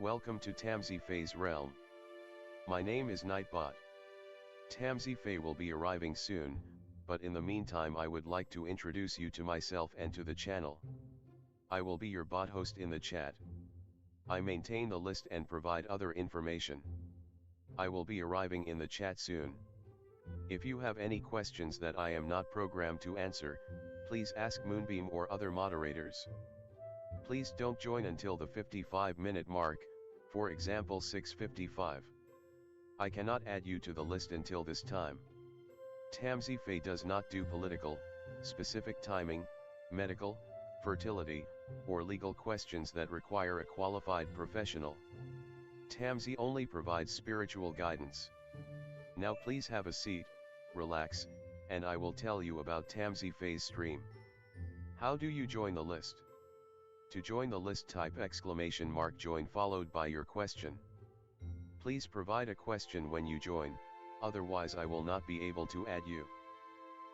Welcome to tamsyfae's realm. My name is Nightbot. Tamsyfae will be arriving soon, but in the meantime I would like to introduce you to myself and to the channel. I will be your bot host in the chat. I maintain the list and provide other information. I will be arriving in the chat soon. If you have any questions that I am not programmed to answer, please ask Moonbeam or other moderators. Please don't join until the 55-minute mark, for example 6:55. I cannot add you to the list until this time. Tamsyfae does not do political, specific timing, medical, fertility, or legal questions that require a qualified professional. Tamsy only provides spiritual guidance. Now please have a seat, relax, and I will tell you about Tamsyfae's stream. How do you join the list? To join the list, type !join followed by your question. Please provide a question when you join, otherwise I will not be able to add you.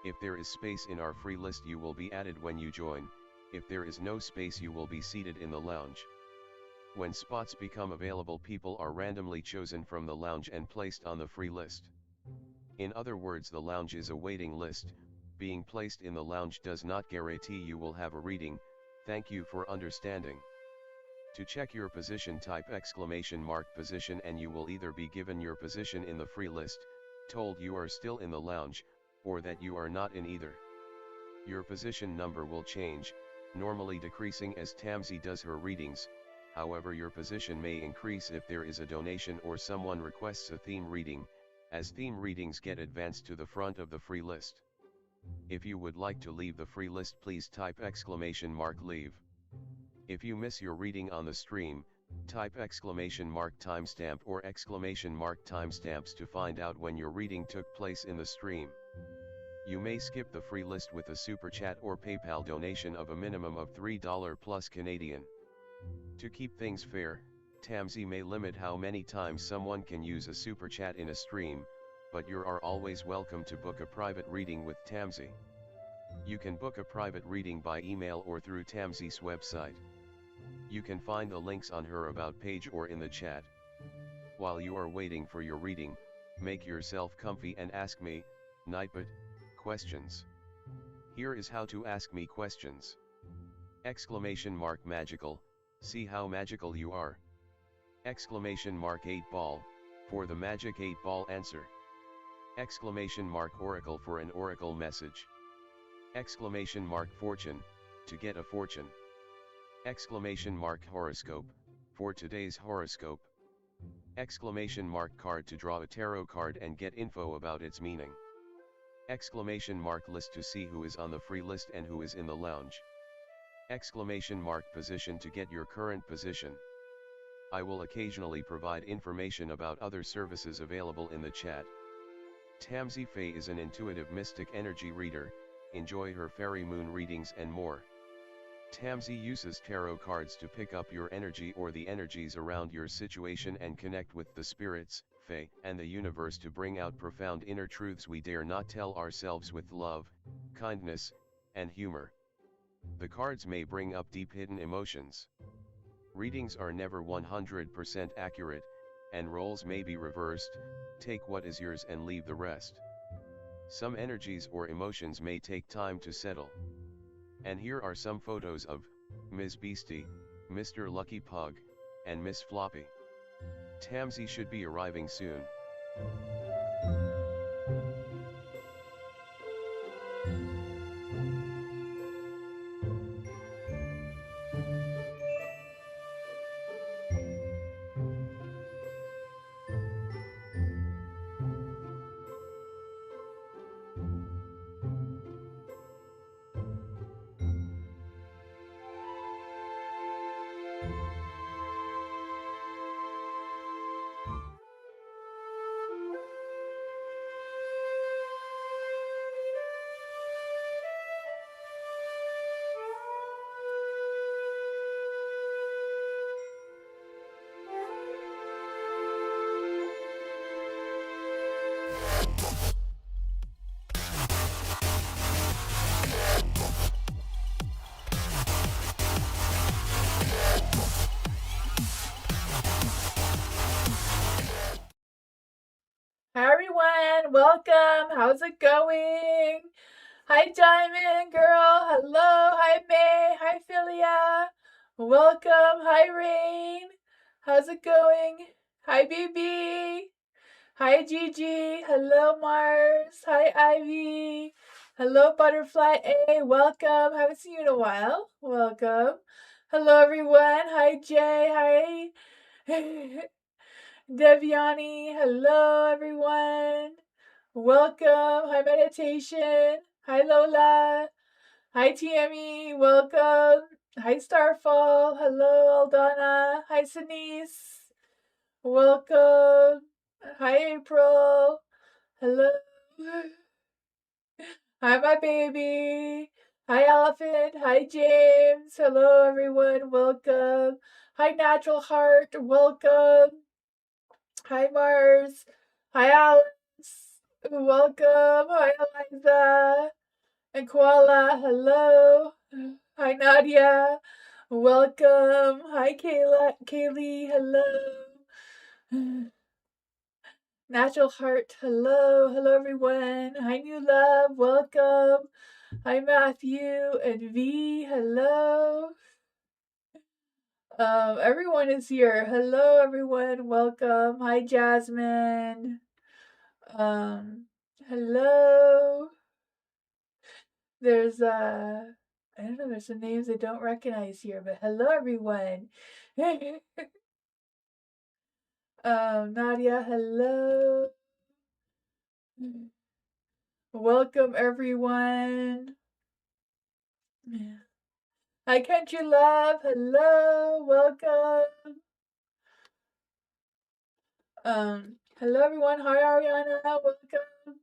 If there is space in our free list you will be added when you join, if there is no space you will be seated in the lounge. When spots become available, people are randomly chosen from the lounge and placed on the free list. In other words, the lounge is a waiting list. Being placed in the lounge does not guarantee you will have a reading. Thank you for understanding. To check your position, type !position and you will either be given your position in the free list, told you are still in the lounge, or that you are not in either. Your position number will change, normally decreasing as Tamsy does her readings. However, your position may increase if there is a donation or someone requests a theme reading, as theme readings get advanced to the front of the free list. If you would like to leave the free list, please type !leave. If you miss your reading on the stream, type !timestamp or !timestamps to find out when your reading took place in the stream. You may skip the free list with a super chat or PayPal donation of a minimum of $3 plus Canadian. To keep things fair, Tamsy may limit how many times someone can use a super chat in a stream, but you are always welcome to book a private reading with Tamsy. You can book a private reading by email or through Tamsy's website. You can find the links on her about page or in the chat. While you are waiting for your reading, make yourself comfy and ask me, Nightbot, questions. Here is how to ask me questions. !magical, see how magical you are. !8ball, for the magic 8-ball answer. !oracle for an oracle message. !fortune, to get a fortune. !horoscope, for today's horoscope. !card to draw a tarot card and get info about its meaning. !list to see who is on the free list and who is in the lounge. !position to get your current position. I will occasionally provide information about other services available in the chat. Tamsyfae is an intuitive mystic energy reader. Enjoy her fairy moon readings and more. Tamsy uses tarot cards to pick up your energy or the energies around your situation and connect with the spirits, fae, and the universe to bring out profound inner truths we dare not tell ourselves with love, kindness, and humor. The cards may bring up deep hidden emotions. Readings are never 100% accurate, and roles may be reversed. Take what is yours and leave the rest. Some energies or emotions may take time to settle. And here are some photos of Ms. Beastie, Mr. Lucky Pug, and Miss Floppy. Tamsy should be arriving soon. Hi everyone, welcome. How's it going? Hi Diamond girl. Hello. Hi May. Hi Philia. Welcome. Hi Rain. How's it going? Hi BB. Hi Gigi. Hello Mars. Hi Ivy. Hello Butterfly A. Welcome. Haven't seen you in a while. Welcome. Hello everyone. Hi Jay. Hi. Deviani, hello everyone. Welcome. Hi Meditation. Hi Lola. Hi Tammy. Welcome. Hi Starfall. Hello Aldana. Hi Denise. Welcome. Hi April. Hello. Hi my baby. Hi Elephant. Hi James. Hello everyone. Welcome. Hi Natural Heart. Welcome. Hi, Mars. Hi, Alice. Welcome. Hi, Eliza. And Koala. Hello. Hi, Nadia. Welcome. Hi, Kaylee. Hello. Natural Heart. Hello. Hello, everyone. Hi, New Love. Welcome. Hi, Matthew and V. Hello. Everyone is here. Hello, everyone. Welcome. Hi, Jasmine. Um, hello. There's I don't know, there's some names I don't recognize here, but hello everyone. Nadia, hello. Welcome everyone. Hi Country Love, hello, welcome. Hello everyone, hi Ariana, welcome.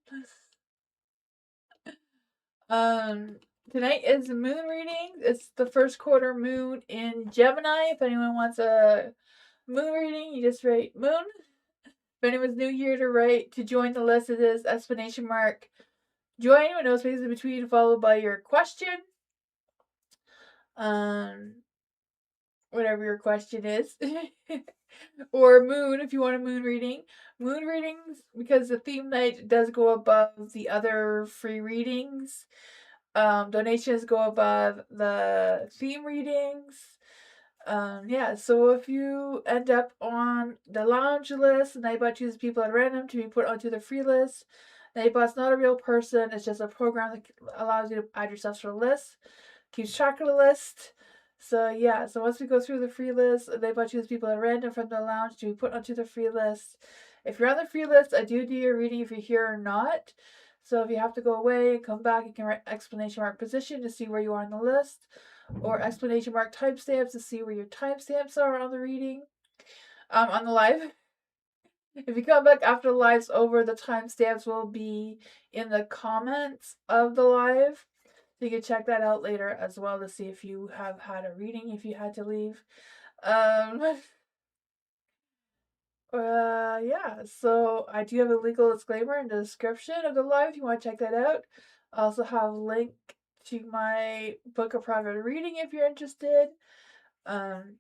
Um, Tonight is moon reading. It's the first quarter moon in Gemini. If anyone wants a moon reading, you just write moon. If anyone's new here to join the list, it is exclamation mark join with no spaces in between, followed by your question. Um, Whatever your question is. Or moon if you want a moon reading. Moon readings, because the theme night does go above the other free readings. Donations go above the theme readings. Yeah, so if you end up on the lounge list, Nightbot chooses people at random to be put onto the free list. Nightbot's not a real person, it's just a program that allows you to add yourself to the list, keeps track of the list. So yeah, so once we go through the free list, Nightbot chooses people at random from the lounge to be put onto the free list. If you're on the free list, I do your reading if you're here or not. So if you have to go away and come back, you can write exclamation mark position to see where you are on the list, or exclamation mark timestamps to see where your timestamps are on the reading, on the live. If you come back after the live's over, the timestamps will be in the comments of the live. So you can check that out later as well to see if you have had a reading, if you had to leave. Yeah, so I do have a legal disclaimer in the description of the live if you want to check that out. I also have a link to my book of private reading if you're interested. And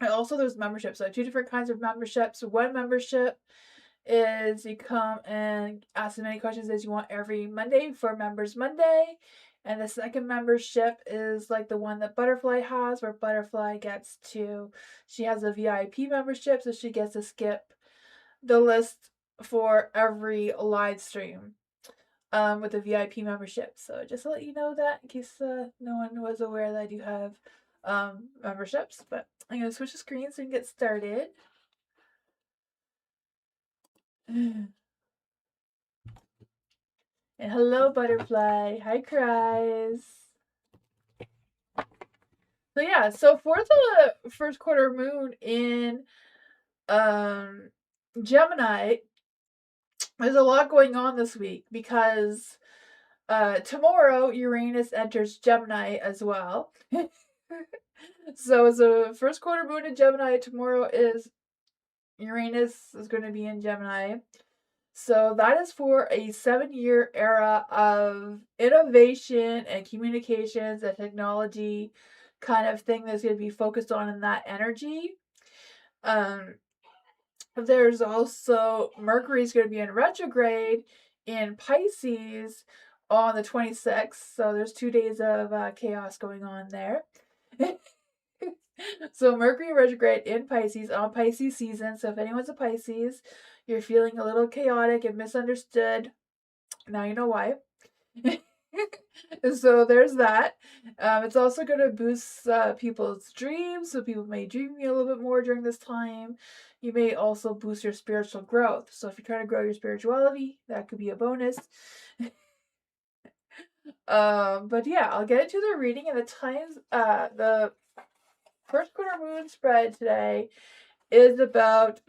also there's memberships. So I have two different kinds of memberships. One membership is you come and ask as many questions as you want every Monday for Members Monday. And the second membership is like the one that Butterfly has, where Butterfly gets to, she has a VIP membership, so she gets to skip the list for every live stream with a VIP membership. So just to let you know that in case no one was aware that I do have memberships. But I'm going to switch the screen so we can get started. And hello, Butterfly. Hi, Cries. So yeah, so for the first quarter moon in Gemini, there's a lot going on this week because tomorrow Uranus enters Gemini as well. So it's a first quarter moon in Gemini. Tomorrow is Uranus is going to be in Gemini. So that is for a 7-year era of innovation and communications and technology kind of thing that's going to be focused on in that energy. Um, There's also Mercury's going to be in retrograde in Pisces on the 26th. So there's 2 days of chaos going on there. So Mercury retrograde in Pisces on Pisces season. So if anyone's a Pisces, you're feeling a little chaotic and misunderstood. Now you know why. So there's that. It's also going to boost people's dreams, so people may dream you a little bit more during this time. You may also boost your spiritual growth. So if you're trying to grow your spirituality, that could be a bonus. But yeah, I'll get into the reading and the times. The first quarter moon spread today is about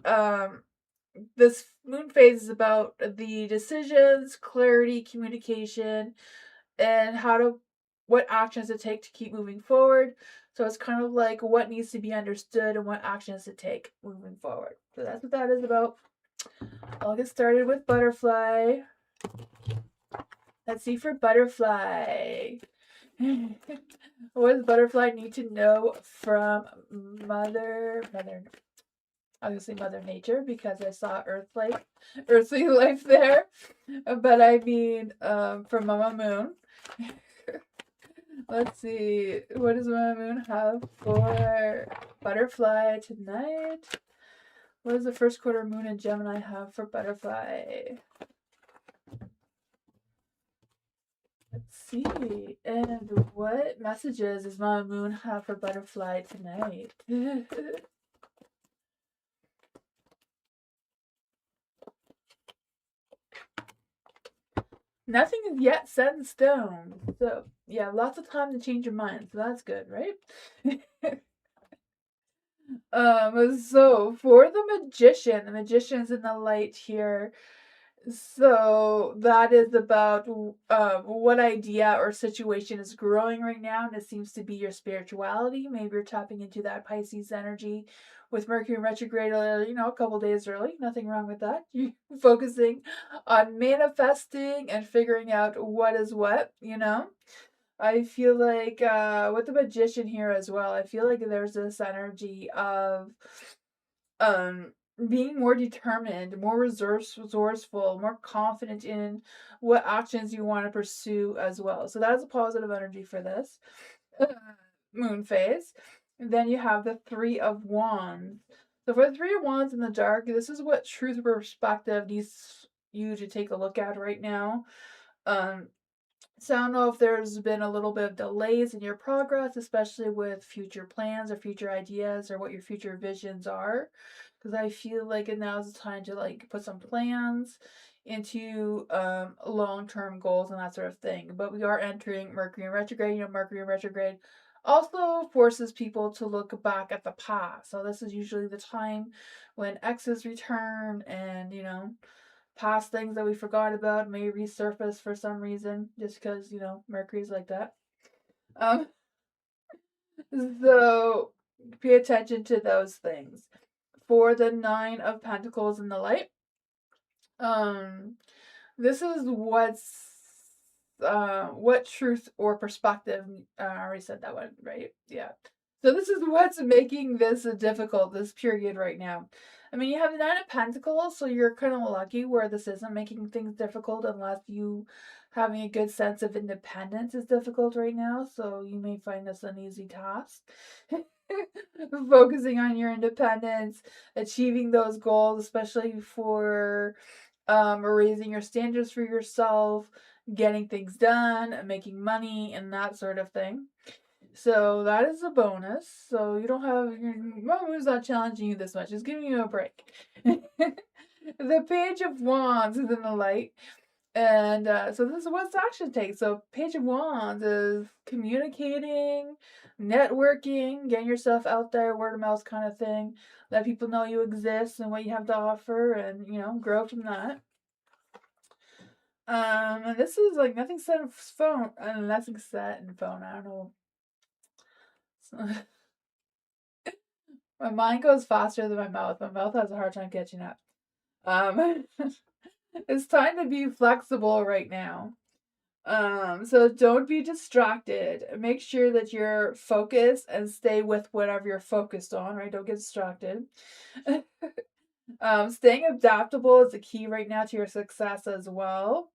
this moon phase is about the decisions, clarity, communication, and what actions to take to keep moving forward. So it's kind of like what needs to be understood and what actions to take moving forward. So that's what that is about. I'll get started with butterfly. Let's see for butterfly. What does butterfly need to know from obviously Mother Nature, because I saw earthly life there. But I mean, from Mama Moon. Let's see, what does Mama Moon have for butterfly tonight? What does the first quarter moon in Gemini have for butterfly? Let's see. And what messages does Mama Moon have for butterfly tonight? Nothing is yet set in stone. So, yeah, lots of time to change your mind. So that's good, right? So for the magician's in the light here. So that is about what idea or situation is growing right now, and it seems to be your spirituality. Maybe you're tapping into that Pisces energy with Mercury retrograde, a couple days early. Nothing wrong with that. You're focusing on manifesting and figuring out what is what. I feel like with the magician here as well, I feel like there's this energy of um being more determined, more resourceful, more confident in what actions you want to pursue as well. So that's a positive energy for this moon phase. And then you have the Three of Wands. So for the Three of Wands in the dark, this is what truth perspective needs you to take a look at right now. So I don't know if there's been a little bit of delays in your progress, especially with future plans or future ideas or what your future visions are. Because I feel like now's the time to put some plans into long-term goals and that sort of thing. But we are entering Mercury in retrograde. Mercury in retrograde also forces people to look back at the past. So this is usually the time when exes return and past things that we forgot about may resurface for some reason, just because Mercury's like that. Um, so pay attention to those things. For the Nine of Pentacles in the light, um, this is what truth or perspective. I already said that one, right? Yeah. So this is what's making this difficult, this period right now. I mean, you have the Nine of Pentacles, so you're kind of lucky where this isn't making things difficult, unless you having a good sense of independence is difficult right now. So you may find this an easy task. Focusing on your independence, achieving those goals, especially for raising your standards for yourself, getting things done, making money, and that sort of thing. So that is a bonus. So you don't have your Momo's not challenging you this much. It's giving you a break. The Page of Wands is in the light. And so this is what's action take. So Page of Wands is communicating, networking, getting yourself out there, word of mouth kind of thing. Let people know you exist and what you have to offer, and grow from that. And this is nothing set in phone. Nothing set in phone. I don't know. My mind goes faster than my mouth. My mouth has a hard time catching up. It's time to be flexible right now. So don't be distracted. Make sure that you're focused and stay with whatever you're focused on, right? Don't get distracted. Staying adaptable is the key right now to your success as well.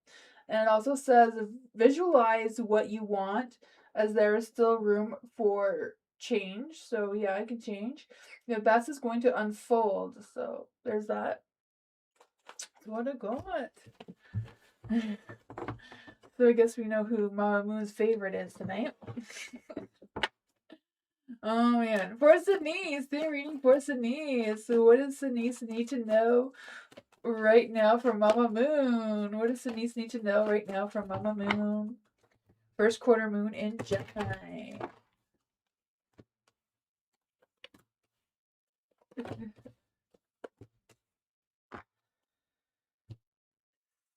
And it also says visualize what you want, as there is still room for change. So yeah, I can change. The best is going to unfold. So there's that. What a got. So I guess we know who Mama Moon's favorite is tonight. Oh man, for Denise, they're reading for Denise. So what does Denise need to know right now from Mama Moon? What does Denise need to know right now from Mama Moon? First quarter moon in Gemini.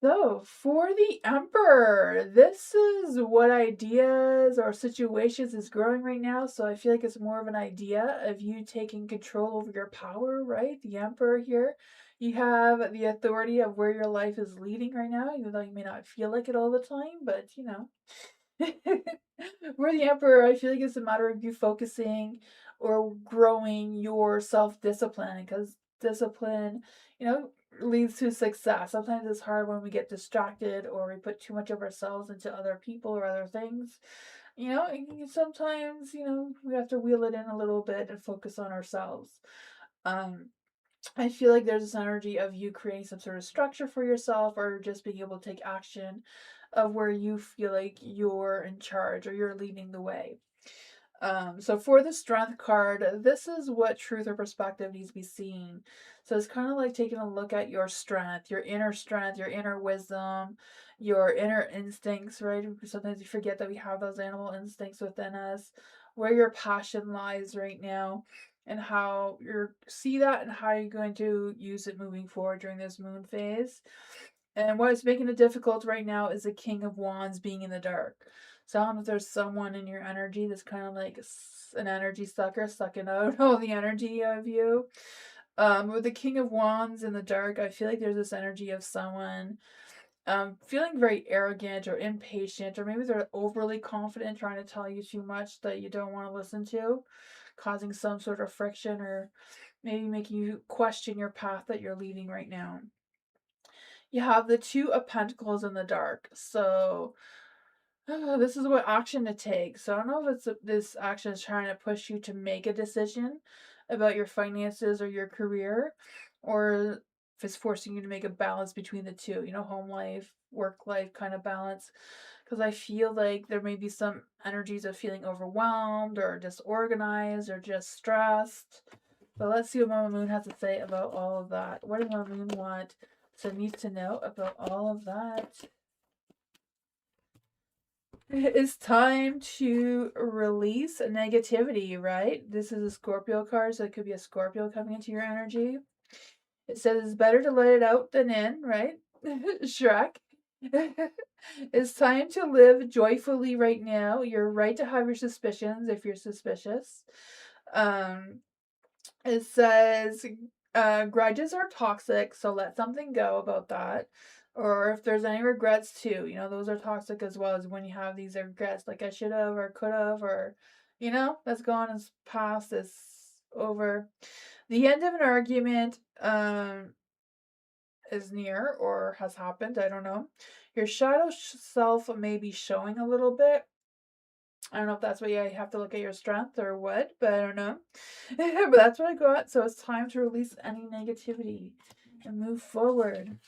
So, for the Emperor, this is what ideas or situations is growing right now. So, I feel like it's more of an idea of you taking control over your power, right? The Emperor here. You have the authority of where your life is leading right now, even though you may not feel like it all the time, but you know. For the Emperor, I feel like it's a matter of you focusing or growing your self discipline, because discipline, you know, leads to success. Sometimes it's hard when we get distracted or we put too much of ourselves into other people or other things. You know, sometimes, you know, we have to wheel it in a little bit and focus on ourselves. Um, I feel like there's this energy of you creating some sort of structure for yourself or just being able to take action of where you feel like you're in charge or you're leading the way. So for the strength card, this is what truth or perspective needs to be seen. So it's kind of like taking a look at your strength, your inner wisdom, your inner instincts, right? Sometimes we forget that we have those animal instincts within us, where your passion lies right now, and how you see that and how you're going to use it moving forward during this moon phase. And what's making it difficult right now is the King of Wands being in the dark. So I don't know if there's someone in your energy that's kind of like an energy sucker, sucking out all the energy of you. With the King of Wands in the dark, I feel like there's this energy of someone feeling very arrogant or impatient, or maybe they're overly confident, trying to tell you too much that you don't want to listen to, causing some sort of friction or maybe making you question your path that you're leading right now. You have the Two of Pentacles in the dark. So this is what action to take. So I don't know if this action is trying to push you to make a decision about your finances or your career, or if it's forcing you to make a balance between the two, you know, home life, work life kind of balance. Because I feel like there may be some energies of feeling overwhelmed or disorganized or just stressed. But let's see what Mama Moon has to say about all of that. What does Mama Moon want to need to know about all of that? It's time to release negativity, right? This is a Scorpio card, so it could be a Scorpio coming into your energy. It says it's better to let it out than in, right? Shrek. It's time to live joyfully right now. You're right to have your suspicions if you're suspicious. Um, it says grudges are toxic, so let something go about that. Or if there's any regrets too, you know, those are toxic as well, as when you have these regrets, like I should have or could have, or, you know, that's gone, is past, is over. The end of an argument is near or has happened. I don't know. Your shadow self may be showing a little bit. I don't know if that's what you have to look at your strength or what, but I don't know. But that's what I got. So it's time to release any negativity and move forward.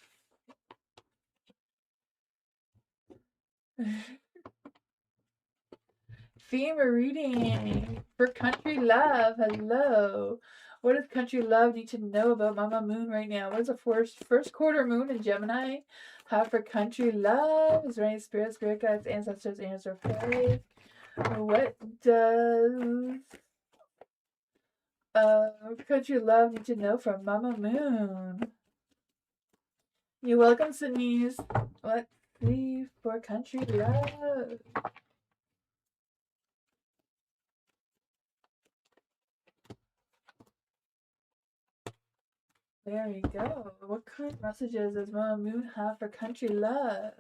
Theme reading for Country Love. Hello. What does Country Love need to know about Mama Moon right now? What is the first quarter moon in Gemini have for Country Love? Is there any spirit guides, ancestors, angels, or fairies? What does Country Love need to know from Mama Moon? You're welcome, Sydney's. Let's see for Country Love. There we go. What kind of messages does Mama Moon have for Country Love?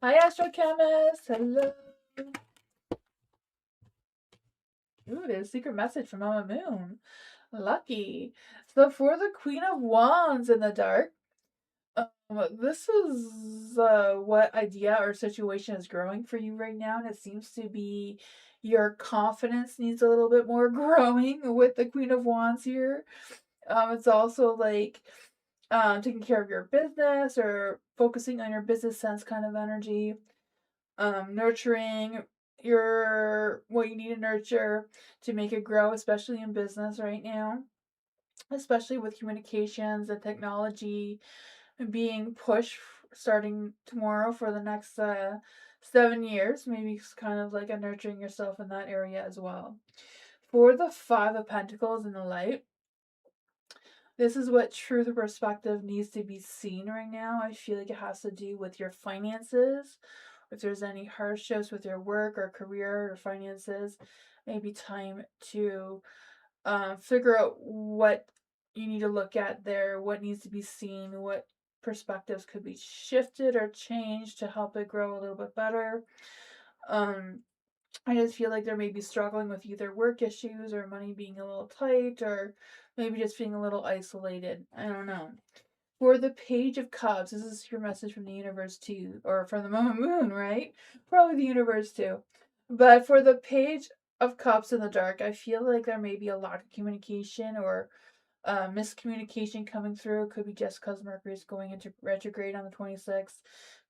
Hi, Astrochemist. Hello. Ooh, there's a secret message from Mama Moon. Lucky. So for the Queen of Wands in the dark, this is what idea or situation is growing for you right now, and it seems to be your confidence needs a little bit more growing with the Queen of Wands here. It's also like taking care of your business or focusing on your business sense kind of energy, nurturing your what you need to nurture to make it grow, especially in business right now, especially with communications and technology being pushed starting tomorrow for the next 7 years. Maybe it's kind of like a nurturing yourself in that area as well. For the Five of Pentacles in the light, this is what truth or perspective needs to be seen right now. I feel like it has to do with your finances. If there's any hardships with your work or career or finances, maybe time to figure out what you need to look at there, what needs to be seen, what perspectives could be shifted or changed to help it grow a little bit better. I just feel like there may be struggling with either work issues or money being a little tight or maybe just feeling a little isolated. I don't know. For the Page of Cups, this is your message from the universe too, or from the moon, right? Probably the universe too. But for the Page of Cups in the dark, I feel like there may be a lack of communication or miscommunication coming through. Could be just because Mercury is going into retrograde on the 26th.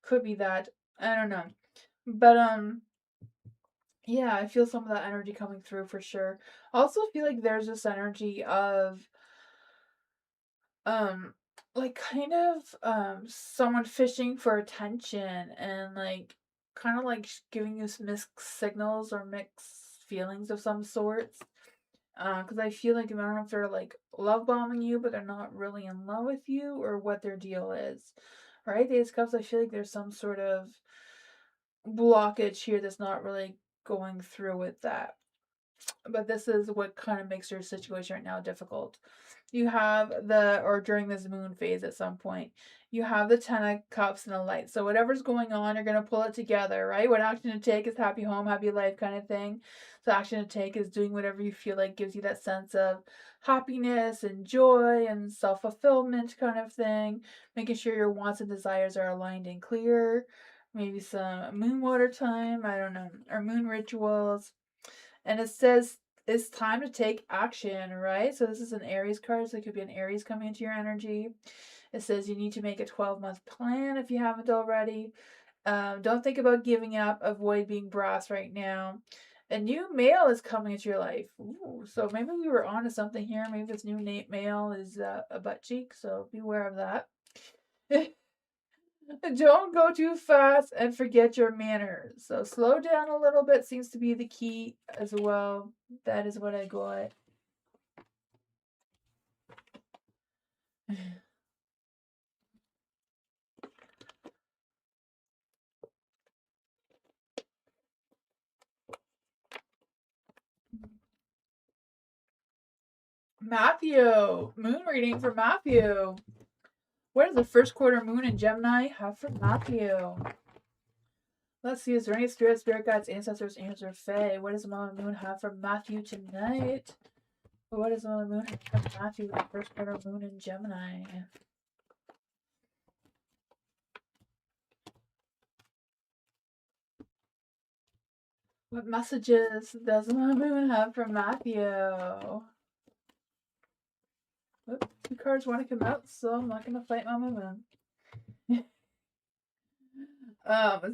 Could be that. I don't know. But yeah, I feel some of that energy coming through for sure. I also feel like there's this energy of um like kind of someone fishing for attention and like kind of like giving you some mixed signals or mixed feelings of some sorts. Because I feel like I don't know if they're like love bombing you, but they're not really in love with you, or what their deal is. Right? The Ace of Cups, I feel like there's some sort of blockage here that's not really going through with that. But this is what kind of makes your situation right now difficult. You have or during this moon phase at some point, you have the Ten of Cups and the Light. So whatever's going on, you're going to pull it together, right? What action to take is happy home, happy life kind of thing. So action to take is doing whatever you feel like gives you that sense of happiness and joy and self-fulfillment kind of thing. Making sure your wants and desires are aligned and clear. Maybe some moon water time, I don't know, or moon rituals. And it says it's time to take action, right? So this is an Aries card, so it could be an Aries coming into your energy. It says you need to make a 12-month plan if you haven't already. Don't think about giving up. Avoid being brass right now. A new male is coming into your life. Ooh, so maybe we were onto something here. Maybe this new male is a butt cheek, so beware of that. Don't go too fast and forget your manners. So slow down a little bit seems to be the key as well. That is what I got. Matthew, moon reading for Matthew. What does the first quarter moon in Gemini have for Matthew? Let's see, is there any spirit guides, ancestors, angels, or fae? What does the Mama Moon have for Matthew tonight? What does the Mama Moon have for Matthew with the first quarter moon in Gemini? What messages does the Mama Moon have for Matthew? Oops, 2 cards want to come out, so I'm not going to fight Mama Moon.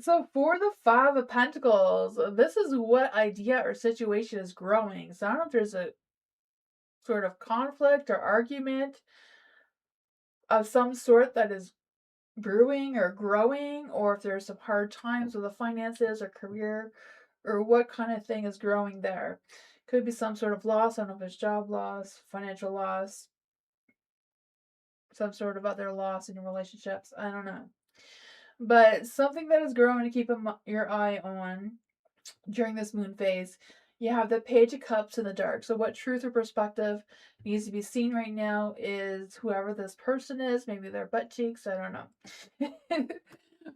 So for the Five of Pentacles, this is what idea or situation is growing. So I don't know if there's a sort of conflict or argument of some sort that is brewing or growing, or if there's some hard times with the finances or career, or what kind of thing is growing there. Could be some sort of loss. I don't know if it's job loss, financial loss, some sort of other loss in your relationships. I don't know. But something that is growing to keep your eye on during this moon phase. You have the Page of Cups in the dark. So, what truth or perspective needs to be seen right now is whoever this person is. Maybe they're butt cheeks. I don't know.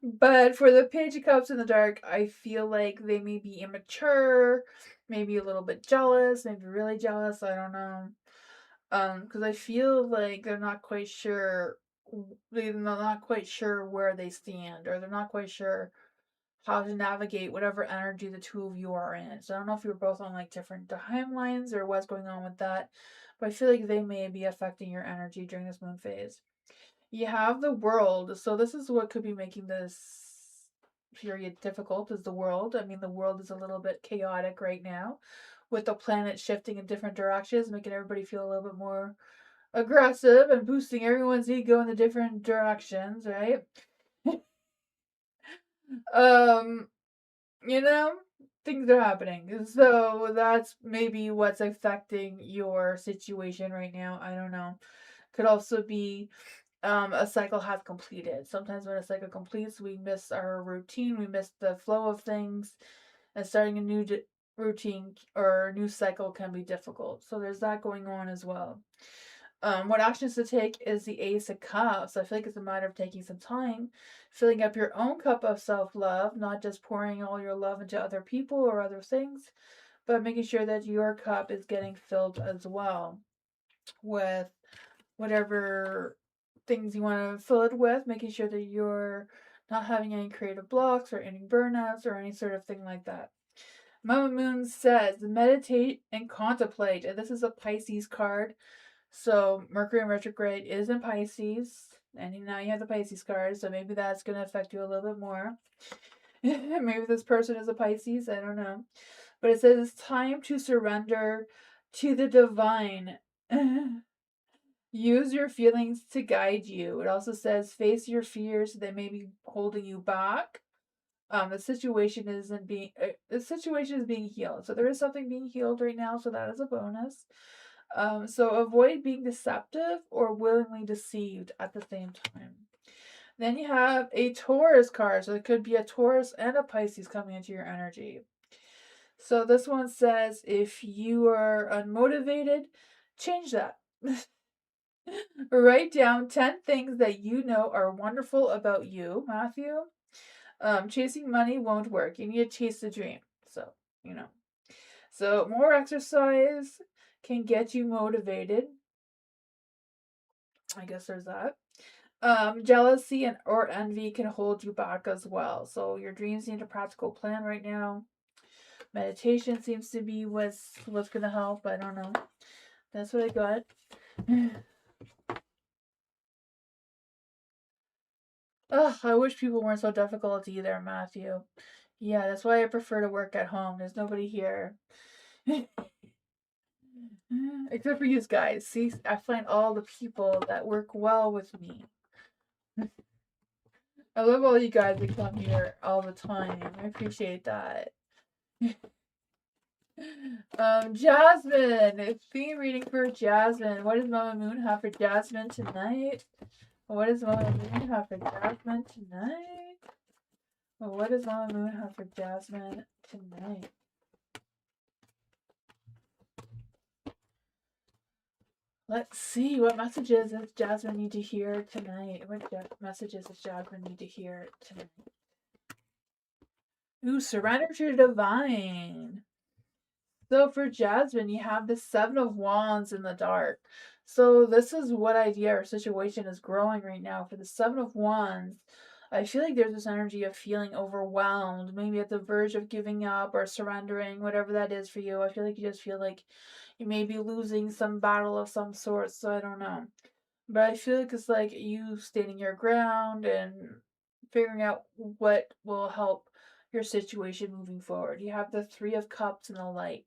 But for the Page of Cups in the dark, I feel like they may be immature, maybe a little bit jealous, maybe really jealous. I don't know. Because I feel like they're not quite sure where they stand, or they're not quite sure how to navigate whatever energy the two of you are in. So I don't know if you're both on like different timelines or what's going on with that, but I feel like they may be affecting your energy during this moon phase. You have the world, so this is what could be making this period difficult, is the world. I mean, the world is a little bit chaotic right now with the planet shifting in different directions, making everybody feel a little bit more aggressive and boosting everyone's ego in the different directions, right? um, you know, things are happening. So that's maybe what's affecting your situation right now. I don't know. Could also be a cycle has completed. Sometimes when a cycle completes, we miss our routine, we miss the flow of things, and starting a new routine or new cycle can be difficult. So there's that going on as well. What actions to take is the Ace of Cups. I feel like it's a matter of taking some time, filling up your own cup of self love, not just pouring all your love into other people or other things, but making sure that your cup is getting filled as well with whatever things you want to fill it with, making sure that you're not having any creative blocks or any burnouts or any sort of thing like that. Mama Moon says, meditate and contemplate. And this is a Pisces card. So Mercury in retrograde is in Pisces. And now you have the Pisces card. So maybe that's going to affect you a little bit more. Maybe this person is a Pisces. I don't know. But it says it's time to surrender to the divine. Use your feelings to guide you. It also says face your fears that may be holding you back. The situation is being healed. So there is something being healed right now, so that is a bonus. So avoid being deceptive or willingly deceived at the same time. Then you have a Taurus card, so it could be a Taurus and a Pisces coming into your energy. So this one says if you are unmotivated, change that. Write down 10 things that you know are wonderful about you, Matthew. Chasing money won't work. You need to chase the dream. So, you know. So, more exercise can get you motivated. I guess there's that. Jealousy and or envy can hold you back as well. So, your dreams need a practical plan right now. Meditation seems to be what's gonna help. I don't know. That's what I got. Ugh, I wish people weren't so difficult either, Matthew. Yeah, that's why I prefer to work at home. There's nobody here. Except for you guys. See, I find all the people that work well with me. I love all you guys that come here all the time. I appreciate that. Jasmine. Theme reading for Jasmine. What does Mama Moon have for Jasmine tonight? What does Mama Moon have for Jasmine tonight? What does Mama Moon have for Jasmine tonight? Let's see. What messages does Jasmine need to hear tonight? What messages does Jasmine need to hear tonight? Ooh, surrender to the divine. So for Jasmine, you have the Seven of Wands in the dark. So this is what idea or situation is growing right now. For the Seven of Wands, I feel like there's this energy of feeling overwhelmed, maybe at the verge of giving up or surrendering, whatever that is for you. I feel like you just feel like you may be losing some battle of some sort, so I don't know. But I feel like it's like you standing your ground and figuring out what will help your situation moving forward. You have the Three of Cups and the Light.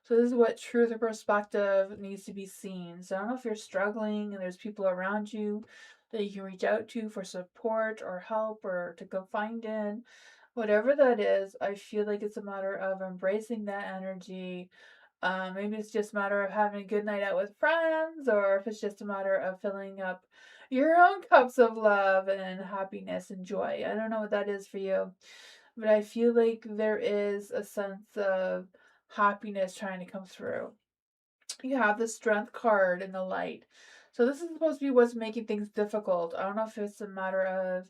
So this is what truth or perspective needs to be seen. So I don't know if you're struggling and there's people around you that you can reach out to for support or help or to confide in. Whatever that is, I feel like it's a matter of embracing that energy. Maybe it's just a matter of having a good night out with friends, or if it's just a matter of filling up your own cups of love and happiness and joy. I don't know what that is for you, but I feel like there is a sense of happiness trying to come through. You have the strength card in the light. So this is supposed to be what's making things difficult. I don't know if it's a matter of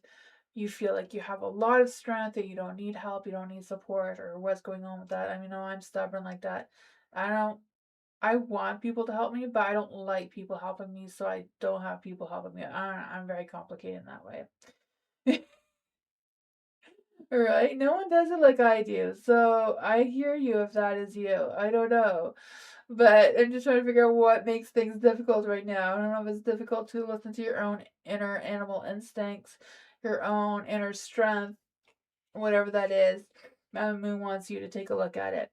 you feel like you have a lot of strength and you don't need help, you don't need support, or what's going on with that. I mean, no, I'm stubborn like that. I don't I want people to help me, but I don't like people helping me, so I don't have people helping me. I'm very complicated in that way. Right? No one does it like I do. So I hear you if that is you. I don't know. But I'm just trying to figure out what makes things difficult right now. I don't know if it's difficult to listen to your own inner animal instincts, your own inner strength, whatever that is. Moon wants you to take a look at it.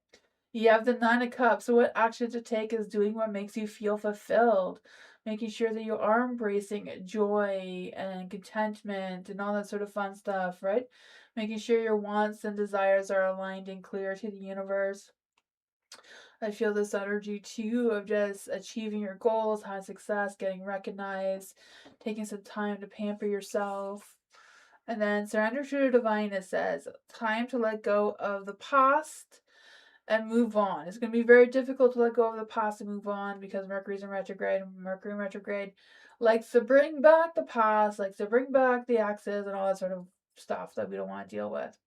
You have the Nine of Cups. So what action to take is doing what makes you feel fulfilled, making sure that you are embracing joy and contentment and all that sort of fun stuff, right? Making sure your wants and desires are aligned and clear to the universe. I feel this energy too of just achieving your goals, having success, getting recognized, taking some time to pamper yourself. And then surrender to the divine, it says, time to let go of the past and move on. It's going to be very difficult to let go of the past and move on because Mercury's in retrograde. And Mercury in retrograde likes to bring back the past, likes to bring back the exes and all that sort of stuff that we don't want to deal with.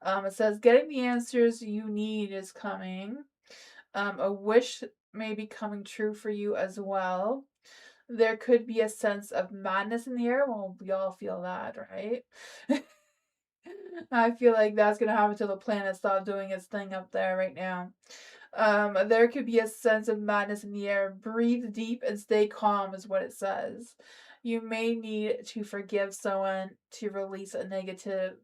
It says getting the answers you need is coming. A wish may be coming true for you as well. There could be a sense of madness in the air. Well, we all feel that, right? I feel like that's gonna happen till the planet stops doing its thing up there right now. There could be a sense of madness in the air. Breathe deep and stay calm is what it says. You may need to forgive someone to release their negative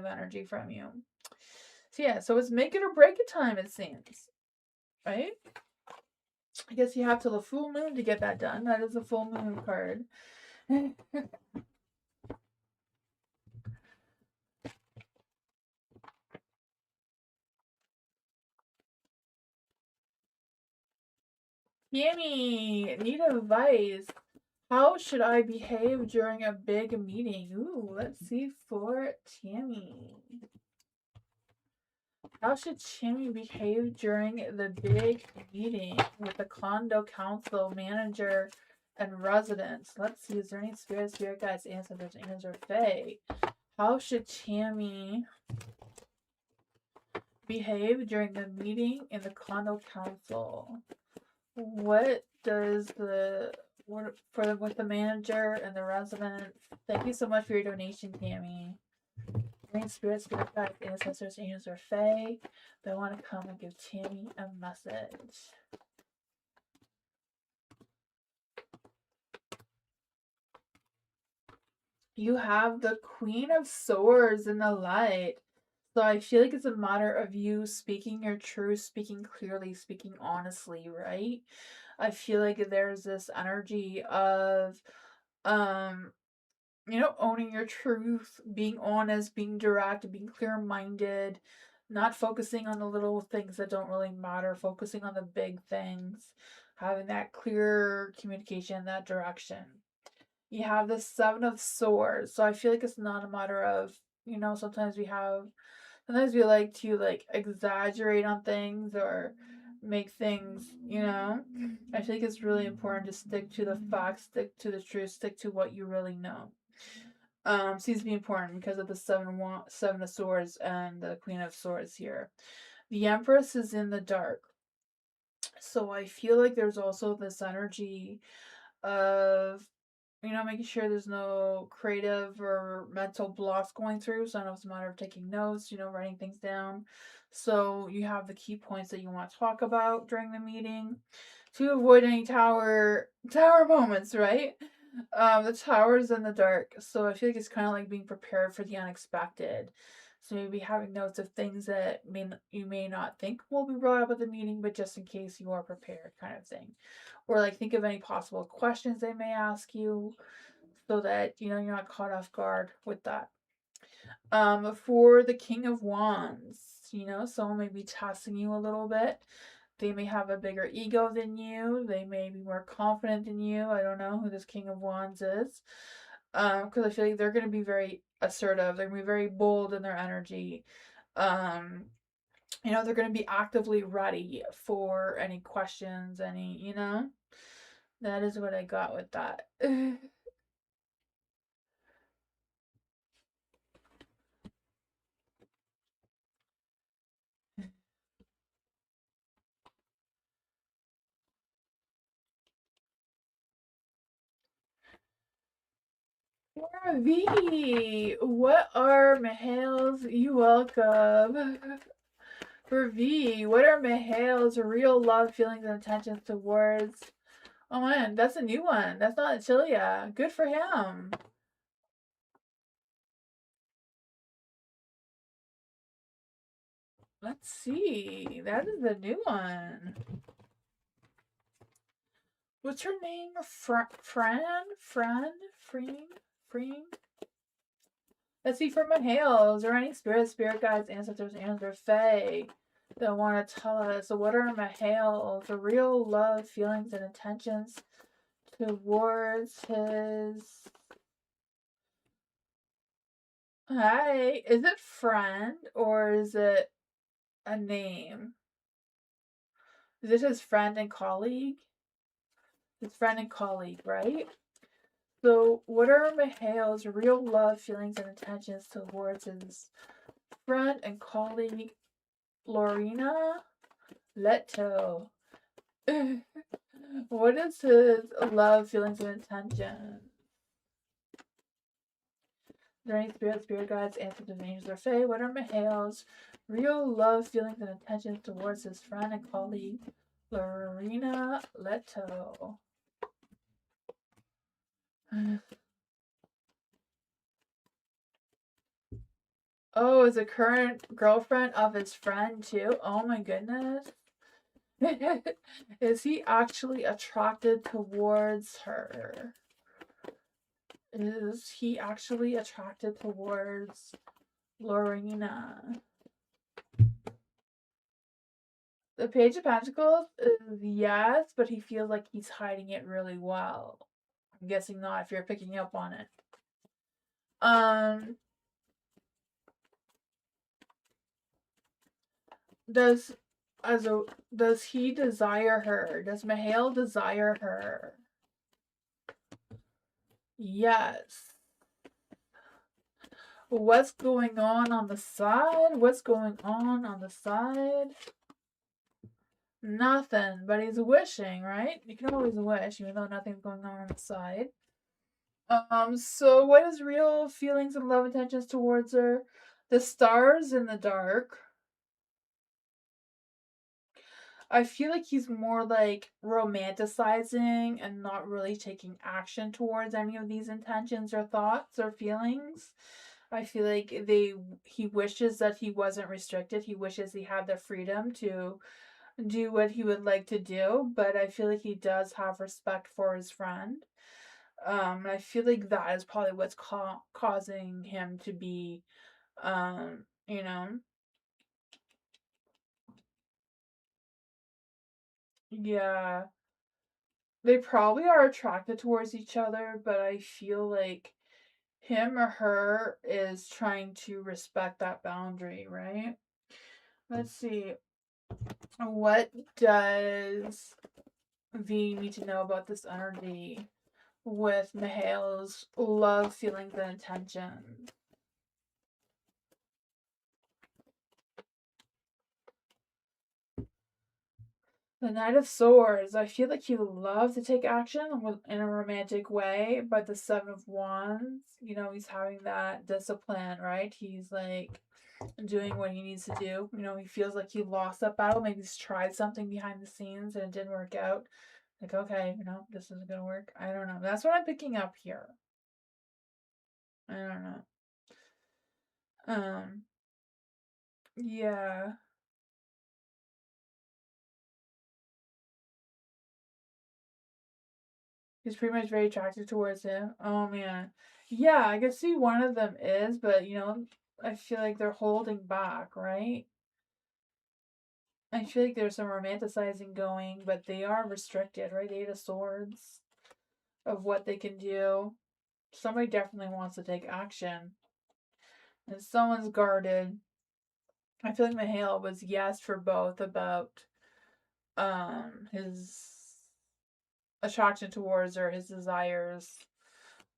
energy from you. So yeah, so it's make it or break it time, it seems. Right? I guess you have till the full moon to get that done. That is a full moon card. Yummy! Need advice. How should I behave during a big meeting? Ooh, let's see for Tammy. How should Tammy behave during the big meeting with the condo council manager and residents? Let's see, is there any spirit guides, ancestors, angels, or fae? How should Tammy behave during the meeting in the condo council? What does with the manager and the resident? Thank you so much for your donation, Tammy. Green spirits, spirit guides, ancestors, angels, or fae. They want to come and give Tammy a message. You have the Queen of Swords in the light. So I feel like it's a matter of you speaking your truth, speaking clearly, speaking honestly, right? I feel like there's this energy of owning your truth, being honest, being direct, being clear-minded, not focusing on the little things that don't really matter, focusing on the big things, having that clear communication, that direction. You have the Seven of Swords, so I feel like it's not a matter of, sometimes we like to exaggerate on things or make things, I think it's really important to stick to the facts, stick to the truth, stick to what you really know. Seems to be important because of the seven of swords and the Queen of Swords here. The Empress is in the dark, so I feel like there's also this energy of making sure there's no creative or mental blocks going through. So I know it's a matter of taking notes, writing things down. So you have the key points that you want to talk about during the meeting to avoid any tower moments, right? The tower's in the dark, so I feel like it's kind of like being prepared for the unexpected. So maybe having notes of things that you may not think will be brought up at the meeting, but just in case you are prepared, kind of thing. Or like think of any possible questions they may ask you, so that you're not caught off guard with that. For the King of Wands, someone may be testing you a little bit. They may have a bigger ego than you. They may be more confident than you. I don't know who this King of Wands is. Because I feel like they're going to be very assertive. They're going to be very bold in their energy. They're going to be actively ready for any questions, That is what I got with that. V, what are Mihail's? You welcome. For V, what are Mihail's real love, feelings, and intentions towards? Oh man, that's a new one. That's not Chilia. Good for him. Let's see. That is a new one. What's her name? Fran? Freen? Let's see for Mihail. Is there any spirit guides, ancestors, and their fae that want to tell us what are Mihail's real love, feelings, and intentions towards his... Hi, is it friend or is it a name? Is it his friend and colleague? His friend and colleague, right? So, what are Mihail's real love, feelings, and intentions towards his friend and colleague, Lorena Leto? What is his love, feelings, and intentions? Are there any spirit guides, ancestors, angels, or fae? What are Mihail's real love, feelings, and intentions towards his friend and colleague, Lorena Leto? Oh, is a current girlfriend of his friend too? Oh my goodness. Is he actually attracted towards her? Is he actually attracted towards Lorena? The Page of Pentacles is yes, but he feels like he's hiding it really well. I'm guessing not if you're picking up on it. Does he desire her? Does Mihail desire her? Yes. What's going on the side? What's going on the side? Nothing, but he's wishing, right? You can always wish, even though nothing's going on the side. So what is real feelings and love intentions towards her? The stars in the dark. I feel like he's more like romanticizing and not really taking action towards any of these intentions or thoughts or feelings. I feel like he wishes that he wasn't restricted. He wishes he had the freedom to do what he would like to do, but I feel like he does have respect for his friend. I feel like that is probably what's causing him to be, you know, yeah. They probably are attracted towards each other, but I feel like him or her is trying to respect that boundary, right? Let's see. What does V need to know about this energy with Mihail's love, feelings, and intentions? The Knight of Swords. I feel like he would love to take action in a romantic way, but the Seven of Wands, he's having that discipline, right? He's like doing what he needs to do. He feels like he lost that battle. Maybe he's tried something behind the scenes and it didn't work out. Like, okay, this isn't gonna work. I don't know. That's what I'm picking up here. I don't know. Yeah. He's pretty much very attracted towards him. Oh man. Yeah, I can see one of them is, but I feel like they're holding back, right? I feel like there's some romanticizing going, but they are restricted, right? Eight of Swords of what they can do. Somebody definitely wants to take action. And someone's guarded. I feel like Mihail was yes for both about his attraction towards her, his desires.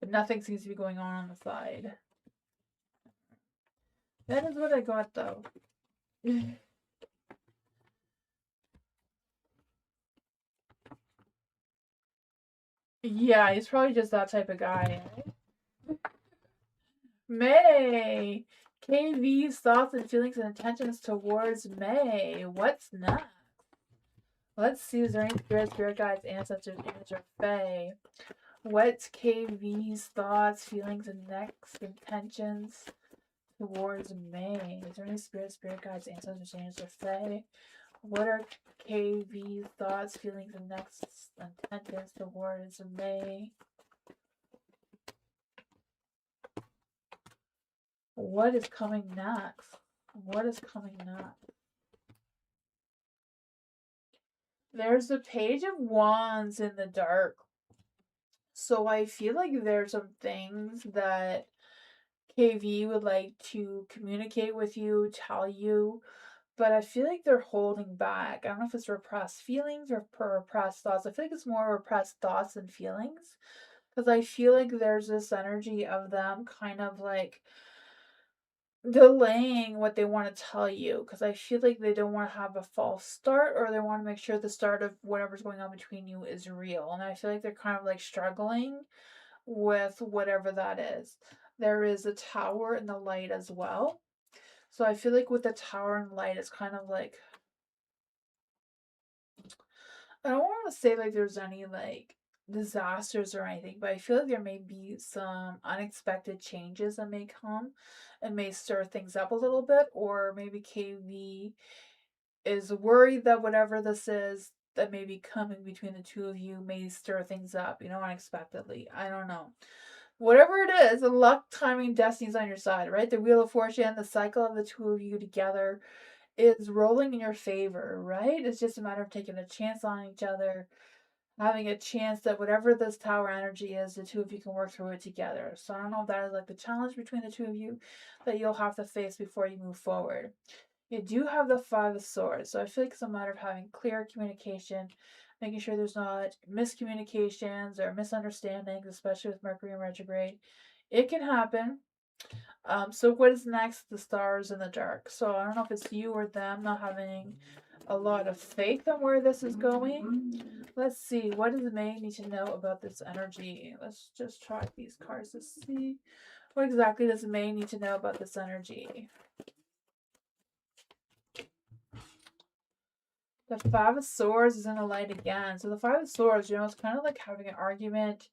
But nothing seems to be going on the side. That is what I got though. Yeah, he's probably just that type of guy. May. KV's thoughts and feelings and intentions towards May. What's next? Let's see. Is there any spirit guides, ancestors, or fae? What's KV's thoughts, feelings, and next intentions towards May? Is there any spirit guides, ancestors, or fae? What are KV's thoughts, feelings, and next intentions towards May? What is coming next? What is coming next? There's a page of wands in the dark. So I feel like there's some things that KV would like to communicate with you, tell you, but I feel like they're holding back. I don't know if it's repressed feelings or repressed thoughts. I feel like it's more repressed thoughts and feelings because I feel like there's this energy of them kind of like delaying what they want to tell you because I feel like they don't want to have a false start or they want to make sure the start of whatever's going on between you is real. And I feel like they're kind of like struggling with whatever that is. There is a tower and the light as well. So I feel like with the tower and light, it's kind of like I don't want to say like there's any like disasters or anything, but I feel like there may be some unexpected changes that may come and may stir things up a little bit, or maybe KV is worried that whatever this is that may be coming between the two of you may stir things up, unexpectedly. I don't know. Whatever it is, the luck, timing, destiny's on your side, right? The wheel of fortune, the cycle of the two of you together is rolling in your favor, right? It's just a matter of taking a chance on each other, having a chance that whatever this tower energy is, the two of you can work through it together. So I don't know if that is like the challenge between the two of you that you'll have to face before you move forward. You do have the Five of Swords, so I feel like it's a matter of having clear communication, making sure there's not miscommunications or misunderstandings, especially with Mercury in retrograde. It can happen. So what is next? The stars in the dark. So I don't know if it's you or them not having a lot of faith on where this is going. Let's see. What does May need to know about this energy? Let's just try these cards to see. What exactly does May need to know about this energy? The Five of Swords is in the light again. So the Five of Swords, it's kind of like having an argument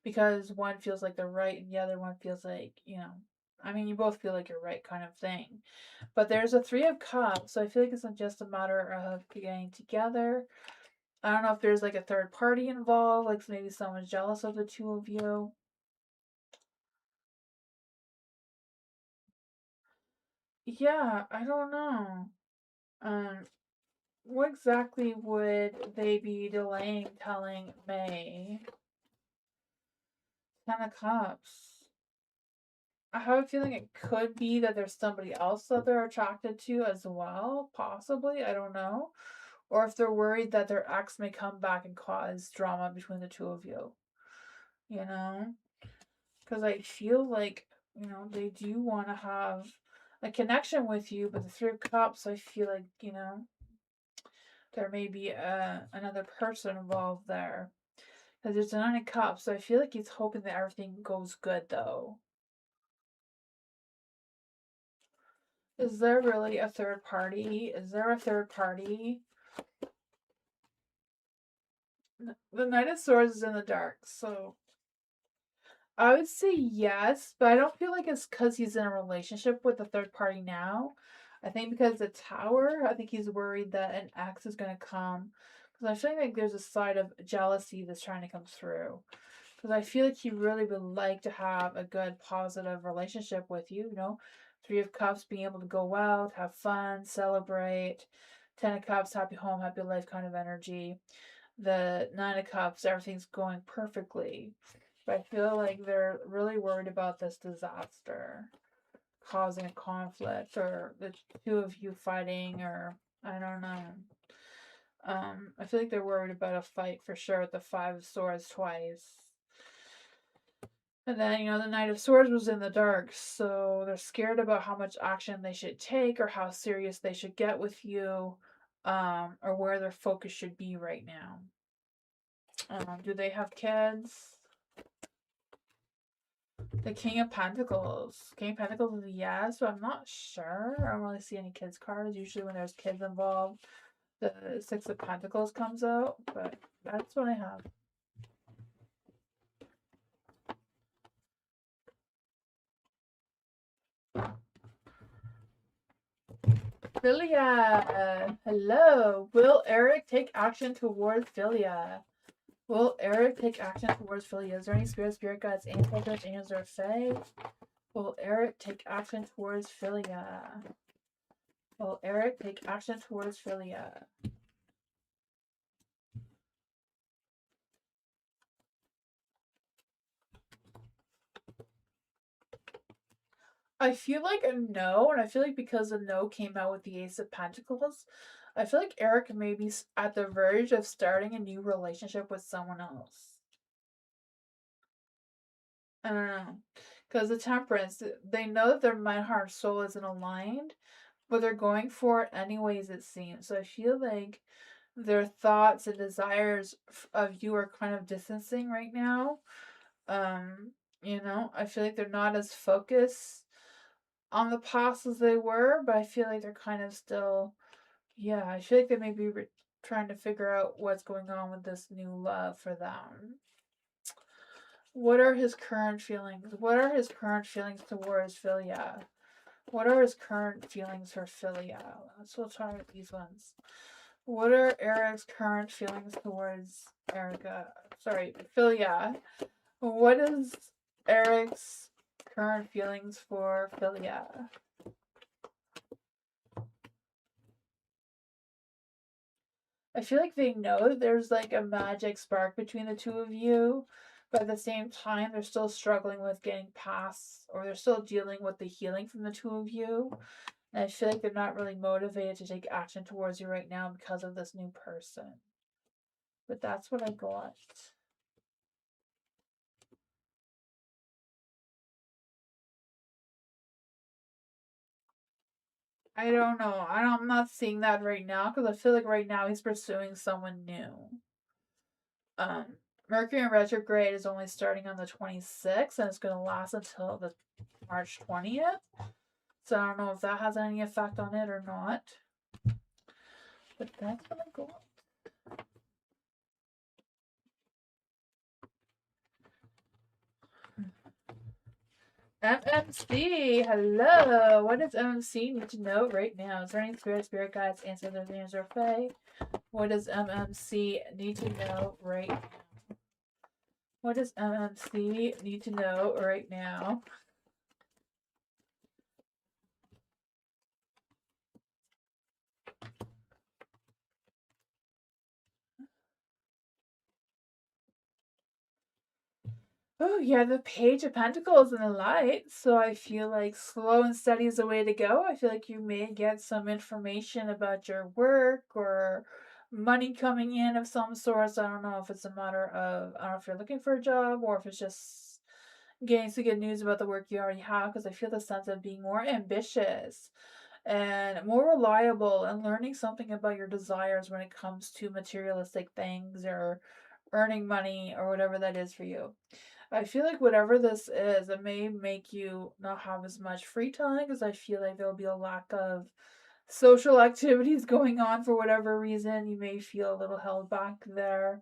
because one feels like they're right and the other one feels like, you both feel like you're right kind of thing. But there's a Three of Cups, so I feel like it's not just a matter of getting together. I don't know if there's like a third party involved, like maybe someone's jealous of the two of you. Yeah, I don't know. Um, what exactly would they be delaying telling May? Ten of Cups. I have a feeling it could be that there's somebody else that they're attracted to as well, possibly. I don't know. Or if they're worried that their ex may come back and cause drama between the two of you, you know? Because I feel like, they do want to have a connection with you, but the Three of Cups, I feel like, there may be another person involved there. Because there's a Nine of Cups, so I feel like he's hoping that everything goes good, though. Is there really a third party? Is there a third party? The Knight of Swords is in the dark, so I would say yes, but I don't feel like it's because he's in a relationship with a third party now. I think because the tower, I think he's worried that an ex is going to come. Because I feel like there's a side of jealousy that's trying to come through. Because I feel like he really would like to have a good, positive relationship with you. Three of Cups, being able to go out, have fun, celebrate. Ten of Cups, happy home, happy life kind of energy. The Nine of Cups, everything's going perfectly. But I feel like they're really worried about this disaster causing a conflict or the two of you fighting or I don't know. I feel like they're worried about a fight for sure with the Five of Swords twice. And then, the Knight of Swords was in the dark, so they're scared about how much action they should take or how serious they should get with you, or where their focus should be right now. Do they have kids? The King of Pentacles. King of Pentacles is a yes, but I'm not sure. I don't really see any kids cards. Usually when there's kids involved, the Six of Pentacles comes out, but that's what I have. Philia. Hello. Will Eric take action towards Philia? Will Eric take action towards Philia? Is there any spirit guides, angels, or fae? Will Eric take action towards Philia? Will Eric take action towards Philia? I feel like a no, and I feel like because a no came out with the Ace of Pentacles, I feel like Eric may be at the verge of starting a new relationship with someone else. I don't know. Because the Temperance, they know that their mind, heart, soul isn't aligned, but they're going for it anyways, it seems. So I feel like their thoughts and desires of you are kind of distancing right now. I feel like they're not as focused on the past as they were, but I feel like they're kind of still, yeah, I feel like they may be trying to figure out what's going on with this new love for them. What are his current feelings? What are his current feelings towards Philia? What are his current feelings for Philia? We'll try these ones. What are Eric's current feelings towards Philia? What is Eric's current feelings for Philia? I feel like they know that there's like a magic spark between the two of you, but at the same time, they're still struggling with getting past, or they're still dealing with the healing from the two of you. And I feel like they're not really motivated to take action towards you right now because of this new person. But that's what I got. I don't know. I'm not seeing that right now because I feel like right now he's pursuing someone new. Um, Mercury in retrograde is only starting on the 26th and it's going to last until the March 20th. So I don't know if that has any effect on it or not. But that's what I got. MMC, hello. What does MMC need to know right now? Is there any spirit guides, ancestors, or fae? What does MMC need to know right now? What does MMC need to know right now? Oh, yeah, the Page of Pentacles and the Light. So I feel like slow and steady is the way to go. I feel like you may get some information about your work or money coming in of some sort. So I don't know if it's a matter of, I don't know if you're looking for a job or if it's just getting some good news about the work you already have, because I feel the sense of being more ambitious and more reliable and learning something about your desires when it comes to materialistic things or earning money or whatever that is for you. I feel like whatever this is, it may make you not have as much free time because I feel like there'll be a lack of social activities going on for whatever reason. You may feel a little held back there.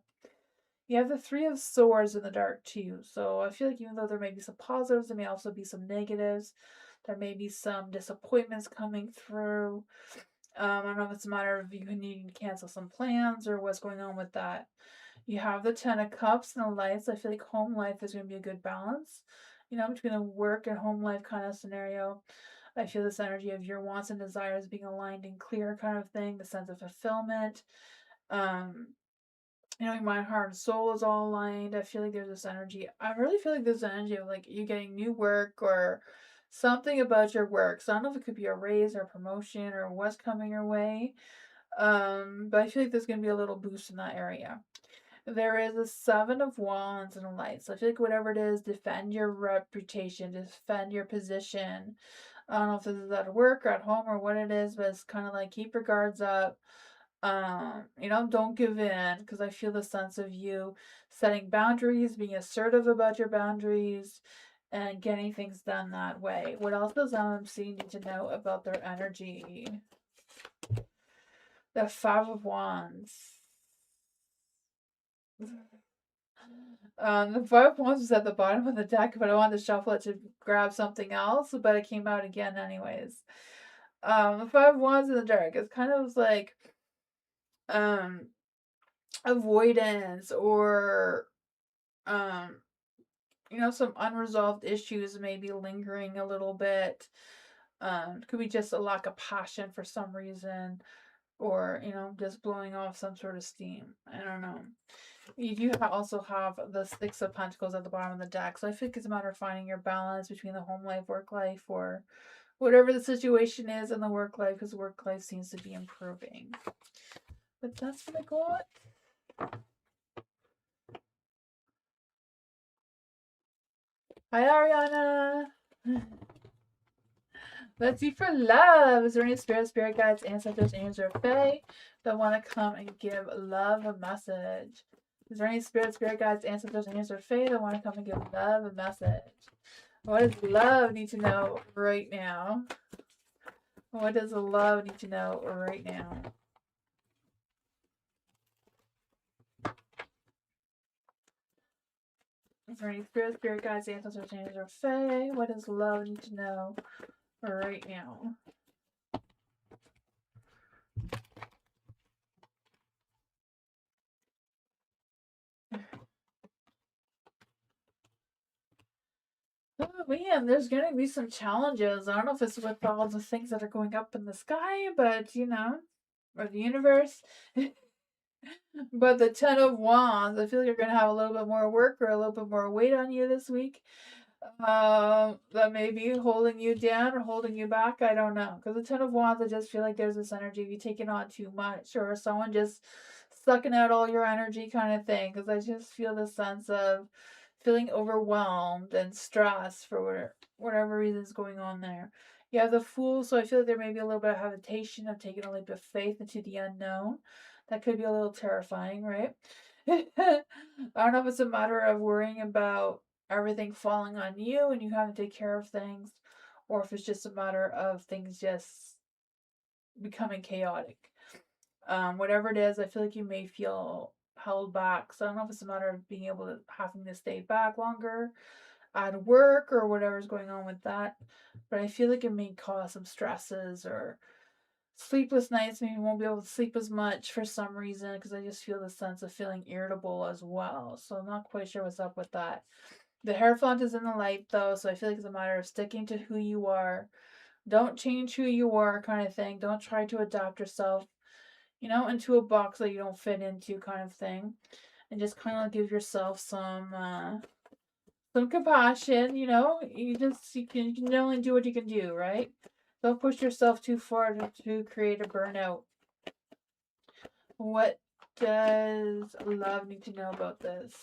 You have the Three of Swords in the dark too. So I feel like even though there may be some positives, there may also be some negatives. There may be some disappointments coming through. I don't know if it's a matter of you needing to cancel some plans or what's going on with that. You have the Ten of Cups and the Lights. I feel like home life is going to be a good balance, between a work and home life kind of scenario. I feel this energy of your wants and desires being aligned and clear kind of thing, the sense of fulfillment. Um, your mind, heart, and soul is all aligned. I feel like there's this energy. I really feel like there's an energy of like you getting new work or something about your work. So I don't know if it could be a raise or a promotion or what's coming your way. But I feel like there's gonna be a little boost in that area. There is a Seven of Wands and a Light. So I feel like whatever it is, defend your reputation, defend your position. I don't know if this is at work or at home or what it is, but it's kind of like keep your guards up. Don't give in because I feel the sense of you setting boundaries, being assertive about your boundaries, and getting things done that way. What else does MC need to know about their energy? The Five of Wands. The Five of Wands was at the bottom of the deck, but I wanted to shuffle it to grab something else, but it came out again anyways. The Five of Wands in the dark is kind of like avoidance or some unresolved issues maybe lingering a little bit. Could be just a lack of passion for some reason, or just blowing off some sort of steam. I don't know. You do also have the Six of Pentacles at the bottom of the deck, so I think it's a matter of finding your balance between the home life, work life, or whatever the situation is in the work life, because work life seems to be improving. But that's what I got. Hi, Ariana. Let's see for love. Is there any spirit guides, ancestors, angels, or fae that want to come and give love a message? Is there any spirit guides, ancestors, angels, or fae that want to come and give love a message? What does love need to know right now? What does love need to know right now? Is there any spirit guides, ancestors, angels, or fae? What does love need to know right now? Oh man, there's gonna be some challenges. I don't know if it's with all the things that are going up in the sky, but or the universe. But the Ten of Wands, I feel like you're gonna have a little bit more work or a little bit more weight on you this week. That may be holding you down or holding you back. I don't know. Because the Ten of Wands, I just feel like there's this energy of you taking on too much, or someone just sucking out all your energy kind of thing. Because I just feel the sense of feeling overwhelmed and stressed for whatever reason's going on there. You have the Fool, so I feel like there may be a little bit of hesitation of taking a leap of faith into the unknown. That could be a little terrifying, right? I don't know if it's a matter of worrying about everything falling on you and you have to take care of things, or if it's just a matter of things just becoming chaotic. Whatever it is, I feel like you may feel held back. So I don't know if it's a matter of being able to having to stay back longer at work or whatever's going on with that. But I feel like it may cause some stresses or sleepless nights. Maybe you won't be able to sleep as much for some reason, because I just feel the sense of feeling irritable as well. So I'm not quite sure what's up with that. The Hierophant is in the light though, so I feel like it's a matter of sticking to who you are. Don't change who you are, kind of thing. Don't try to adapt yourself, into a box that you don't fit into, kind of thing. And just kind of give yourself some compassion. You can only do what you can do, right? Don't push yourself too far to create a burnout. What does love need to know about this?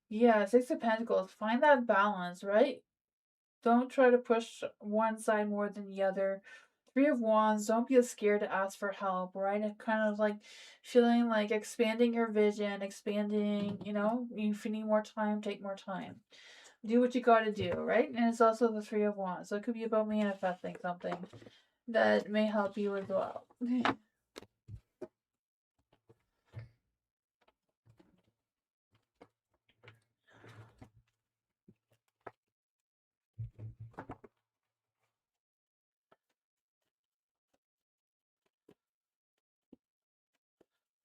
Yeah, Six of Pentacles. Find that balance, right? Don't try to push one side more than the other. Three of Wands, don't be scared to ask for help, right? It kind of like feeling like expanding your vision, expanding, if you need more time, take more time. Do what you gotta do, right? And it's also the Three of Wands. So it could be about manifesting something that may help you as well.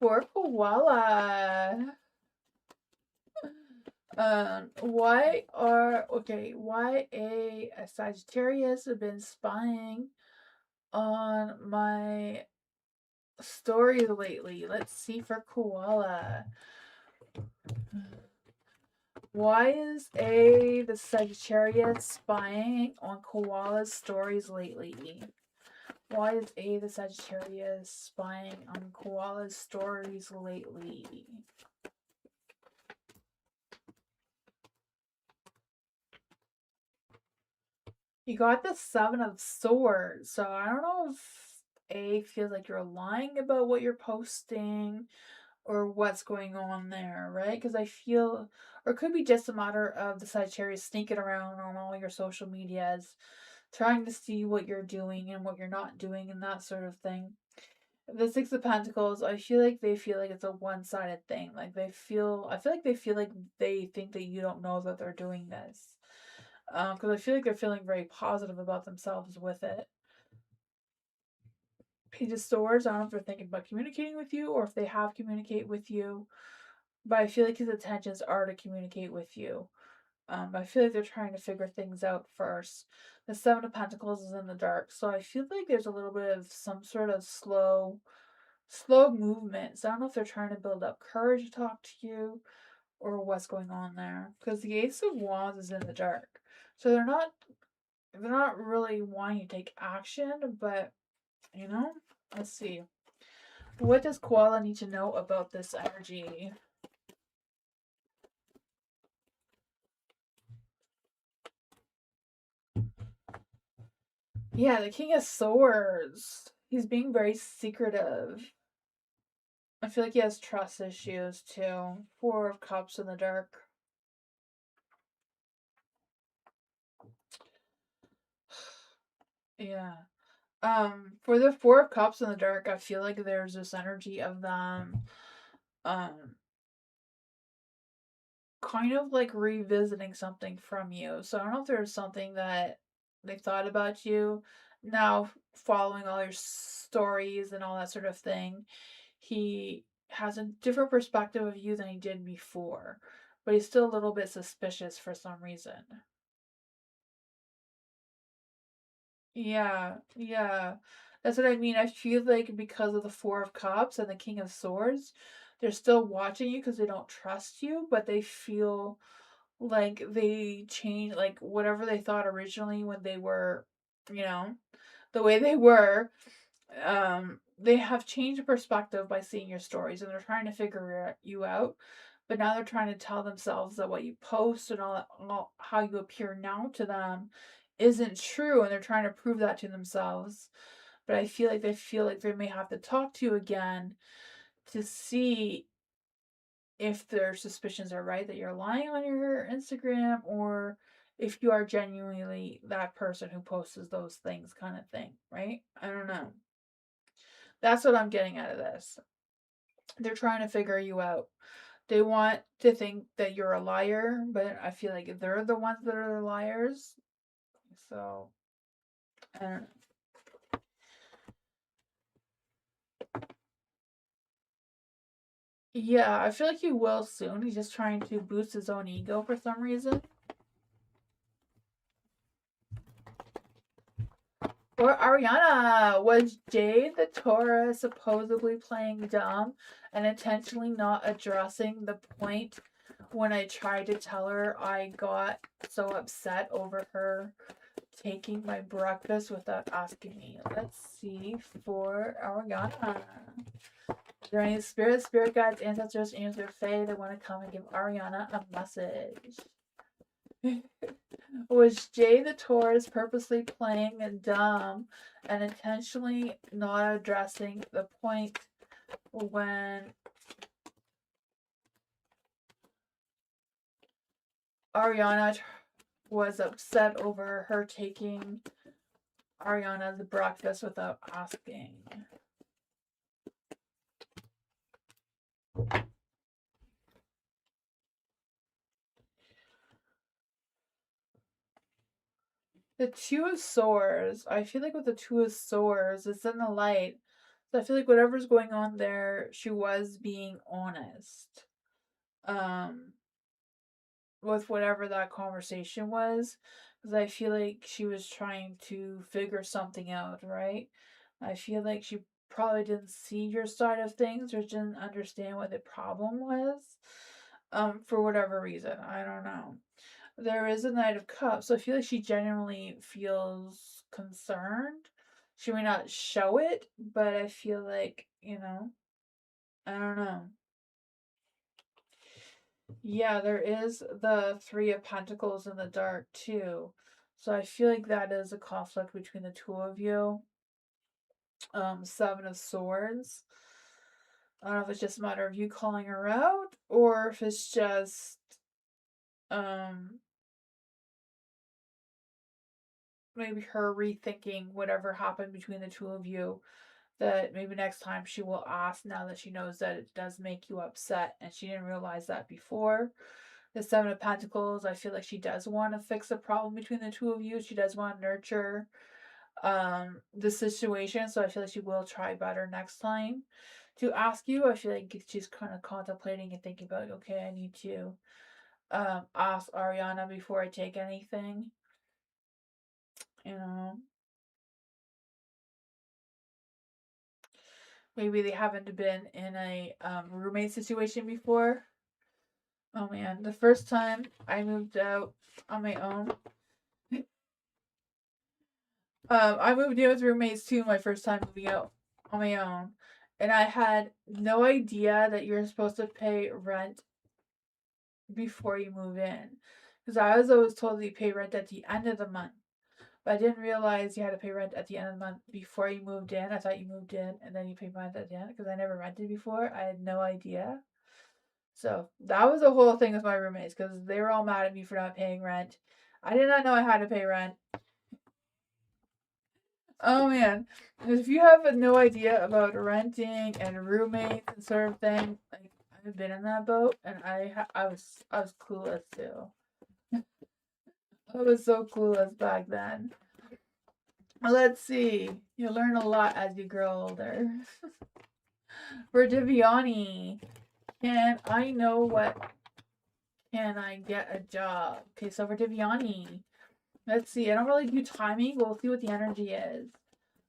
For koala. Why a Sagittarius have been spying on my story lately? Let's see for koala. Why is the Sagittarius spying on koala's stories lately? Why is the Sagittarius spying on koala's stories lately? You got the Seven of Swords, so I don't know if A feels like you're lying about what you're posting, or what's going on there, right? Because I feel, or it could be just a matter of the Sagittarius sneaking around on all your social medias, trying to see what you're doing and what you're not doing and that sort of thing. The Six of Pentacles, I feel like it's a one-sided thing. Like I feel like they feel like they think that you don't know that they're doing this. Because I feel like they're feeling very positive about themselves with it. Page of Swords, I don't know if they're thinking about communicating with you or if they have communicated with you, but I feel like his intentions are to communicate with you. I feel like they're trying to figure things out first. The Seven of Pentacles is in the dark, so I feel like there's a little bit of some sort of slow movement. So I don't know if they're trying to build up courage to talk to you or what's going on there. Because the Ace of Wands is in the dark. So they're not really wanting to take action, but you know, let's see. What does Koala need to know about this energy? Yeah, the King of Swords. He's being very secretive. I feel like he has trust issues too. Four of Cups in the dark. Yeah. For the Four of Cups in the dark, I feel like there's this energy of them um kind of like revisiting something from you. So I don't know if there's something that they thought about you now following all your stories and all that sort of thing. He has a different perspective of you than he did before, but he's still a little bit suspicious for some reason. Yeah, yeah. That's what I mean. I feel like because of the Four of Cups and the King of Swords, they're still watching you because they don't trust you, but they feel like they change, like whatever they thought originally when they were, you know, the way they were, they have changed perspective by seeing your stories and they're trying to figure you out. But now they're trying to tell themselves that what you post and all how you appear now to them isn't true, and they're trying to prove that to themselves. But I feel like they may have to talk to you again to see if their suspicions are right that you're lying on your Instagram, or if you are genuinely that person who posts those things, kind of thing, right? I don't know. That's what I'm getting out of this. They're trying to figure you out. They want to think that you're a liar, but I feel like they're the ones that are the liars. So, I don't know. Yeah, I feel like he will soon. He's just trying to boost his own ego for some reason. Or Ariana, was Jade the Taurus supposedly playing dumb and intentionally not addressing the point when I tried to tell her I got so upset over her taking my breakfast without asking me? Let's see for Ariana. Is there any spirit guides, ancestors, angels, or fae that want to come and give Ariana a message? Was Jay the Taurus purposely playing dumb and intentionally not addressing the point when Ariana was upset over her taking Ariana's breakfast without asking? The Two of Swords. I feel like with the Two of Swords, it's in the light. So I feel like whatever's going on there, she was being honest. Um, with whatever that conversation was, because I feel like she was trying to figure something out, right? I feel like she probably didn't see your side of things or didn't understand what the problem was, for whatever reason. I don't know. There is a Knight of Cups, so I feel like she genuinely feels concerned. She may not show it, but I feel like, I don't know. Yeah, there is the Three of Pentacles in the dark too. So I feel like that is a conflict between the two of you. Seven of Swords. I don't know if it's just a matter of you calling her out, or if it's just maybe her rethinking whatever happened between the two of you, that maybe next time she will ask, now that she knows that it does make you upset and she didn't realize that before. The Seven of Pentacles, I feel like she does want to fix the problem between the two of you. She does want to nurture the situation, so I feel like she will try better next time to ask you. I feel like she's kind of contemplating and thinking about, okay, I need to ask Ariana before I take anything, you know. Maybe they haven't been in a roommate situation before. Oh man, the first time I moved out on my own, I moved in with roommates too. My first time moving out on my own, and I had no idea that you're supposed to pay rent before you move in, because I was always told that you pay rent at the end of the month. But I didn't realize you had to pay rent at the end of the month before you moved in. I thought you moved in and then you paid rent at the end, because I never rented before. I had no idea. So that was the whole thing with my roommates, because they were all mad at me for not paying rent. I did not know I had to pay rent. Oh man, if you have no idea about renting and roommates and sort of thing, like I've been in that boat, and I was clueless too. I was so clueless back then. Let's see. You learn a lot as you grow older. For Diviani, can I know what can I get a job? Okay, so for Diviani, let's see. I don't really do timing, but we'll see what the energy is.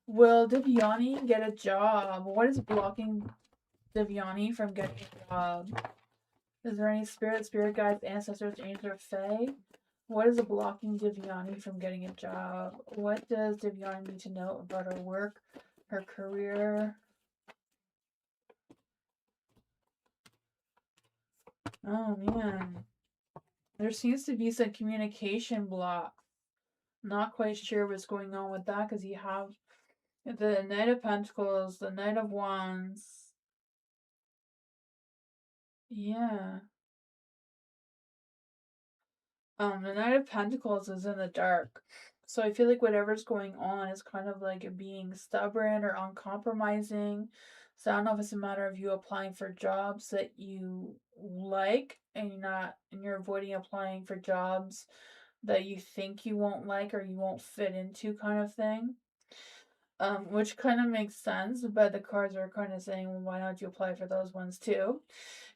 Will Diviani get a job? What is blocking Diviani from getting a job? Is there any spirit guides, ancestors, angels, or fae? What is blocking Diviani from getting a job? What does Diviani need to know about her work, her career? Oh man. There seems to be some communication block. Not quite sure what's going on with that, because you have the Knight of Pentacles, the Knight of Wands. Yeah. The Knight of Pentacles is in the dark. So I feel like whatever's going on is kind of like being stubborn or uncompromising. So I don't know if it's a matter of you applying for jobs that you like, and you're avoiding applying for jobs that you think you won't like or you won't fit into, kind of thing. Which kind of makes sense, but the cards are kind of saying, well, why don't you apply for those ones too?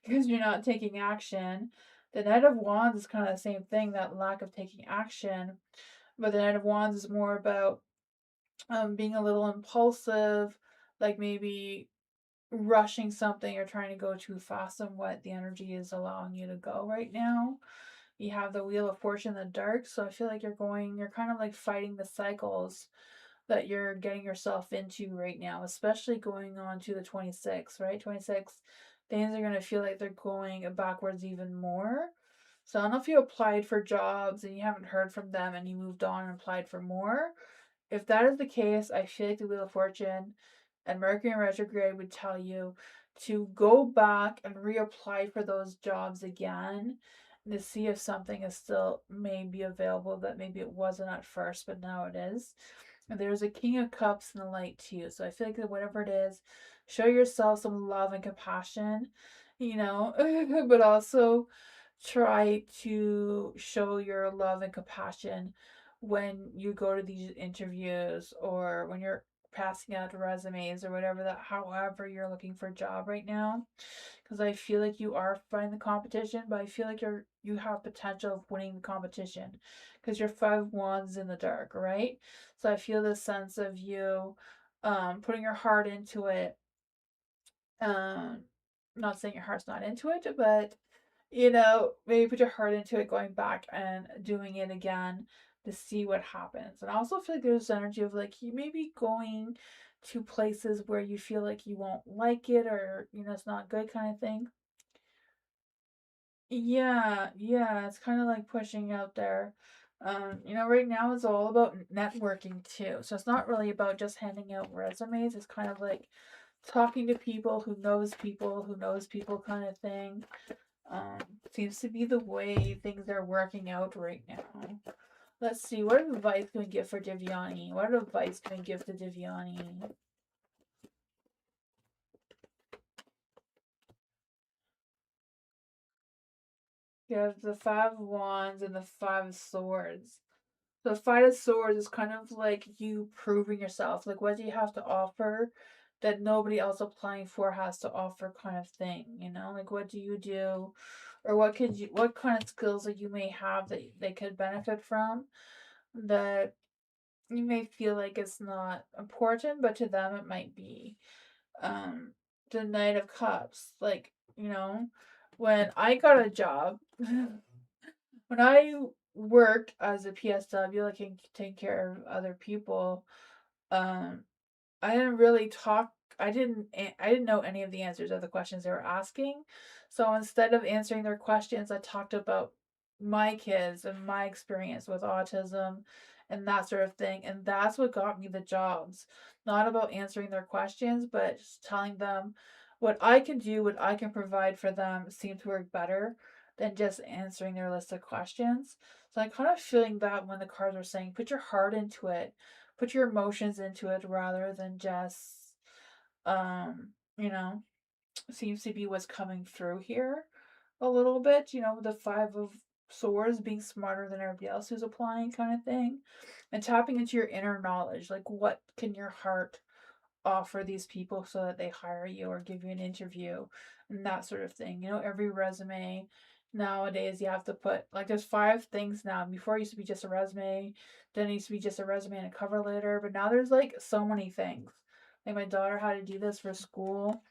Because you're not taking action. The Knight of Wands is kind of the same thing, that lack of taking action. But the Knight of Wands is more about being a little impulsive, like maybe rushing something or trying to go too fast on what the energy is allowing you to go right now. You have the Wheel of Fortune in the dark, so I feel like you're kind of like fighting the cycles that you're getting yourself into right now, especially going on to the 26th, right? 26, things are going to feel like they're going backwards even more. So I don't know if you applied for jobs and you haven't heard from them and you moved on and applied for more. If that is the case, I feel like the Wheel of Fortune and Mercury in retrograde would tell you to go back and reapply for those jobs again to see if something is still maybe available that maybe it wasn't at first, but now it is. And there's a King of Cups in the light too. So I feel like that whatever it is, show yourself some love and compassion, but also try to show your love and compassion when you go to these interviews or when you're passing out resumes or whatever, that however you're looking for a job right now, because I feel like you are fighting the competition, but I feel like you have potential of winning the competition because you're 5 wands in the dark, right? So I feel this sense of you putting your heart into it. um Not saying your heart's not into it, but maybe put your heart into it, going back and doing it again to see what happens. And I also feel like there's energy of like you may be going to places where you feel like you won't like it, or it's not good, kind of thing. Yeah, it's kind of like pushing out there. Right now it's all about networking too. So it's not really about just handing out resumes. It's kind of like talking to people who knows people kind of thing. Seems to be the way things are working out right now. Let's see, what advice can we give for Divyani? What advice can we give to Divyani? You have the Five of Wands and the Five of Swords. The Five of Swords is kind of like you proving yourself. Like, what do you have to offer that nobody else applying for has to offer, kind of thing, you know? Like, what do you do? Or what kind of skills that you may have that they could benefit from that you may feel like it's not important, but to them it might be. Um, the Knight of Cups, like, you know, when I got a job, when I worked as a PSW, like taking care of other people, um, I didn't really talk. I didn't know any of the answers of the questions they were asking. So instead of answering their questions, I talked about my kids and my experience with autism and that sort of thing. And that's what got me the jobs. Not about answering their questions, but just telling them what I can do, what I can provide for them seemed to work better than just answering their list of questions. So I'm kind of feeling that when the cards are saying, put your heart into it, put your emotions into it rather than just you know, seems to be what's coming through here a little bit, you know, the Five of Swords being smarter than everybody else who's applying, kind of thing, and tapping into your inner knowledge, like what can your heart offer these people so that they hire you or give you an interview and that sort of thing. You know, every resume nowadays you have to put, like, there's 5 things now. Before it used to be just a resume, then it used to be just a resume and a cover letter, but now there's like so many things. Like, my daughter had to do this for school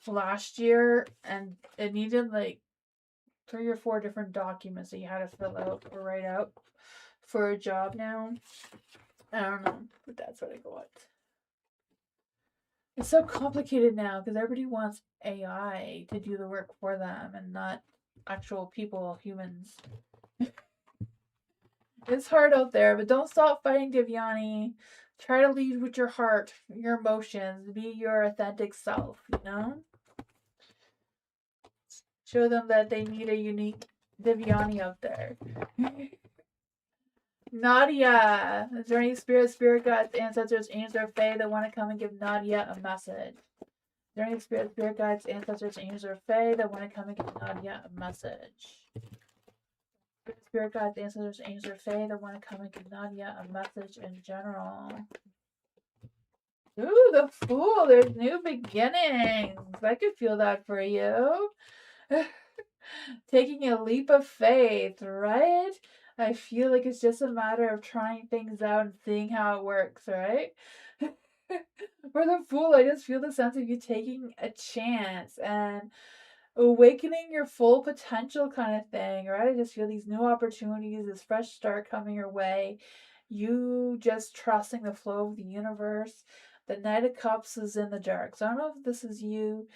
last year, and it needed like 3 or 4 different documents that you had to fill out or write out for a job now. I don't know, but that's what I got. It's so complicated now because everybody wants AI to do the work for them and not actual people, humans. It's hard out there, but don't stop fighting, Divyani. Try to lead with your heart, your emotions, be your authentic self, you know? Show them that they need a unique Divyani out there. Nadia! Is there any spirit guides, ancestors, angels, or fae that want to come and give Nadia a message? Is there any spirit guides, ancestors, angels, or fae that want to come and give Nadia a message? Spirit guides, ancestors, angels, or fae that want to come and give Nadia a message in general. Ooh, the Fool. There's new beginnings. I could feel that for you. Taking a leap of faith, right? I feel like it's just a matter of trying things out and seeing how it works, right? For the Fool, I just feel the sense of you taking a chance and awakening your full potential, kind of thing, right? I just feel these new opportunities, this fresh start coming your way. You just trusting the flow of the universe. The Knight of Cups is in the dark. So I don't know if this is you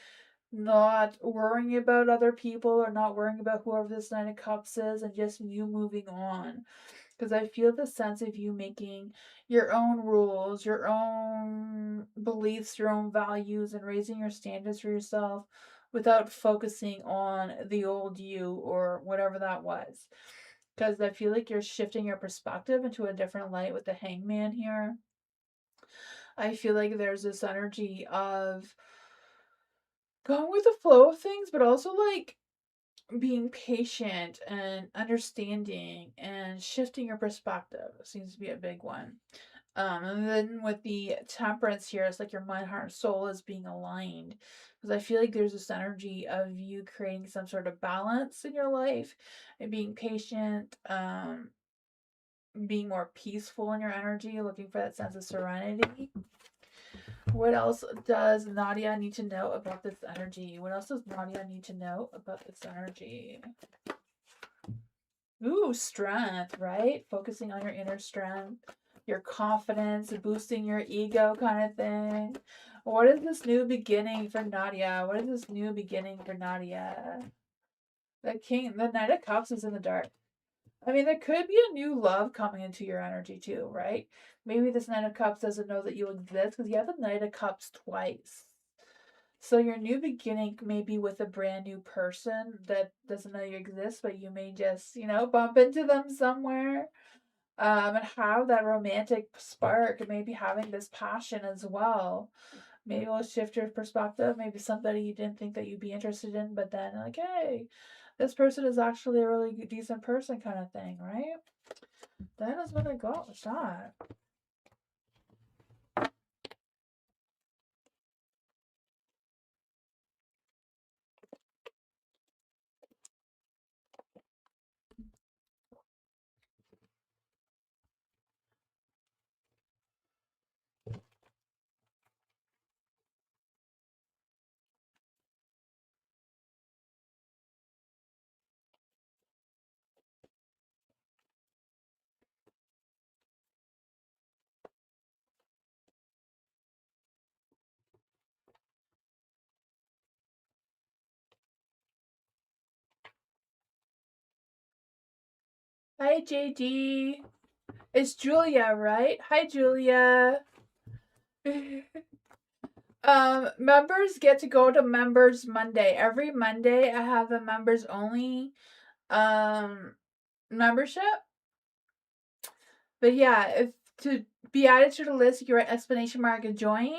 not worrying about other people or not worrying about whoever this Knight of Cups is and just you moving on. Because I feel the sense of you making your own rules, your own beliefs, your own values, and raising your standards for yourself without focusing on the old you or whatever that was. Because I feel like you're shifting your perspective into a different light with the Hangman here. I feel like there's this energy of going with the flow of things, but also like being patient and understanding and shifting your perspective seems to be a big one. And then with the Temperance here, it's like your mind, heart, and soul is being aligned. Because I feel like there's this energy of you creating some sort of balance in your life and being patient, being more peaceful in your energy, looking for that sense of serenity. What else does Nadia need to know about this energy? What else does Nadia need to know about this energy? Ooh, strength, right? Focusing on your inner strength, your confidence, boosting your ego, kind of thing. What is this new beginning for Nadia? What is this new beginning for Nadia? The Knight of Cups is in the dark. I mean, there could be a new love coming into your energy too, right? Maybe this Knight of Cups doesn't know that you exist because you have the Knight of Cups twice. So your new beginning may be with a brand new person that doesn't know you exist, but you may just, bump into them somewhere. And have that romantic spark, maybe having this passion as well. Maybe it'll shift your perspective. Maybe somebody you didn't think that you'd be interested in, but then like, hey, this person is actually a really decent person, kind of thing, right? That is what I got with that. Hi, JD. It's Julia, right? Hi, Julia. Members get to go to Members Monday. Every Monday, I have a members only membership. But yeah, if to be added to the list, you write exclamation mark and join.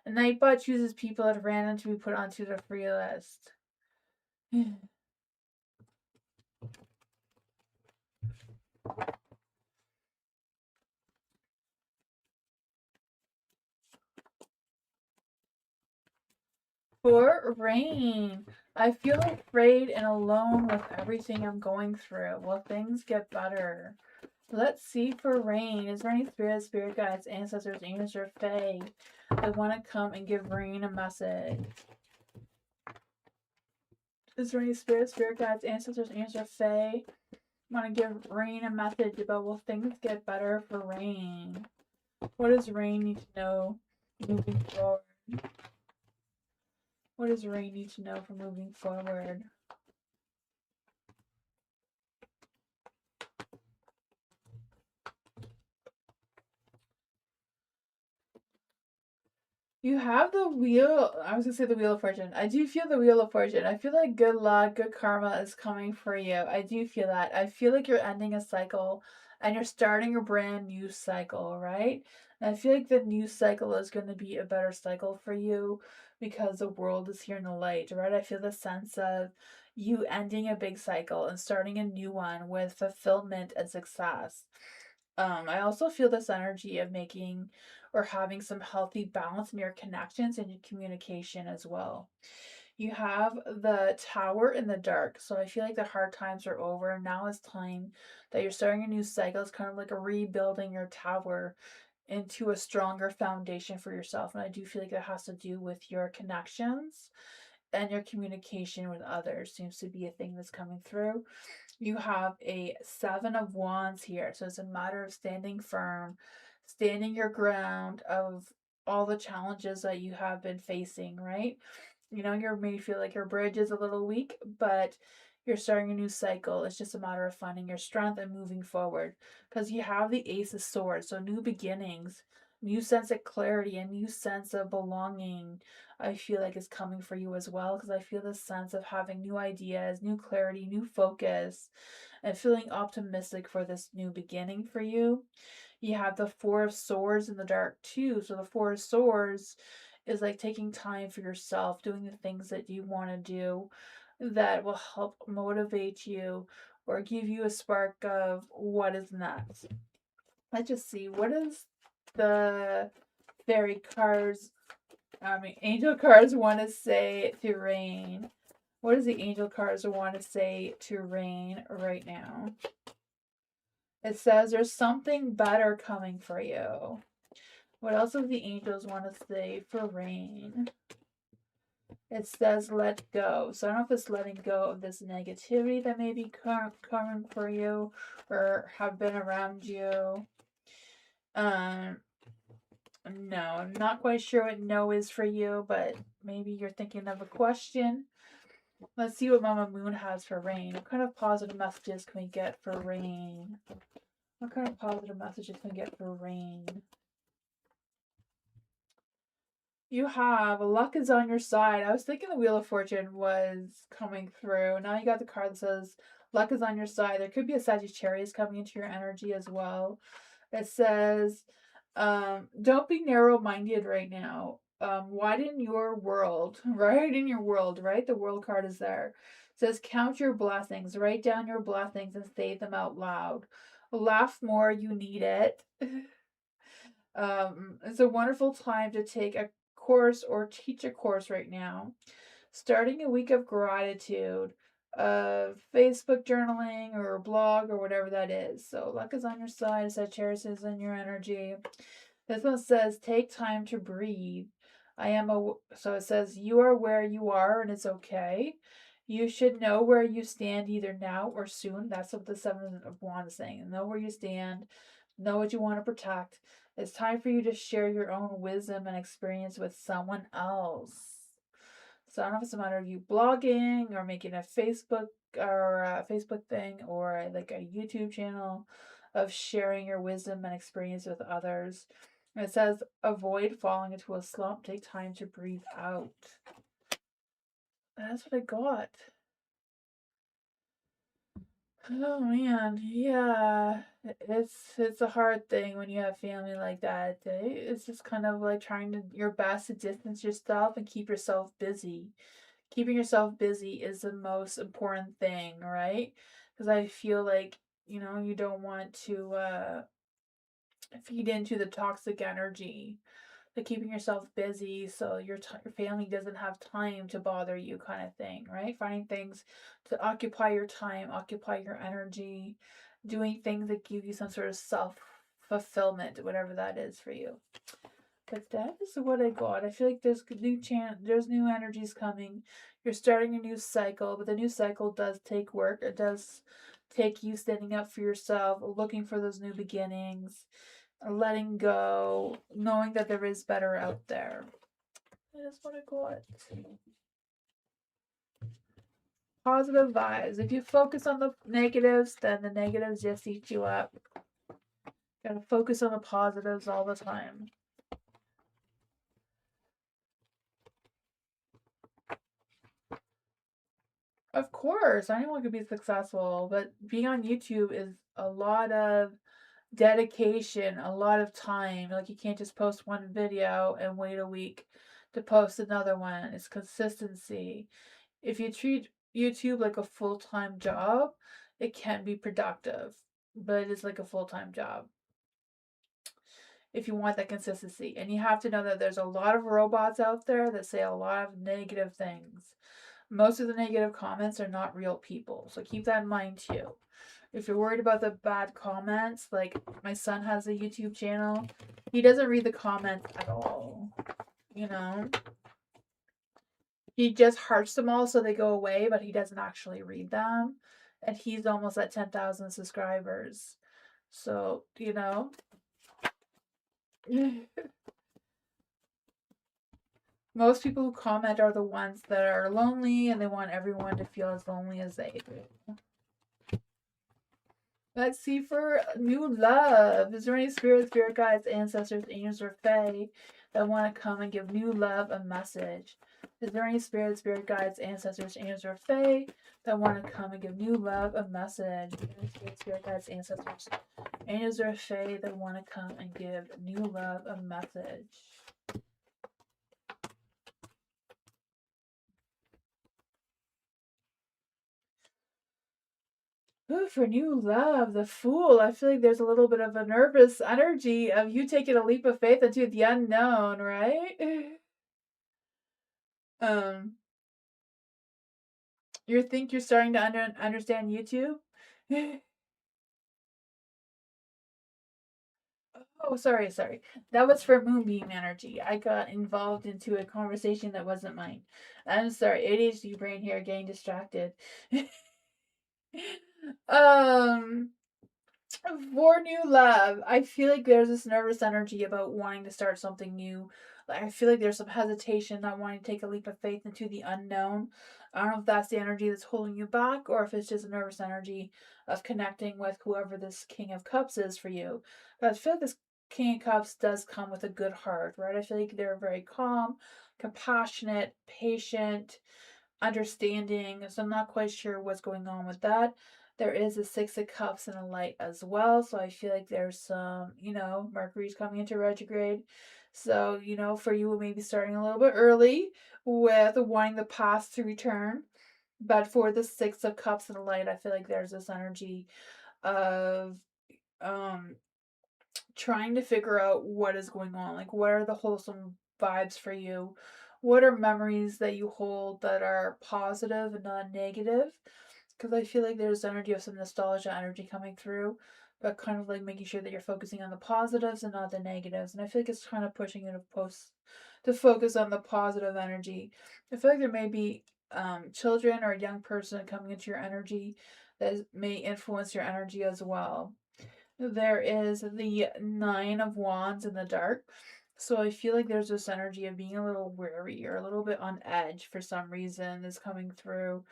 And Nightbot chooses people at random to be put onto the free list. For rain, I feel afraid and alone with everything I'm going through. Will things get better? Let's see for rain. Is there any spirit guides, ancestors, angels, or fae that want to come and give rain a message? Is there any spirit guides, ancestors, angels, or fae want to give rain a message about will things get better for rain? What does rain need to know moving forward? What does rain need to know for moving forward? You have the wheel. I was gonna say the wheel of fortune. I do feel the wheel of fortune. I feel like good luck, good karma is coming for you. I do feel that. I feel like you're ending a cycle and you're starting a brand new cycle, right? And I feel like the new cycle is going to be a better cycle for you because the world is here in the light, right? I feel the sense of you ending a big cycle and starting a new one with fulfillment and success. I also feel this energy of making or having some healthy balance in your connections and your communication as well. You have the tower in the dark, so I feel like the hard times are over. Now is time that you're starting a new cycle. It's kind of like a rebuilding your tower into a stronger foundation for yourself. And I do feel like it has to do with your connections and your communication with others seems to be a thing that's coming through. You have a Seven of Wands here. So it's a matter of standing firm, standing your ground of all the challenges that you have been facing, right? You may feel like your bridge is a little weak, but you're starting a new cycle. It's just a matter of finding your strength and moving forward. Because you have the Ace of Swords, so new beginnings, new sense of clarity, a new sense of belonging, I feel like is coming for you as well. Because I feel this sense of having new ideas, new clarity, new focus, and feeling optimistic for this new beginning for you. You have the Four of Swords in the dark too. So the Four of Swords is like taking time for yourself, doing the things that you want to do that will help motivate you or give you a spark of what is next. Let's just see. What is the fairy cards, angel cards want to say to rain? What does the angel cards want to say to rain right now? It says there's something better coming for you. What else does the angels want to say for rain? It says let go. So I don't know if it's letting go of this negativity that may be coming for you or have been around you. No, I'm not quite sure what no is for you, but maybe you're thinking of a question. Let's see what Mama Moon has for rain. What kind of positive messages can we get for rain? What kind of positive messages can we get for rain? You have luck is on your side. I was thinking the Wheel of Fortune was coming through. Now you got the card that says luck is on your side. There could be a Sagittarius coming into your energy as well. It says, don't be narrow minded right now. Widen your world, right? In your world, right? The world card is there. It says, count your blessings, write down your blessings and say them out loud. Laugh more, you need it. It's a wonderful time to take a course or teach a course right now. Starting a week of gratitude, Facebook journaling or a blog or whatever that is. So luck is on your side, Sagittarius is in your energy. This one says take time to breathe. So it says you are where you are and it's okay. You should know where you stand either now or soon. That's what the Seven of Wands is saying. Know where you stand, know what you want to protect. It's time for you to share your own wisdom and experience with someone else. So I don't know if it's a matter of you blogging or making a Facebook thing or like a YouTube channel of sharing your wisdom and experience with others. And it says avoid falling into a slump. Take time to breathe out. That's what I got. Oh man, yeah. It's a hard thing when you have family like that. It's just kind of like trying to your best to distance yourself and keep yourself busy. Keeping yourself busy is the most important thing, right? Because I feel like, you don't want to feed into the toxic energy. Like keeping yourself busy so your family doesn't have time to bother you, kind of thing, right? Finding things to occupy your time, occupy your energy, doing things that give you some sort of self fulfillment, whatever that is for you. But that is what I got. I feel like there's new energies coming. You're starting a new cycle, but the new cycle does take work. It does take you standing up for yourself, looking for those new beginnings, letting go, knowing that there is better out there. That is what I got. Positive vibes. If you focus on the negatives, then the negatives just eat you up. Gotta focus on the positives all the time. Of course, anyone could be successful, but being on YouTube is a lot of dedication, a lot of time. Like you can't just post one video and wait a week to post another one. It's consistency. If you treat YouTube like a full-time job, it can be productive, but it is like a full-time job if you want that consistency. And you have to know that there's a lot of robots out there that say a lot of negative things. Most of the negative comments are not real people, so keep that in mind too. If you're worried about the bad comments, like my son has a YouTube channel, he doesn't read the comments at all. You know, he just hearts them all so they go away, but he doesn't actually read them. And he's almost at 10,000 subscribers. So, most people who comment are the ones that are lonely and they want everyone to feel as lonely as they do. Let's see for new love. Is there any spirit guides, ancestors, angels, or fae that want to come and give new love a message? Is there any spirit guides, ancestors, angels, or fae that want to come and give new love a message? Is there any spirit guides, ancestors, angels, or fae that want to come and give new love a message? Ooh, for new love, the Fool. I feel like there's a little bit of a nervous energy of you taking a leap of faith into the unknown, right? Um, you think you're starting to understand YouTube? Oh, sorry. That was for Moonbeam energy. I got involved into a conversation that wasn't mine. I'm sorry. ADHD brain here, getting distracted. um, For new love, I feel like there's this nervous energy about wanting to start something new. Like I feel like there's some hesitation, not wanting to take a leap of faith into the unknown. I don't know if that's the energy that's holding you back, or if it's just a nervous energy of connecting with whoever this King of Cups is for you. But I feel like this King of Cups does come with a good heart, right? I feel like they're very calm, compassionate, patient, understanding. So I'm not quite sure what's going on with that. There is a Six of Cups and a Light as well. So I feel like there's some, Mercury's coming into retrograde. So, for you, maybe starting a little bit early with wanting the past to return. But for the Six of Cups and the Light, I feel like there's this energy of um trying to figure out what is going on. Like, what are the wholesome vibes for you? What are memories that you hold that are positive and not negative? Because I feel like there's energy of some nostalgia energy coming through, but kind of like making sure that you're focusing on the positives and not the negatives. And I feel like it's kind of pushing you to focus on the positive energy. I feel like there may be children or a young person coming into your energy that may influence your energy as well. There is the Nine of Wands in the dark. So I feel like there's this energy of being a little wary or a little bit on edge for some reason is coming through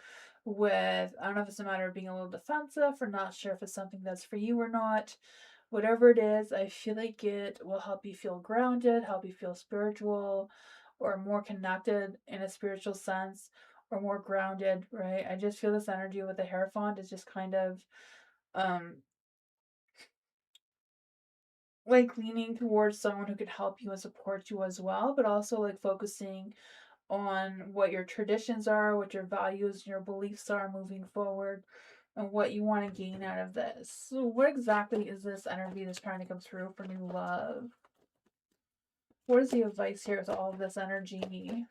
with, I don't know if it's a matter of being a little defensive or not sure if it's something that's for you or not. Whatever it is, I feel like it will help you feel grounded, help you feel spiritual or more connected in a spiritual sense or more grounded, right? I just feel this energy with the Hierophant is just kind of um like leaning towards someone who could help you and support you as well, but also like focusing on what your traditions are, what your values and your beliefs are moving forward, and what you want to gain out of this. So what exactly is this energy that's trying to come through for new love? What is the advice here with all of this energy?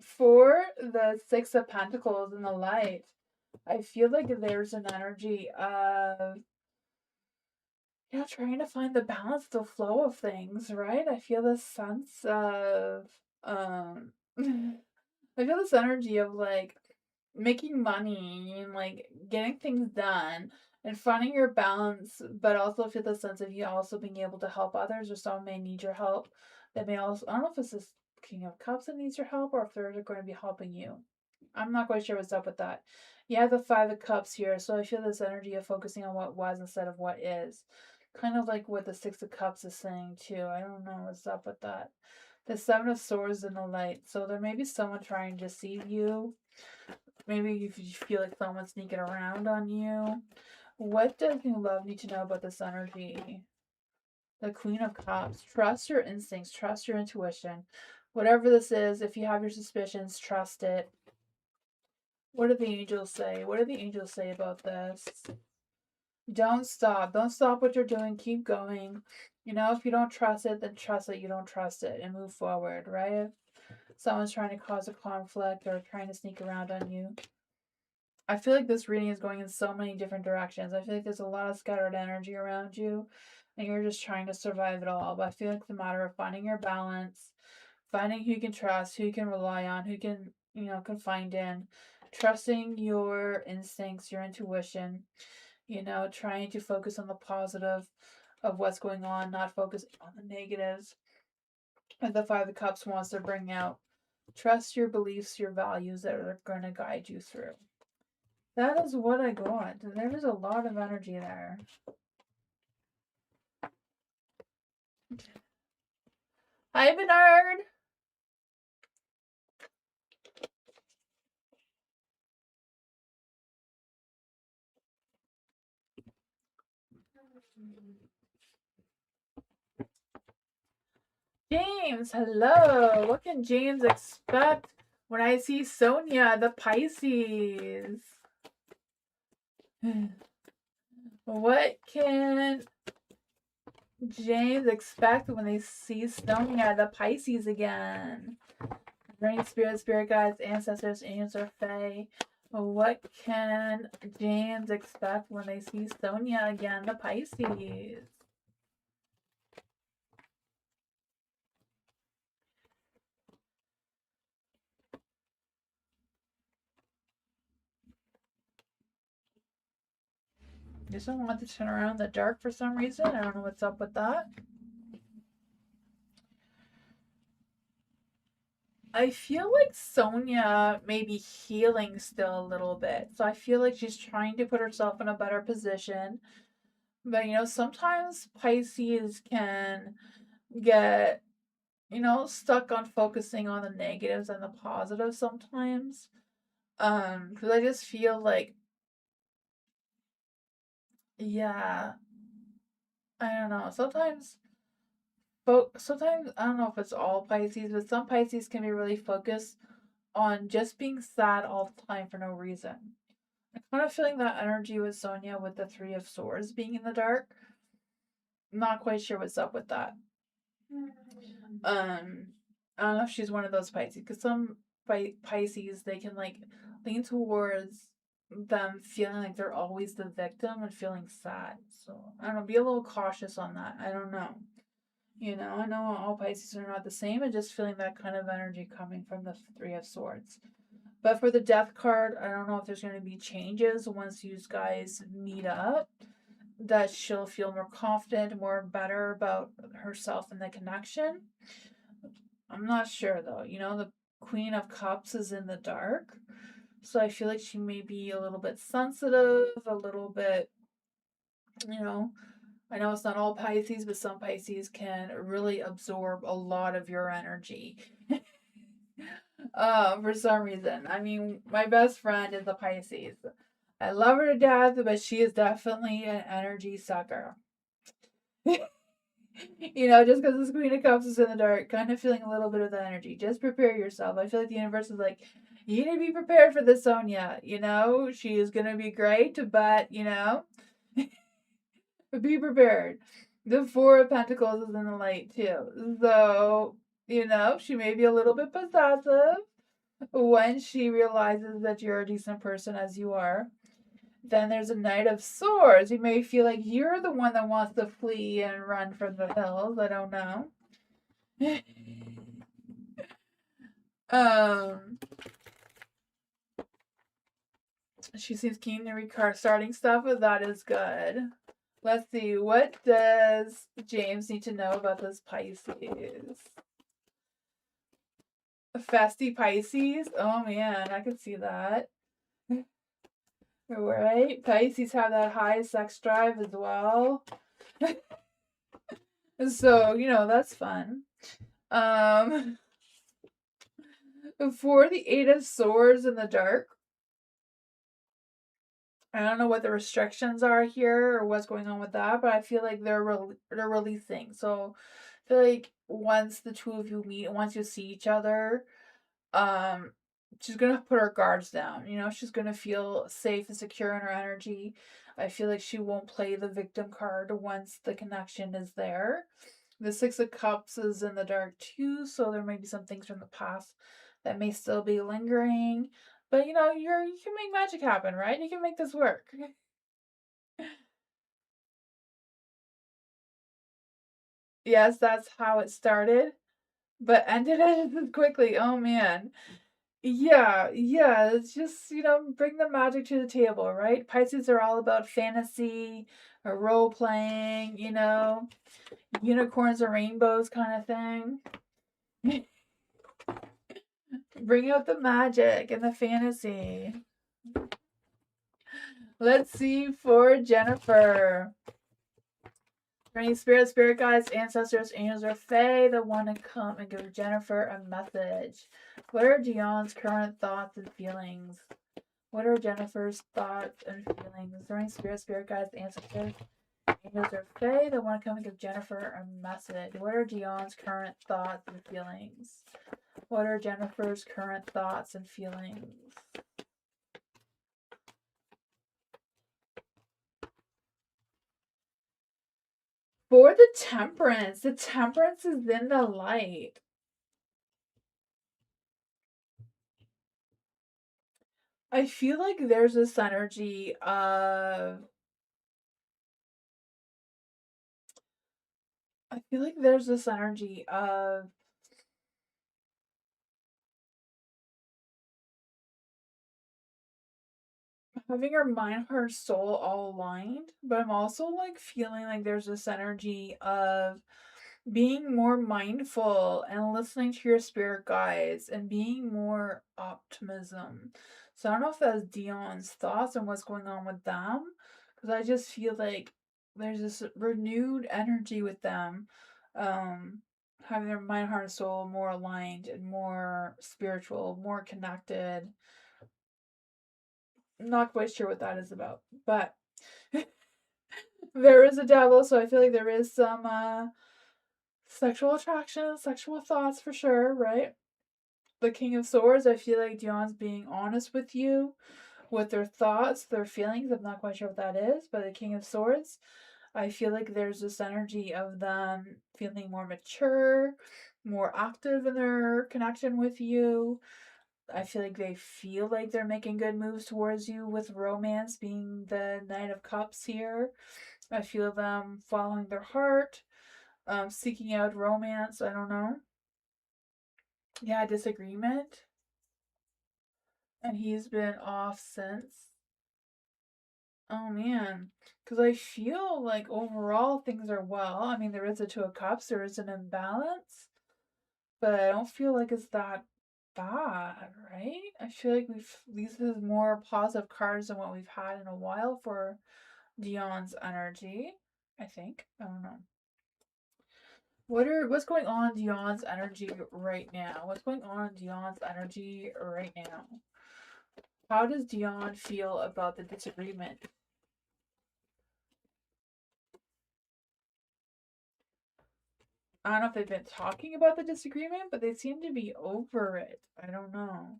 For the Six of Pentacles and the Light, I feel like there's an energy of trying to find the balance, the flow of things, right? I feel this sense of I feel this energy of like making money and like getting things done and finding your balance, but also feel the sense of you also being able to help others or someone may need your help that may also, I don't know if it's this King of Cups that needs your help or if they're going to be helping you. I'm not quite sure what's up with that. You have the Five of Cups here, so I feel this energy of focusing on what was instead of what is. Kind of like what the Six of Cups is saying too. I don't know what's up with that. The Seven of Swords in the Light. So there may be someone trying to deceive you. Maybe if you feel like someone's sneaking around on you. What does new love need to know about this energy? The Queen of Cups. Trust your instincts. Trust your intuition. Whatever this is, if you have your suspicions, trust it. What do the angels say? What do the angels say about this? Don't stop. Don't stop what you're doing. Keep going. If you don't trust it, then trust that you don't trust it and move forward, right? If someone's trying to cause a conflict or trying to sneak around on you. I feel like this reading is going in so many different directions. I feel like there's a lot of scattered energy around you and you're just trying to survive it all. But I feel like it's a matter of finding your balance, finding who you can trust, who you can rely on, who can, confide in, trusting your instincts, your intuition, trying to focus on the positive of what's going on, not focus on the negatives. And the Five of Cups wants to bring out trust your beliefs, your values that are going to guide you through. That is what I got. There was a lot of energy there. Hi, Bernard. James, hello. What can James expect when I see Sonia, the Pisces? What can James expect when they see Sonia, the Pisces again? Rain spirit guides, ancestors, angels, or fae. What can James expect when they see Sonia again, the Pisces? This one wants to turn around in the dark for some reason. I don't know what's up with that. I feel like Sonia may be healing still a little bit. So I feel like she's trying to put herself in a better position. But sometimes Pisces can get, stuck on focusing on the negatives and the positives sometimes. Because I just feel like, yeah, I don't know. Sometimes I don't know if it's all Pisces, but some Pisces can be really focused on just being sad all the time for no reason. I'm kind of feeling that energy with Sonia with the Three of Swords being in the dark. Not quite sure what's up with that. Um, I don't know if she's one of those Pisces, because some Pisces, they can like lean towards them feeling like they're always the victim and feeling sad. So I don't know, be a little cautious on that. I don't know. I know all Pisces are not the same, and just feeling that kind of energy coming from the Three of Swords. But for the Death card, I don't know if there's going to be changes once you guys meet up. That she'll feel more confident, more better about herself and the connection. I'm not sure though. The Queen of Cups is in the dark. So I feel like she may be a little bit sensitive, a little bit, I know it's not all Pisces, but some Pisces can really absorb a lot of your energy. For some reason. I mean, my best friend is a Pisces. I love her to death, but she is definitely an energy sucker. Just because this Queen of Cups is in the dark, kind of feeling a little bit of the energy. Just prepare yourself. I feel like the universe is like, you need to be prepared for this, Sonia. She is going to be great, but, but be prepared. The Four of Pentacles is in the light, too. So, she may be a little bit possessive when she realizes that you're a decent person as you are. Then there's a Knight of Swords. You may feel like you're the one that wants to flee and run from the hills. I don't know. um, she seems keen to restarting stuff, but that is good. Let's see. What does James need to know about this Pisces? Festy Pisces? Oh man, I can see that. Right? Pisces have that high sex drive as well. So, that's fun. For the Eight of Swords in the dark, I don't know what the restrictions are here or what's going on with that, but I feel like they're releasing. So I feel like once the two of you meet, once you see each other, um, she's gonna put her guards down. She's gonna feel safe and secure in her energy. I feel like she won't play the victim card once the connection is there. The Six of Cups is in the dark too, so there may be some things from the past that may still be lingering. But you can make magic happen, right? You can make this work. Yes, that's how it started, but ended it quickly. Oh man. Yeah, yeah. It's just, bring the magic to the table, right? Pisces are all about fantasy or role playing, unicorns and rainbows kind of thing. Bring out the magic and the fantasy. Let's see for Jennifer. Any spirit guides, ancestors, angels, or fae that want to come and give Jennifer a message. What are Dion's current thoughts and feelings? What are Jennifer's thoughts and feelings? Is there any spirit guides, ancestors, angels, or fae that want to come and give Jennifer a message? What are Dion's current thoughts and feelings? What are Jennifer's current thoughts and feelings? For the Temperance is in the light. I feel like there's this energy of. I feel like there's this energy of having her mind, her soul all aligned, but I'm also like feeling like there's this energy of being more mindful and listening to your spirit guides and being more optimism. So I don't know if that's Dion's thoughts on what's going on with them, because I just feel like there's this renewed energy with them, um, having their mind, heart, and soul more aligned and more spiritual, more connected. I'm not quite sure what that is about, but there is a devil, so I feel like there is some sexual attraction, sexual thoughts for sure, right? The King of Swords, I feel like Dion's being honest with you with their thoughts, their feelings. I'm not quite sure what that is, but the King of Swords, I feel like there's this energy of them feeling more mature, more active in their connection with you. I feel like they feel like they're making good moves towards you with romance being the Knight of Cups here. I feel them following their heart, seeking out romance. I don't know. Yeah, disagreement. And he's been off since. Oh man. Because I feel like overall things are well. I mean, there is a Two of Cups, there is an imbalance, but I don't feel like it's that bad, right? I feel like these is more positive cards than what we've had in a while for Dion's energy. I think. I don't know. What's going on in Dion's energy right now? What's going on in Dion's energy right now? How does Dion feel about the disagreement? I don't know if they've been talking about the disagreement, but they seem to be over it. I don't know.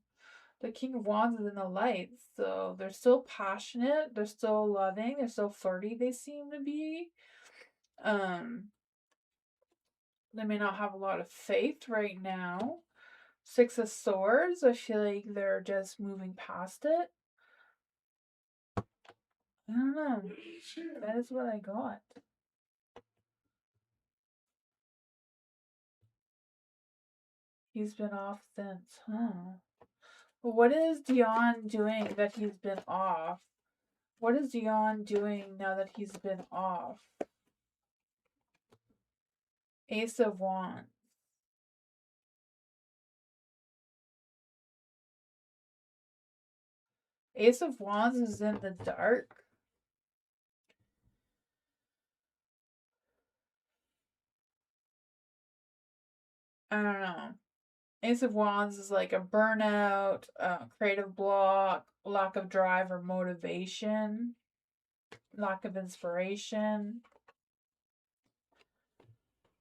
The King of Wands is in the lights, so they're still passionate, they're still loving, they're still flirty, they seem to be. Um, they may not have a lot of faith right now. Six of Swords, I feel like they're just moving past it. I don't know. That is what I got. He's been off since, huh? What is Dion doing that he's been off? What is Dion doing now that he's been off? Ace of Wands. Ace of Wands is in the dark. I don't know. Ace of Wands is like a burnout, creative block, lack of drive or motivation, lack of inspiration.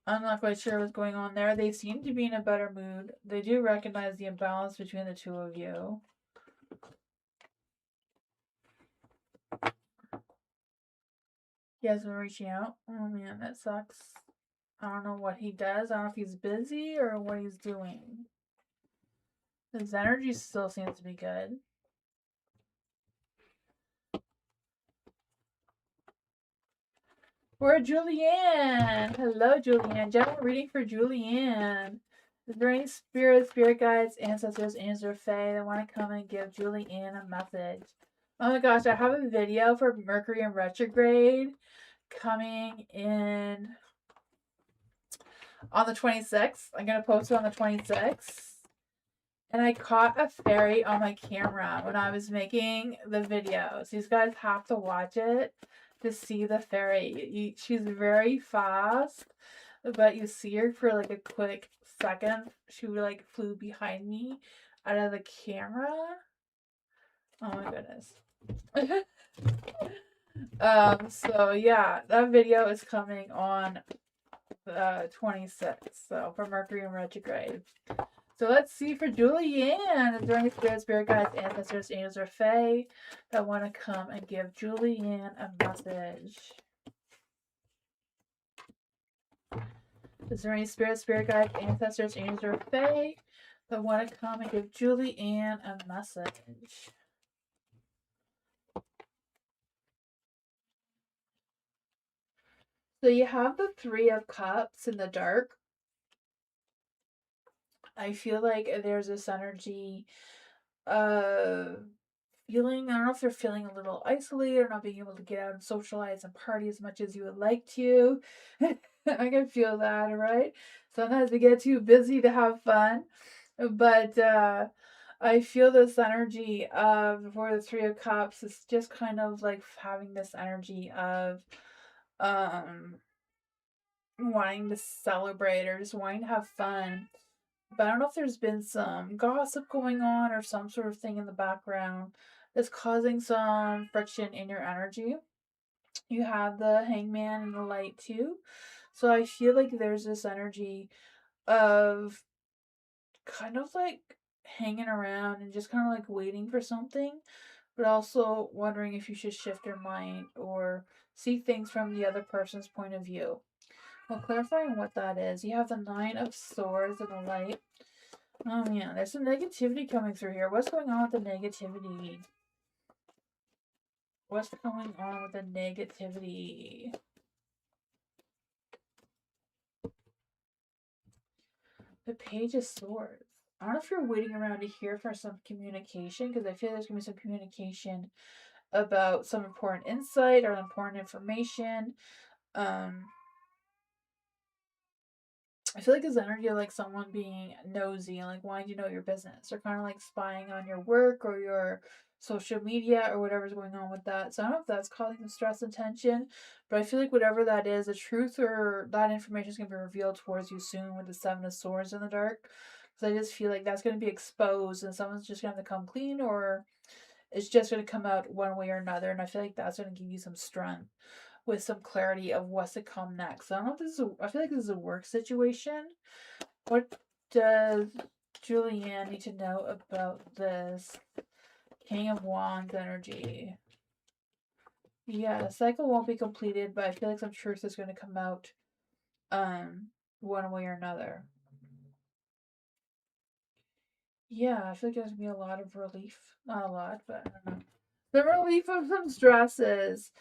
I'm not quite sure what's going on there. They seem to be in a better mood. They do recognize the imbalance between the two of you. He has been reaching out. Oh man, that sucks. I don't know what he does. I don't know if he's busy or what he's doing. His energy still seems to be good. We're Julianne. Hello, Julianne. General reading for Julianne. Is there any spirit guides, ancestors, angels, or fae that want to come and give Julianne a message? Oh my gosh, I have a video for Mercury in retrograde coming in on the 26th. I'm going to post it on the 26th. And I caught a fairy on my camera when I was making the video. So you guys have to watch it to see the fairy. She's very fast, but you see her for like a quick second. She like flew behind me out of the camera. Oh my goodness. So yeah, that video is coming on the 26th. So for Mercury in retrograde. So let's see for Julianne. Is there any spirit guides, ancestors, angels, or fae that want to come and give Julianne a message? Is there any spirit guides, ancestors, angels, or fae that want to come and give Julianne a message? So you have the Three of Cups in the dark. I feel like there's this energy of feeling, I don't know if you're feeling a little isolated or not being able to get out and socialize and party as much as you would like to. I can feel that, right? Sometimes we get too busy to have fun, but I feel this energy of for the Three of Cups. It's just kind of like having this energy of um wanting to celebrate or just wanting to have fun. But I don't know if there's been some gossip going on or some sort of thing in the background that's causing some friction in your energy. You have the Hangman and the Light too. So I feel like there's this energy of kind of like hanging around and just kind of like waiting for something, but also wondering if you should shift your mind or see things from the other person's point of view. Well, clarifying what that is, you have the Nine of Swords and the Light. Oh yeah, there's some negativity coming through here. What's going on with the negativity? What's going on with the negativity? The Page of Swords. I don't know if you're waiting around to hear for some communication, because I feel there's going to be some communication about some important insight or important information. Um, I feel like there's energy of like someone being nosy and like wanting to know your business, or kind of like spying on your work or your social media or whatever's going on with that. So I don't know if that's causing some stress and tension, but I feel like whatever that is, the truth or that information is going to be revealed towards you soon with the Seven of Swords in the dark. Because I just feel like that's going to be exposed and someone's just going to come clean, or it's just going to come out one way or another. And I feel like that's going to give you some strength with some clarity of what's to come next. I don't know if this is I feel like this is a work situation. What does Julianne need to know about this King of Wands energy? Yeah, the cycle won't be completed, but I feel like some truth is going to come out one way or another. Yeah, I feel like there's going to be a lot of relief. Not a lot, but I don't know. The relief of some stresses.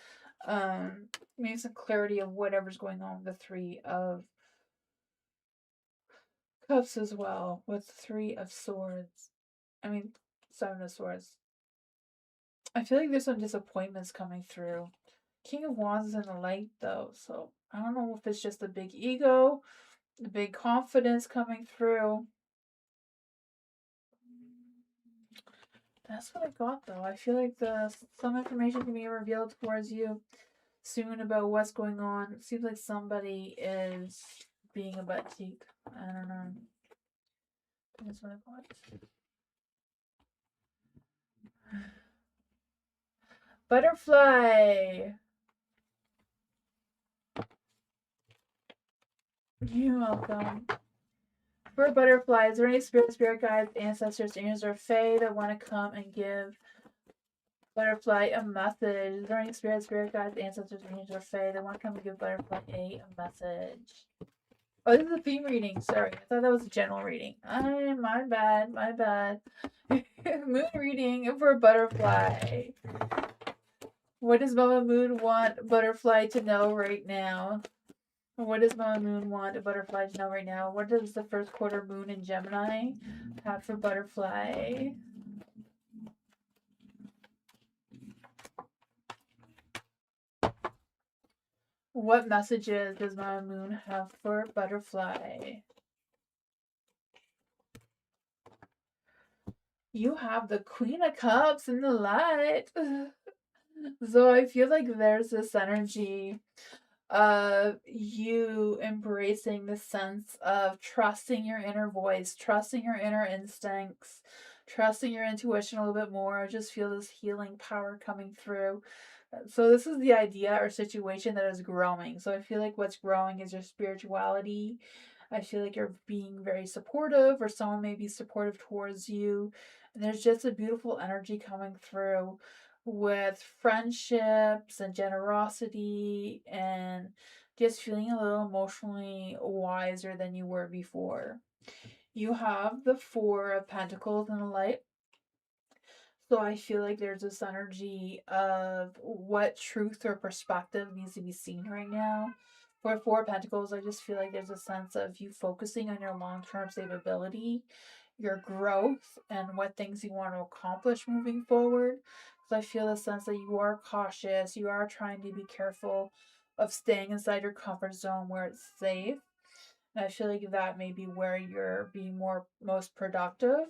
Maybe some clarity of whatever's going on with the Three of Cups as well, with Three of Swords. I mean, Seven of Swords. I feel like there's some disappointments coming through. King of Wands is in the light though, so I don't know if it's just a big ego, the big confidence coming through. That's what I got though. I feel like some information can be revealed towards you soon about what's going on. It seems like somebody is being a butt cheek. I don't know. That's what I got. Butterfly. You're welcome. For butterflies, is there any spirit guides, ancestors, angels, or fae that want to come and give butterfly a message? Is there any spirit guides, ancestors, angels, or fae that want to come and give butterfly a message? Oh, this is a theme reading. Sorry, I thought that was a general reading. My bad, my bad. Moon reading for butterfly. What does Mama Moon want butterfly to know right now? What does Mama Moon want a butterfly to know right now? What does the first quarter moon in Gemini have for butterfly? What messages does Mama Moon have for butterfly? You have the Queen of Cups in the light. So I feel like there's this energy of you embracing the sense of trusting your inner voice, trusting your inner instincts, trusting your intuition a little bit more. I just feel this healing power coming through. So this is the idea or situation that is growing. So I feel like what's growing is your spirituality. I feel like you're being very supportive, or someone may be supportive towards you. And there's just a beautiful energy coming through with friendships and generosity and just feeling a little emotionally wiser than you were before. You have the Four of Pentacles in the light. So I feel like there's this energy of what truth or perspective needs to be seen right now. For Four of Pentacles, I just feel like there's a sense of you focusing on your long-term stability, your growth, and what things you want to accomplish moving forward. So I feel the sense that you are cautious, you are trying to be careful of staying inside your comfort zone where it's safe. And I feel like that may be where you're being most productive.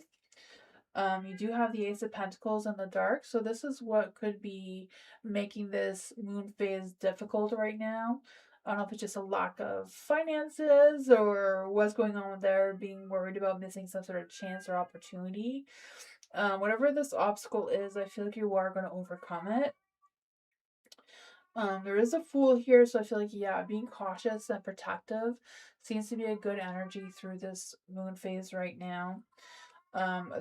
You do have the Ace of Pentacles in the dark, so this is what could be making this moon phase difficult right now. I don't know if it's just a lack of finances or what's going on there, being worried about missing some sort of chance or opportunity. Whatever this obstacle is, I feel like you are going to overcome it. There is a Fool here, so I feel like, yeah, being cautious and protective seems to be a good energy through this moon phase right now.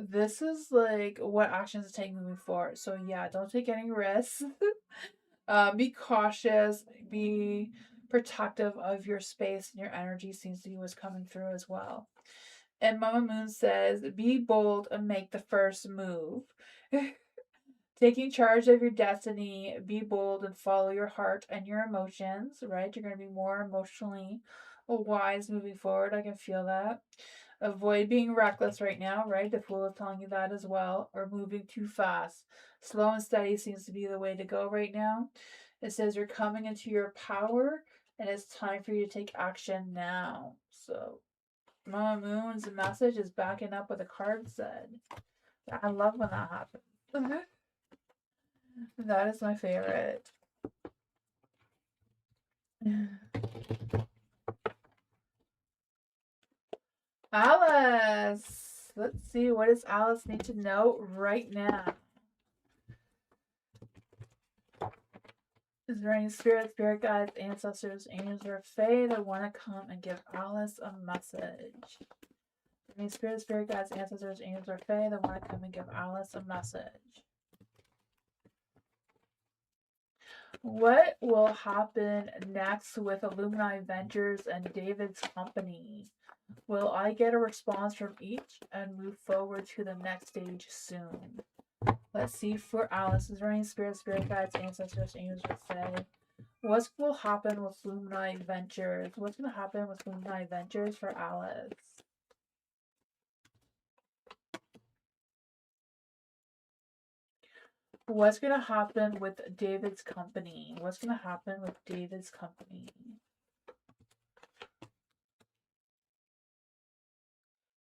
This is like what actions to take moving forward. So yeah, don't take any risks. Be cautious, be protective of your space, and your energy seems to be what's coming through as well. And Mama Moon says, be bold and make the first move. Taking charge of your destiny, be bold and follow your heart and your emotions, right? You're going to be more emotionally wise moving forward. I can feel that. Avoid being reckless right now, right? The Fool is telling you that as well. Or moving too fast. Slow and steady seems to be the way to go right now. It says you're coming into your power and it's time for you to take action now. So, Mama Moon's message is backing up what the card said. I love when that happens. That is my favorite. Alice! Let's see, what does Alice need to know right now? Is there any spirit guides, ancestors, angels, or fae that want to come and give Alice a message? Any spirit guides, ancestors, angels, or fae that want to come and give Alice a message? What will happen next with Illuminati Ventures and David's company? Will I get a response from each and move forward to the next stage soon? Let's see for Alice. Is there any spirit guides, ancestors, angels, or fae? What will happen with Illuminati Ventures? What's going to happen with Illuminati Ventures for Alice? What's going to happen with David's company? What's going to happen with David's company?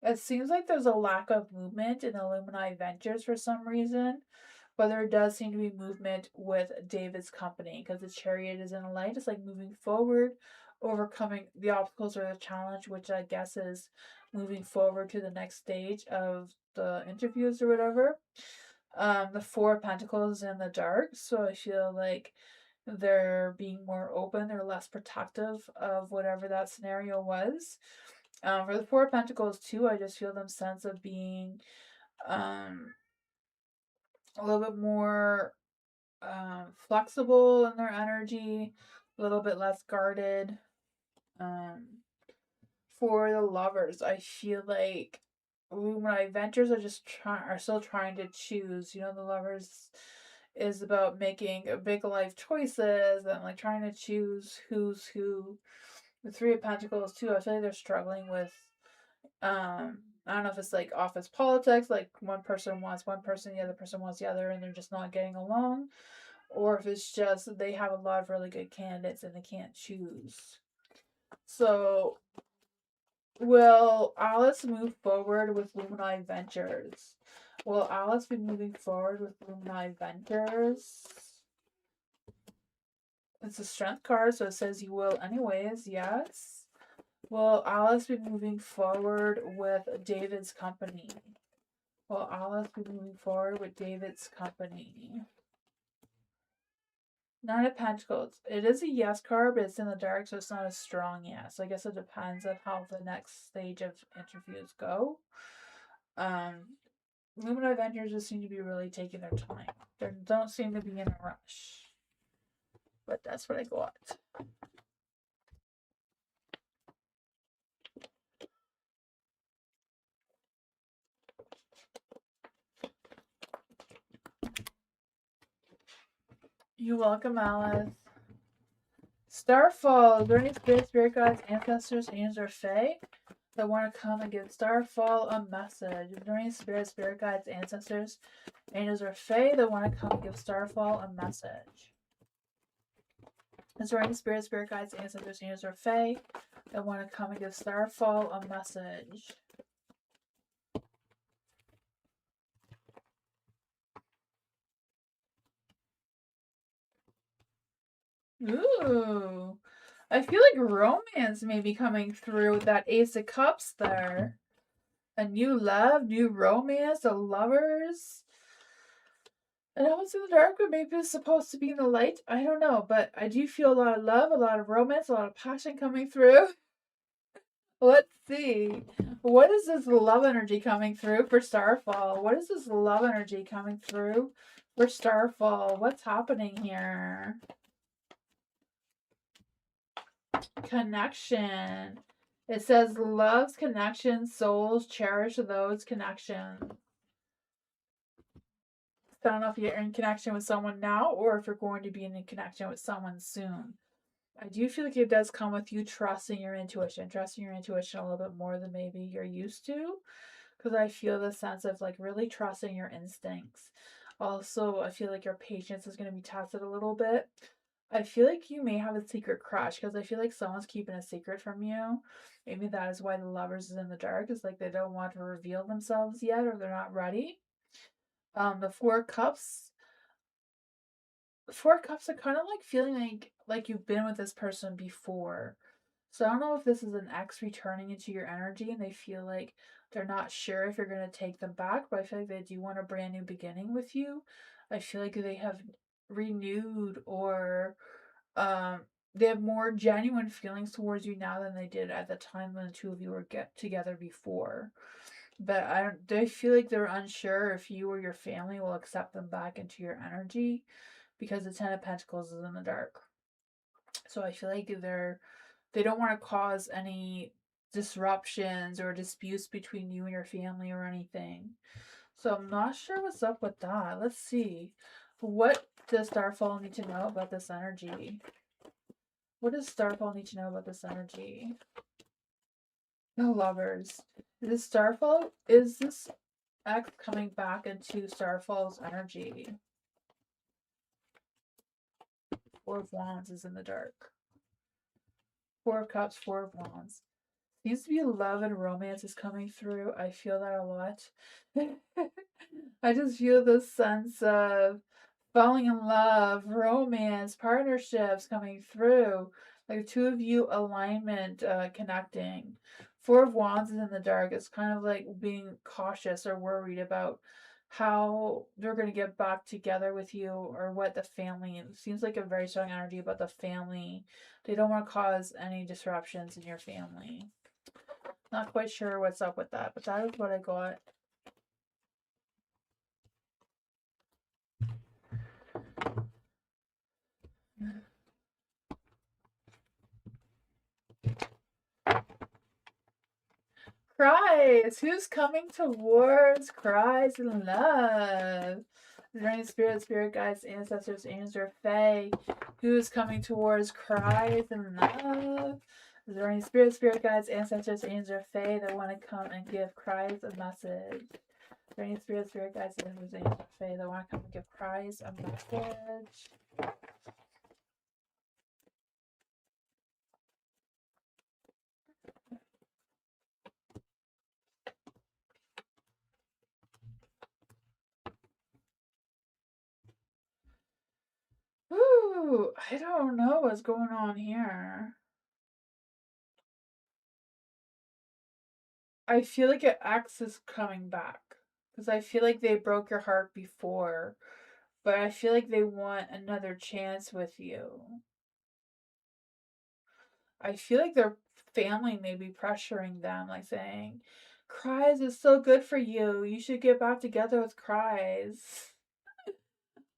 It seems like there's a lack of movement in Illuminati Ventures for some reason, but there does seem to be movement with David's company because the Chariot is in a light. It's like moving forward, overcoming the obstacles or the challenge, which I guess is moving forward to the next stage of the interviews or whatever. The Four of Pentacles in the dark, so I feel like they're being more open, they're less protective of whatever that scenario was. For the Four of Pentacles too, I just feel them sense of being a little bit more flexible in their energy, a little bit less guarded. For the Lovers, I feel like Illuminati Ventures are still trying to choose. You know, the Lovers is about making big life choices and like trying to choose who's who. The Three of Pentacles too, I feel like they're struggling with I don't know if it's like office politics, like one person wants one person, the other person wants the other, and they're just not getting along, or if it's just they have a lot of really good candidates and they can't choose. So, will Alice move forward with Illuminati Ventures? Will Alice be moving forward with Illuminati Ventures? It's a strength card, so it says you will anyways, yes. Will Alice be moving forward with David's company? Will Alice be moving forward with David's company? Nine of Pentacles. It is a yes card, but it's in the dark, so it's not a strong yes. I guess it depends on how the next stage of interviews go. Illuminati Ventures just seem to be really taking their time. They don't seem to be in a rush. But that's what I got. You're welcome, Alice. Starfall. Is there any spirit guides, ancestors, angels, or fae that want to come and give Starfall a message? Is there any spirit guides, ancestors, angels, or fae that want to come and give Starfall a message? Is there any spirit guides, ancestors, angels, or fae that want to come and give Starfall a message? Ooh. I feel like romance may be coming through with that Ace of Cups there. A new love, new romance, the lovers. And I was in the dark, but maybe it's supposed to be in the light. I don't know, but I do feel a lot of love, a lot of romance, a lot of passion coming through. Let's see. What is this love energy coming through for Starfall? What is this love energy coming through for Starfall? What's happening here? Connection. It says loves, connections, souls, cherish those connections. I don't know if you're in connection with someone now or if you're going to be in connection with someone soon. I do feel like it does come with you trusting your intuition a little bit more than maybe you're used to. Because I feel the sense of like really trusting your instincts. Also, I feel like your patience is going to be tested a little bit. I feel like you may have a secret crush because I feel like someone's keeping a secret from you. Maybe that is why the lovers is in the dark, is like they don't want to reveal themselves yet or they're not ready. The Four Cups are kind of like feeling like you've been with this person before. So I don't know if this is an ex returning into your energy and they feel like they're not sure if you're going to take them back, but I feel like they do want a brand new beginning with you. I feel like they have renewed or um they have more genuine feelings towards you now than they did at the time when the two of you were get together before. But I don't they feel like they're unsure if you or your family will accept them back into your energy because the Ten of Pentacles is in the dark. So I feel like they don't want to cause any disruptions or disputes between you and your family or anything. So I'm not sure what's up with that. Let's see. What does Starfall need to know about this energy? What does Starfall need to know about this energy? No lovers. Is this X coming back into Starfall's energy? Four of Wands is in the dark. Four of Cups, Four of Wands. Seems to be love and romance is coming through. I feel that a lot. I just feel this sense of falling in love, romance, partnerships coming through. Like two of you alignment, connecting. Four of Wands is in the dark. It's kind of like being cautious or worried about how they're going to get back together with you or what the family. It seems like a very strong energy about the family. They don't want to cause any disruptions in your family. Not quite sure what's up with that, but that is what I got. Cries! Who's coming towards cries in love? Is there any spirit guides, ancestors, angels, or fae? Who's coming towards cries in love? Is there any spirit guides, ancestors, angels, or fae that want to come and give cries a message? Is there any spirit guides, ancestors, angels, or fae that want to come and give cries a message? Ooh, I don't know what's going on here. I feel like an ex is coming back because I feel like they broke your heart before, but I feel like they want another chance with you. I feel like their family may be pressuring them, like saying, Cries is so good for you. You should get back together with Cries.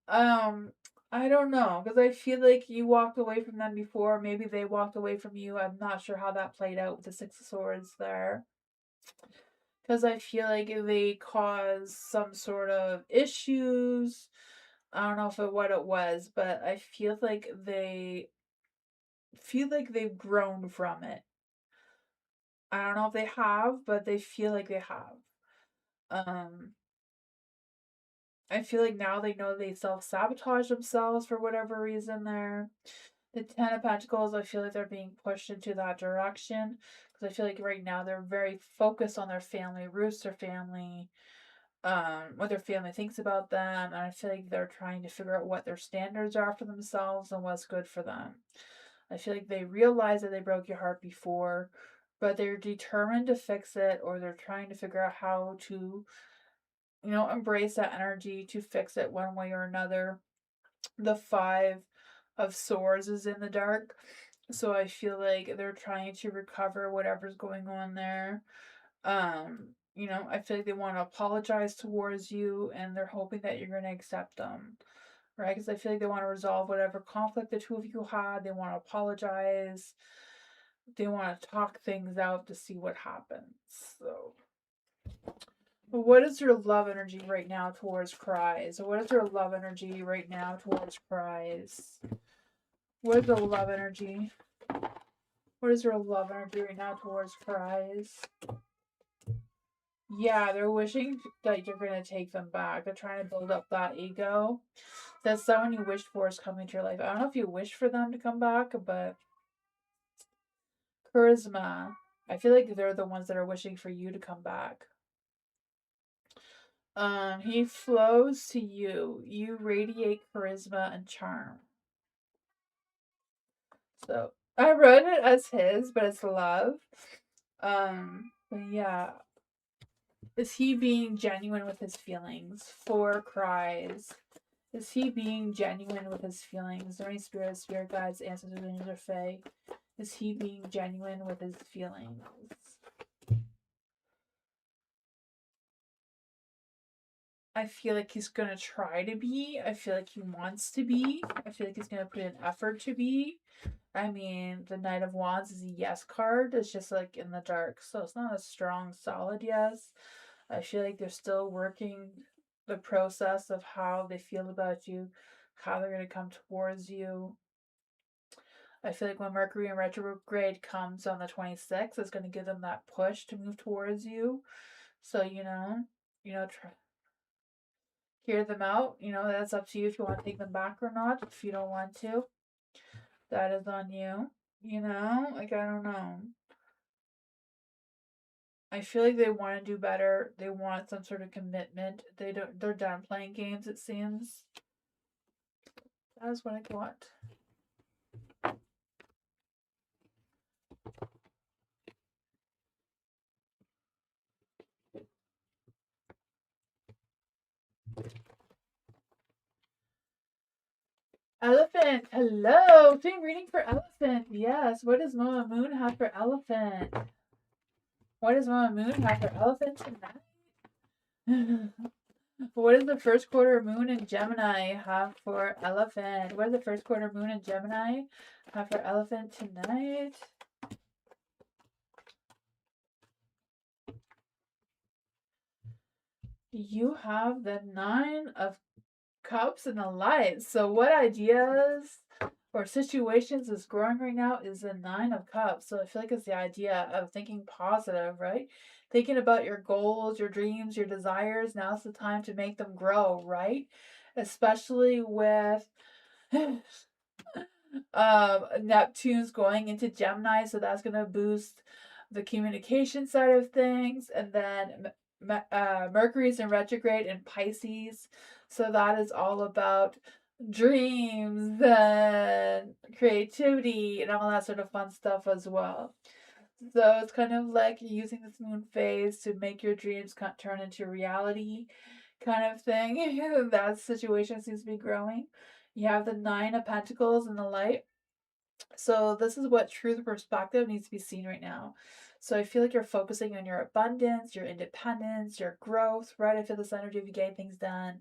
Um, I don't know, because I feel like you walked away from them before. Maybe they walked away from you. I'm not sure how that played out with the Six of Swords there. Because I feel like they caused some sort of issues. I don't know what it was, but I feel like they've grown from it. I don't know if they have, but they feel like they have. Um, I feel like now they know they self sabotage themselves for whatever reason there. The Ten of Pentacles, I feel like they're being pushed into that direction. Because I feel like right now they're very focused on their family, roots their family, what their family thinks about them. And I feel like they're trying to figure out what their standards are for themselves and what's good for them. I feel like they realize that they broke your heart before, but they're determined to fix it, or they're trying to figure out how to, embrace that energy to fix it one way or another. The Five of Swords is in the dark, so I feel like they're trying to recover whatever's going on there. I feel like they want to apologize towards you, and they're hoping that you're going to accept them, right? Because I feel like they want to resolve whatever conflict the two of you had. They want to apologize. They want to talk things out to see what happens. So, what is your love energy right now towards Cries? What is your love energy right now towards Cries? What is the love energy? What is your love energy right now towards Cries? Yeah, they're wishing that you're going to take them back. They're trying to build up that ego. That someone you wished for is coming to your life. I don't know if you wish for them to come back, but charisma. I feel like they're the ones that are wishing for you to come back. He flows to you. You radiate charisma and charm. So I wrote it as his, but it's love. But yeah. Is he being genuine with his feelings? Four Cries. Is he being genuine with his feelings? Is there any spirits, spirit guides, ancestors, angels, or fae? Is he being genuine with his feelings? I feel like he's gonna try to be. I feel like he wants to be. I feel like he's gonna put in effort to be. I mean, the Knight of Wands is a yes card. It's just like in the dark, so it's not a strong, solid yes. I feel like they're still working the process of how they feel about you, how they're gonna come towards you. I feel like when Mercury in retrograde comes on the 26th, it's going to give them that push to move towards you. So, hear them out. That's up to you if you want to take them back or not. If you don't want to, that is on you. I don't know. I feel like they want to do better. They want some sort of commitment. They're done playing games, it seems. That is what I got. Elephant, hello. Doing reading for Elephant. Yes. What does Mama Moon have for Elephant? What does Mama Moon have for Elephant tonight? What does the first quarter moon in Gemini have for Elephant? What does the first quarter moon in Gemini have for Elephant tonight? You have the Nine of Cups and the Light. So what ideas or situations is growing right now is the Nine of Cups. So I feel like it's the idea of thinking positive, right? Thinking about your goals, your dreams, your desires. Now's the time to make them grow, right? Especially with Neptune's going into Gemini, so that's going to boost the communication side of things. And then Mercury's in retrograde in Pisces, so that is all about dreams and creativity and all that sort of fun stuff as well. So it's kind of like using this moon phase to make your dreams turn into reality, kind of thing. That situation seems to be growing. You have the Nine of Pentacles in the light. So this is what truth perspective needs to be seen right now. So I feel like you're focusing on your abundance, your independence, your growth, right? I feel this energy of you getting things done,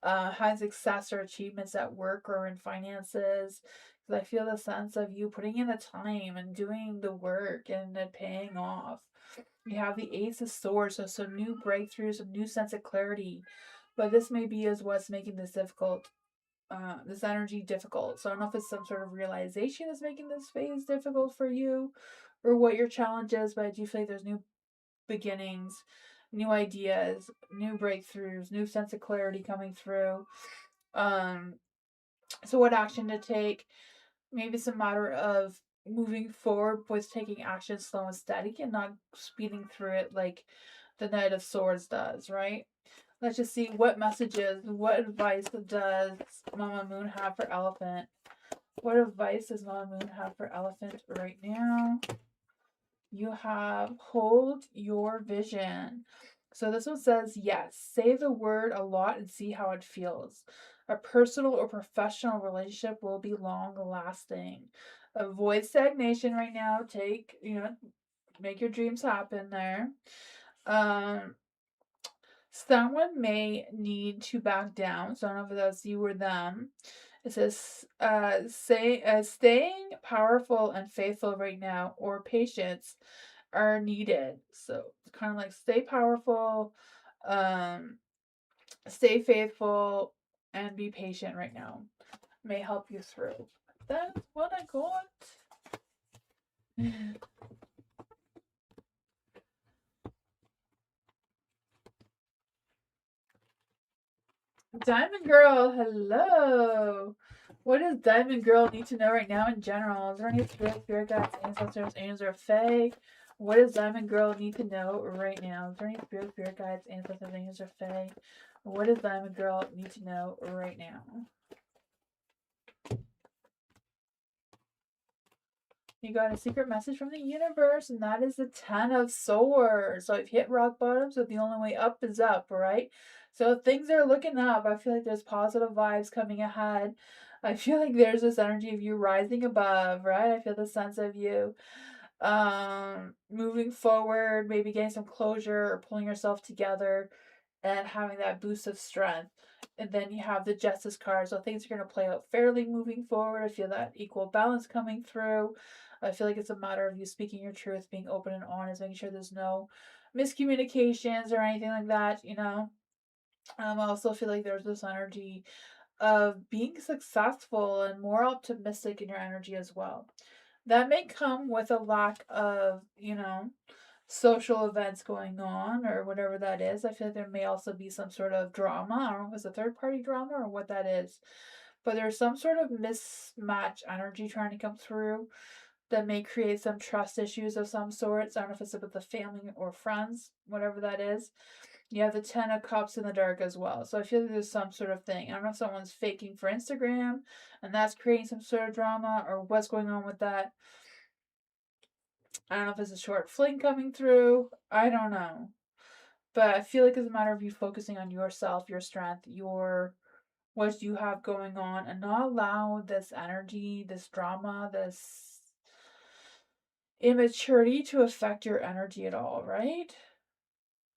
having success or achievements at work or in finances. Because I feel the sense of you putting in the time and doing the work and it paying off. You have the Ace of Swords, so some new breakthroughs, some new sense of clarity. But this may be as what's making this difficult, this energy difficult. So I don't know if it's some sort of realization that's making this phase difficult for you or what your challenge is, but I do feel like there's new beginnings, new ideas, new breakthroughs, new sense of clarity coming through. So what action to take? Maybe it's a matter of moving forward with taking action slow and steady and not speeding through it like the Knight of Swords does, right? Let's just see what messages, what advice does Mama Moon have for Elephant? What advice does Mama Moon have for Elephant right now? You have hold your vision. So this one says, yes, say the word a lot and see how it feels. A personal or professional relationship will be long lasting. Avoid stagnation right now. Make your dreams happen there. Someone may need to back down. So I don't know if that's you or them. It says, staying powerful and faithful right now, or patience are needed. So it's kind of like stay powerful, um, stay faithful, and be patient right now. May help you through. That's what I got. Diamond Girl, hello. What does Diamond Girl need to know right now in general? Is there any spirit guides, ancestors, angels, or fae? What does Diamond Girl need to know right now? Is there any spirit guides, ancestors, angels, or fae? What does Diamond Girl need to know right now? You got a secret message from the universe, and that is the 10 of Swords. So if you hit rock bottom, so the only way up is up, right? So things are looking up. I feel like there's positive vibes coming ahead. I feel like there's this energy of you rising above, right? I feel the sense of you moving forward, maybe getting some closure or pulling yourself together and having that boost of strength. And then you have the Justice card, so things are going to play out fairly moving forward. I feel that equal balance coming through. I feel like it's a matter of you speaking your truth, being open and honest, making sure there's no miscommunications or anything like that, you know. I also feel like there's this energy of being successful and more optimistic in your energy as well. That may come with a lack of, social events going on or whatever that is. I feel like there may also be some sort of drama. I don't know if it's a third party drama or what that is. But there's some sort of mismatch energy trying to come through that may create some trust issues of some sorts. I don't know if it's with the family or friends, whatever that is. You have the 10 of Cups in the dark as well. So I feel like there's some sort of thing. I don't know if someone's faking for Instagram and that's creating some sort of drama or what's going on with that. I don't know if it's a short fling coming through. I don't know. But I feel like it's a matter of you focusing on yourself, your strength, what you have going on, and not allow this energy, this drama, this immaturity to affect your energy at all, right?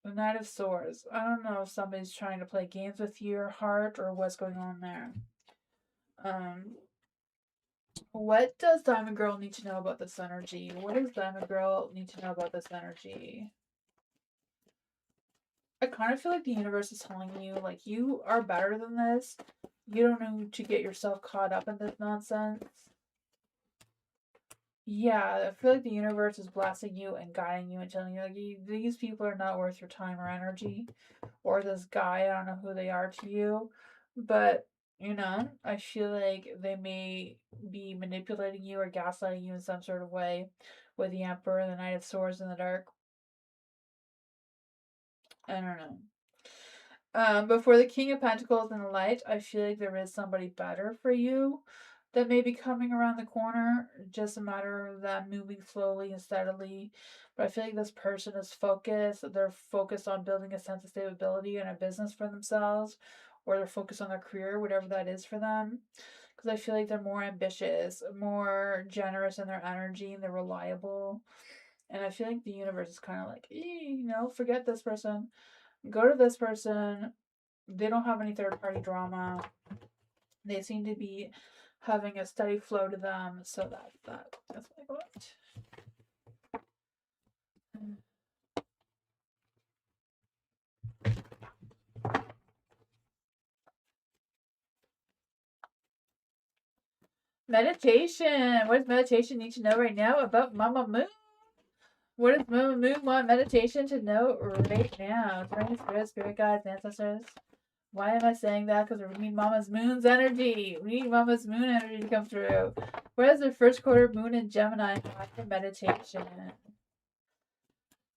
The Knight of Swords. I don't know if somebody's trying to play games with your heart or what's going on there. What does Diamond Girl need to know about this energy? What does Diamond Girl need to know about this energy? I kind of feel like the universe is telling you, like, you are better than this. You don't need to get yourself caught up in this nonsense. Yeah, I feel like the universe is blessing you and guiding you and telling you, like, these people are not worth your time or energy. Or this guy, I don't know who they are to you. But, I feel like they may be manipulating you or gaslighting you in some sort of way with the Emperor and the Knight of Swords in the dark. I don't know. But for the King of Pentacles and the Light, I feel like there is somebody better for you that may be coming around the corner. Just a matter of them moving slowly and steadily. But I feel like this person is focused. They're focused on building a sense of stability and a business for themselves, or they're focused on their career, whatever that is for them. Because I feel like they're more ambitious, more generous in their energy, and they're reliable. And I feel like the universe is kind of like, forget this person. Go to this person. They don't have any third party drama. They seem to be having a steady flow to them. So that's my point. Meditation. What does meditation need to know right now about Mama Moon? What does Mama Moon want meditation to know right now? Is there any spirit guides, ancestors? Why am I saying that? Because we need Mama's Moon's energy. We need Mama's Moon energy to come through. Where does the first quarter moon in Gemini have for meditation?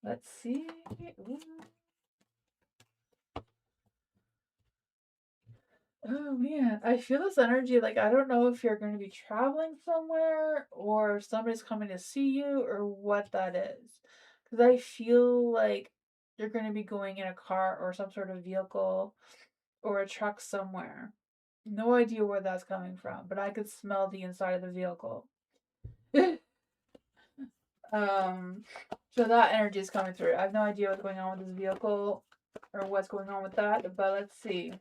Let's see. Ooh. Oh man, I feel this energy. Like, I don't know if you're going to be traveling somewhere or somebody's coming to see you or what that is. Because I feel like you're going to be going in a car or some sort of vehicle or a truck somewhere. No idea where that's coming from, but I could smell the inside of the vehicle. um, so that energy is coming through. I have no idea what's going on with this vehicle or what's going on with that, but let's see.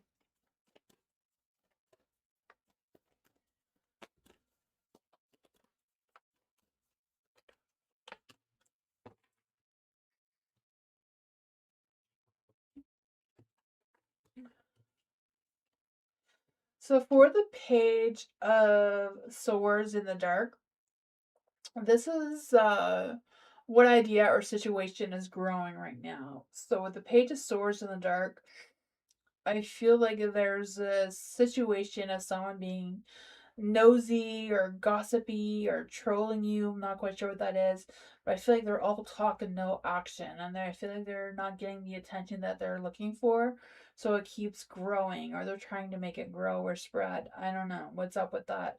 So for the Page of Swords in the Dark, this is what idea or situation is growing right now. So with the Page of Swords in the Dark, I feel like there's a situation of someone being nosy or gossipy or trolling you. I'm not quite sure what that is, but I feel like they're all talk and no action, and I feel like they're not getting the attention that they're looking for. So it keeps growing, or they're trying to make it grow or spread. I don't know what's up with that.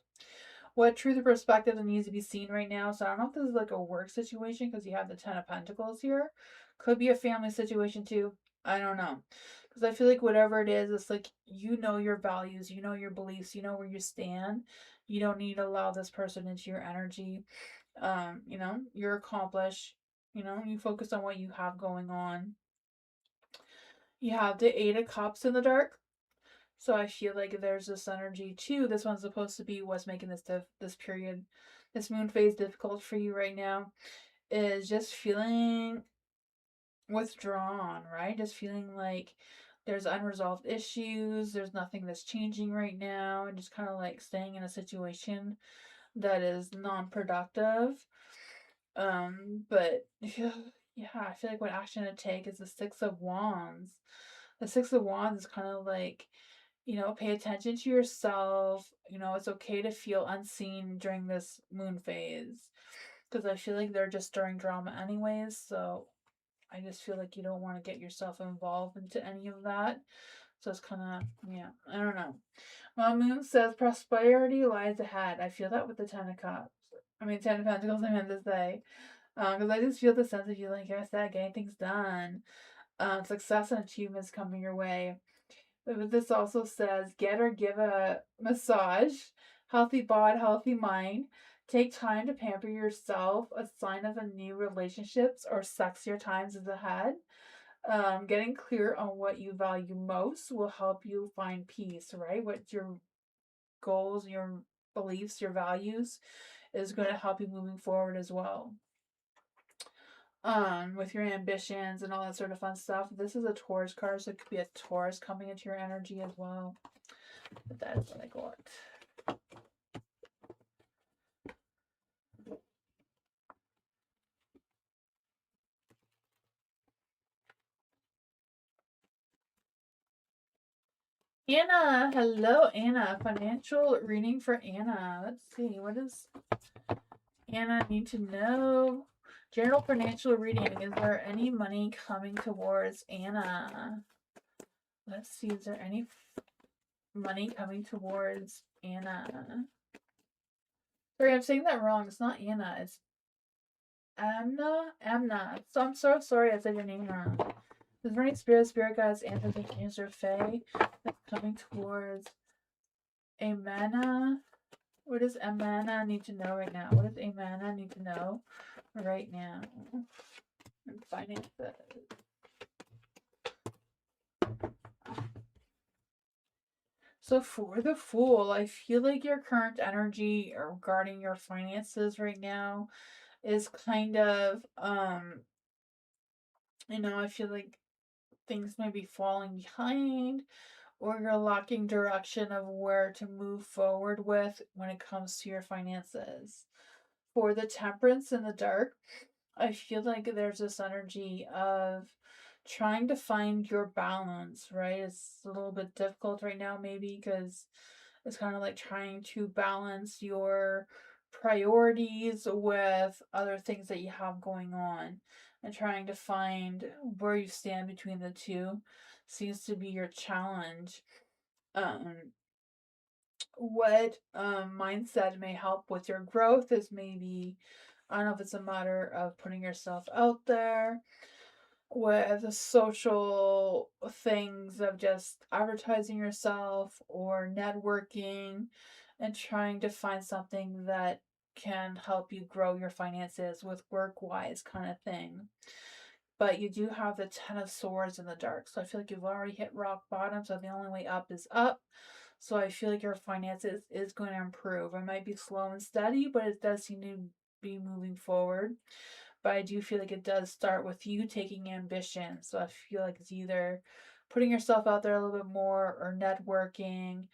What truth or perspective that needs to be seen right now? So I don't know if this is like a work situation because you have the Ten of Pentacles here. Could be a family situation too. I don't know. Because I feel like whatever it is, it's like you know your values, you know your beliefs, you know where you stand. You don't need to allow this person into your energy. You're accomplished. You focus on what you have going on. You have the Eight of Cups in the dark. So I feel like there's this energy too. This one's supposed to be what's making this period, this moon phase difficult for you right now. Is just feeling withdrawn, right? Just feeling like there's unresolved issues, there's nothing that's changing right now, and just kind of like staying in a situation that is non-productive. But yeah, I feel like what action to take is the Six of Wands. The Six of Wands is kind of like, pay attention to yourself. It's okay to feel unseen during this moon phase because I feel like they're just stirring drama anyways. So I just feel like you don't want to get yourself involved into any of that. So it's kind of, yeah, I don't know. My moon says prosperity lies ahead. I feel that with the Ten of Cups. I mean, Ten of Pentacles, I meant to say. Because I just feel the sense of you, like I said, getting things done. Success and achievements coming your way. But this also says get or give a massage, healthy body, healthy mind. Take time to pamper yourself, a sign of a new relationships or sexier times is ahead. Getting clear on what you value most will help you find peace, right? What your goals, your beliefs, your values is going to help you moving forward as well. With your ambitions and all that sort of fun stuff. This is a Taurus card, so it could be a Taurus coming into your energy as well. But that is what I got. Anna, hello Anna. Financial reading for Anna. Let's see, what does Anna need to know? General financial reading. Is there any money coming towards Anna? Let's see, is there any money coming towards Anna? Sorry, I'm saying that wrong. It's not Anna, it's Amna. So I'm so sorry I said your name wrong. Is there any spirit guides, tamsyfae that's coming towards Amana? What does Amana need to know right now? What does Amana need to know right now? And finances. So for the Fool, I feel like your current energy regarding your finances right now is kind of I feel like things may be falling behind or you're lacking direction of where to move forward with when it comes to your finances. For the Temperance in the Dark, I feel like there's this energy of trying to find your balance, right? It's a little bit difficult right now, maybe, because it's kind of like trying to balance your priorities with other things that you have going on, and trying to find where you stand between the two seems to be your challenge. Um, what mindset may help with your growth is maybe, I don't know if it's a matter of putting yourself out there with the social things of just advertising yourself or networking, and trying to find something that can help you grow your finances with work wise kind of thing. But you do have the 10 of swords in the dark, so I feel like you've already hit rock bottom, so the only way up is up. So I feel like your finances is going to improve. It might be slow and steady, but it does seem to be moving forward. But I do feel like it does start with you taking ambition. So I feel like it's either putting yourself out there a little bit more, or networking,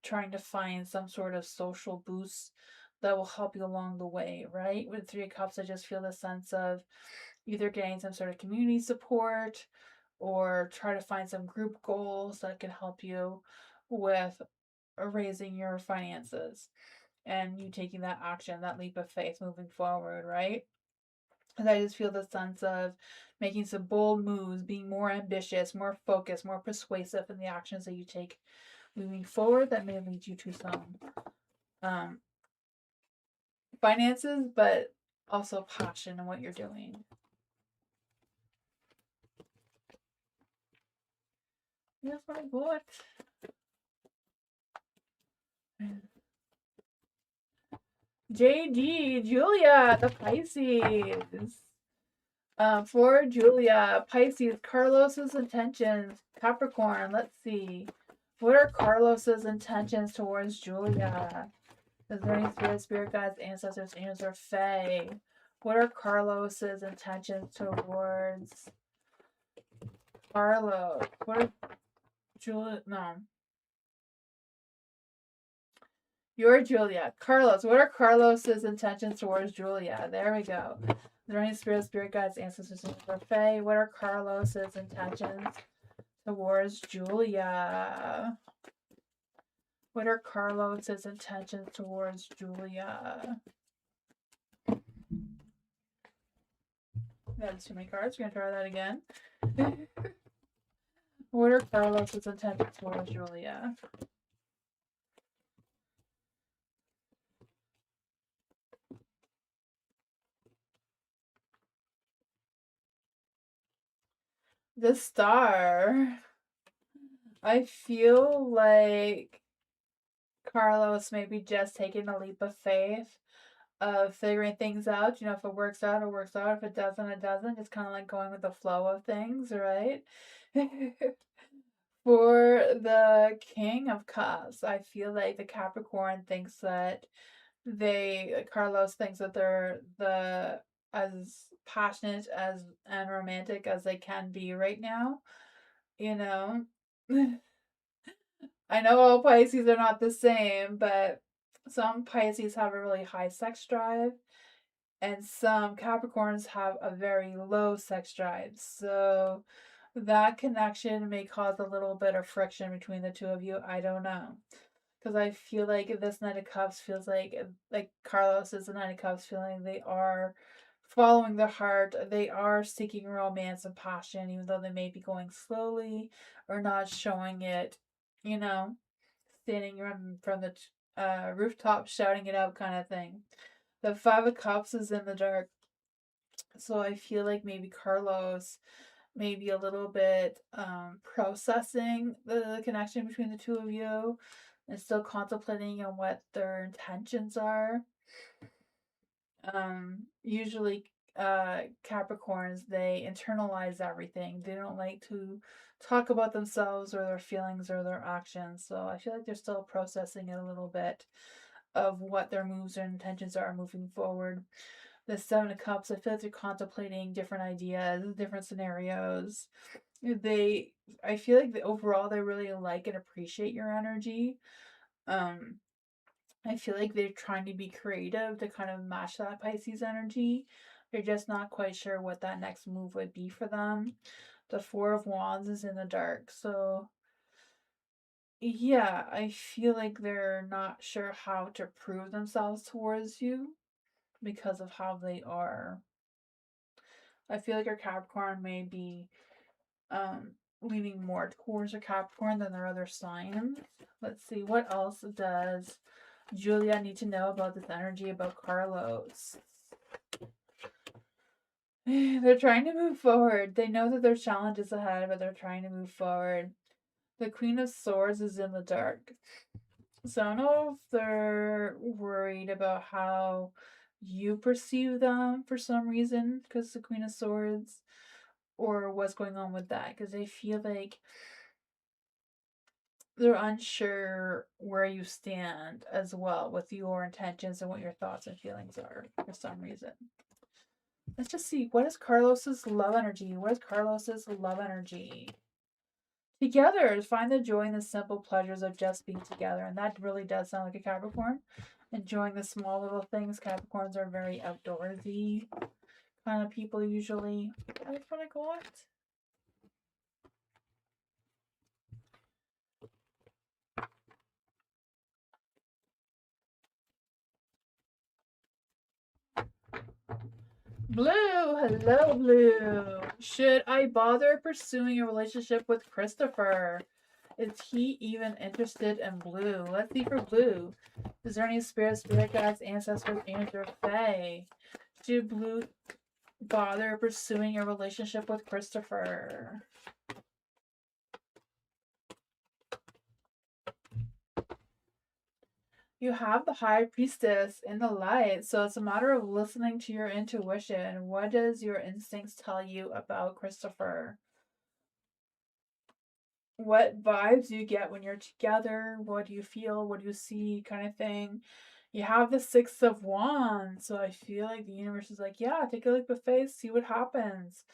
trying to find some sort of social boost that will help you along the way, right? With Three of Cups, I just feel the sense of either getting some sort of community support, or try to find some group goals that can help you with raising your finances, and you taking that action, that leap of faith moving forward, right? And I just feel the sense of making some bold moves, being more ambitious, more focused, more persuasive in the actions that you take moving forward that may lead you to some um, finances, but also passion in what you're doing. Yes, my boy. JD, Julia, the Pisces. For Julia, Pisces, Carlos's intentions. Capricorn, let's see. What are Carlos's intentions towards Julia? Is there any spirit guides, ancestors, angels, or fae? What are Carlos's intentions towards Carlos? What are Julia? No. You're Julia. Carlos, what are Carlos's intentions towards Julia? There we go. Is there any spirit guides, ancestors, or fae? What are Carlos's intentions towards Julia? What are Carlos's intentions towards Julia? That's too many cards. We're gonna try that again. What are Carlos's intentions towards Julia? The Star. I feel like Carlos may be just taking a leap of faith of figuring things out. You know, if it works out, it works out. If it doesn't, it doesn't. Just kind of like going with the flow of things, right? For the King of Cups, I feel like the Capricorn thinks that Carlos thinks that they're the as passionate as and romantic as they can be right now. You know, I know all Pisces are not the same, but some Pisces have a really high sex drive, and some Capricorns have a very low sex drive. So that connection may cause a little bit of friction between the two of you. I don't know. Because I feel like this Knight of Cups feels like Carlos is the Knight of Cups, feeling they are following their heart. They are seeking romance and passion, even though they may be going slowly or not showing it, you know, standing from the rooftop shouting it out kind of thing. The Five of Cups is in the dark. So I feel like maybe Carlos may be a little bit processing the connection between the two of you, and still contemplating on what their intentions are. Usually, Capricorns, they internalize everything. They don't like to talk about themselves or their feelings or their actions. So I feel like they're still processing it a little bit of what their moves or intentions are moving forward. The Seven of Cups, I feel like they're contemplating different ideas, different scenarios. They, I feel like overall they really like and appreciate your energy. Um, I feel like they're trying to be creative to kind of match that Pisces energy, They're just not quite sure what that next move would be for them. The Four of Wands is in the dark, so yeah, I feel like they're not sure how to prove themselves towards you because of how they are. I feel like your Capricorn may be leaning more towards a Capricorn than their other signs. Let's see, what else does Julia need to know about this energy about Carlos? They're trying to move forward. They know that there's challenges ahead, but they're trying to move forward. The Queen of Swords is in the dark. So I don't know if they're worried about how you perceive them for some reason, because the Queen of Swords, or what's going on with that, because they feel like they're unsure where you stand as well with your intentions and what your thoughts and feelings are for some reason. Let's just see, what is Carlos's love energy? What is Carlos's love energy? Together, find the joy in the simple pleasures of just being together. And that really does sound like a Capricorn. Enjoying the small little things. Capricorns are very outdoorsy kind of people usually. That's what I got. Blue, hello Blue. Should I bother pursuing a relationship with Christopher? Is he even interested in Blue? Let's see for Blue. Is there any spirit guides, ancestors, angels, or fae? Should Blue bother pursuing a relationship with Christopher? You have the High Priestess in the light, so it's a matter of listening to your intuition. What does your instincts tell you about Christopher? What vibes do you get when you're together? What do you feel? What do you see? Kind of thing. You have the Six of Wands, so I feel like the universe is like, yeah, take a leap of faith, see what happens.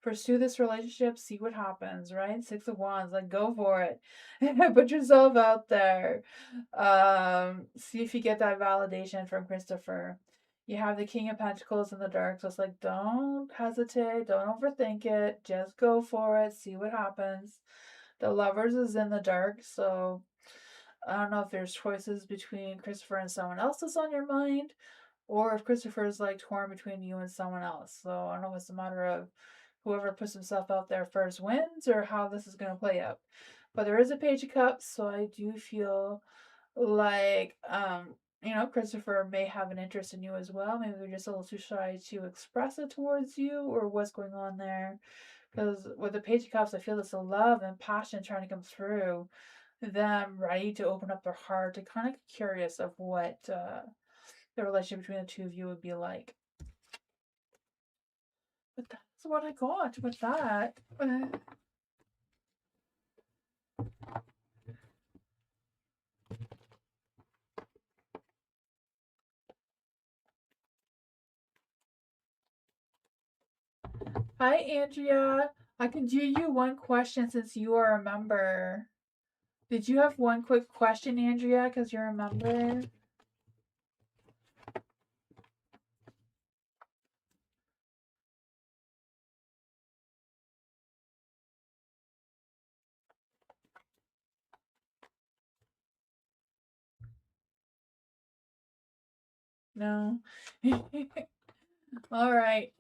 Pursue this relationship, see what happens, right? Six of Wands, like go for it. Put yourself out there. See if you get that validation from Christopher. You have the King of Pentacles in the dark, so it's like don't hesitate, don't overthink it, just go for it, see what happens. The Lovers is in the dark, so I don't know if there's choices between Christopher and someone else that's on your mind, or if Christopher is like torn between you and someone else. So I don't know if it's a matter of whoever puts himself out there first wins or how this is going to play out. But there is a Page of Cups, so I do feel like Christopher may have an interest in you as well. Maybe they're just a little too shy to express it towards you, or what's going on there. Because with the Page of Cups, I feel this love and passion trying to come through, them ready to open up their heart, to kind of curious of what the relationship between the two of you would be like. But that's what I got with that. Hi, Andrea. I can do you one question since you are a member. Did you have one quick question, Andrea, because you're a member? No. All right.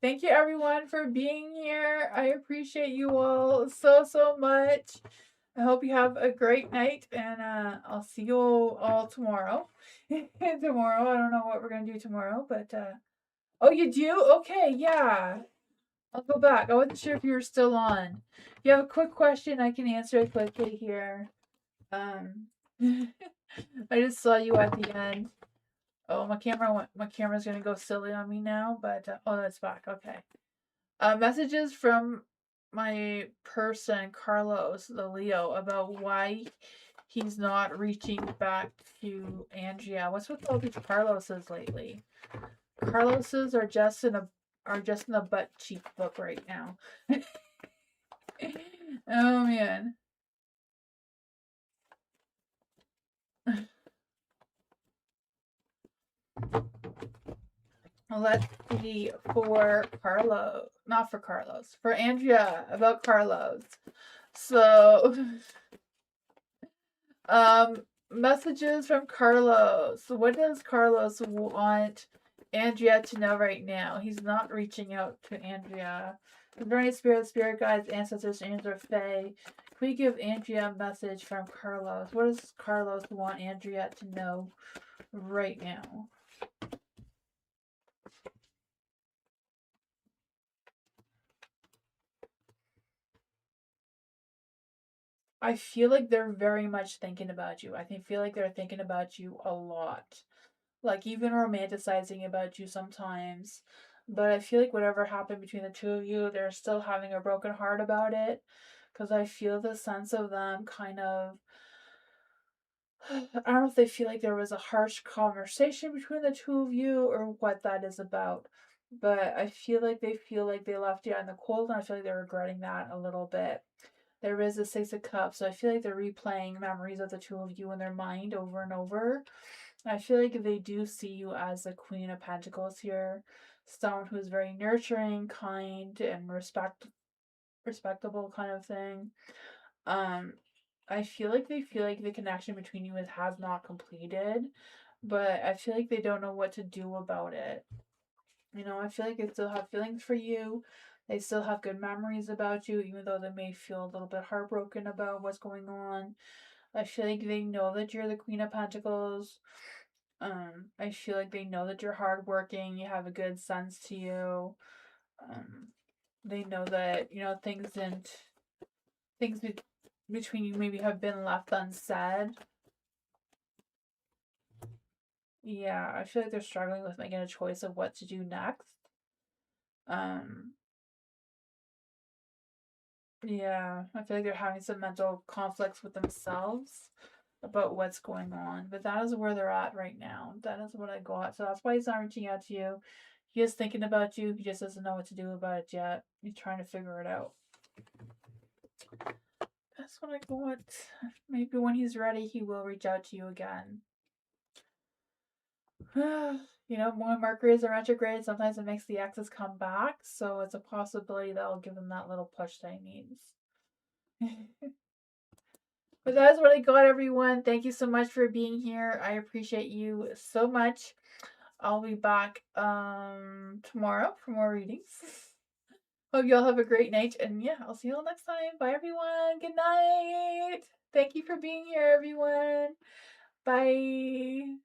Thank you, everyone, for being here. I appreciate you all so much. I hope you have a great night, and I'll see you all tomorrow. Tomorrow, I don't know what we're going to do tomorrow, but oh, you do? Okay, yeah. I'll go back. I wasn't sure if you were still on. If you have a quick question, I can answer it quickly here. I just saw you at the end. Oh, my camera's gonna go silly on me now, but oh, that's back. Okay. Messages from my person Carlos, the Leo, about why he's not reaching back to Andrea. What's with all these Carloses lately? Carloses are just in a butt cheek book right now. Oh man. Let's see for Carlos. Not for Carlos. For Andrea, about Carlos. So, messages from Carlos. What does Carlos want Andrea to know right now? He's not reaching out to Andrea. Is there any spirit guides, ancestors, angels, or fae? Can we give Andrea a message from Carlos? What does Carlos want Andrea to know right now? I feel like they're very much thinking about you. Feel like they're thinking about you a lot. Like even romanticizing about you sometimes. But I feel like whatever happened between the two of you, they're still having a broken heart about it. Because I feel the sense of them kind of. I don't know if they feel like there was a harsh conversation between the two of you or what that is about. But I feel like they left you out in the cold, and I feel like they're regretting that a little bit. There is a Six of Cups, so I feel like they're replaying memories of the two of you in their mind over and over. I feel like they do see you as the Queen of Pentacles here, someone who's very nurturing, kind, and respectable kind of thing. I feel like they feel like the connection between you has not completed, but I feel like they don't know what to do about it. You know, I feel like they still have feelings for you. They still have good memories about you, even though they may feel a little bit heartbroken about what's going on. I feel like they know that you're the Queen of Pentacles. I feel like they know that you're hardworking. You have a good sense to you. They know that things between you maybe have been left unsaid. Yeah, I feel like they're struggling with making a choice of what to do next. Um, yeah, I feel like they're having some mental conflicts with themselves about what's going on. But that is where they're at right now. That is what I got. So that's why he's not reaching out to you. He is thinking about you. He just doesn't know what to do about it yet. He's trying to figure it out. That's what I got. Maybe when he's ready, he will reach out to you again. You know, when Mercury is in retrograde, sometimes it makes the exes come back. So it's a possibility that will give him that little push that he needs. But that's what I got, everyone. Thank you so much for being here. I appreciate you so much. I'll be back tomorrow for more readings. Hope y'all have a great night, and yeah, I'll see you all next time. Bye, everyone. Good night. Thank you for being here, everyone. Bye.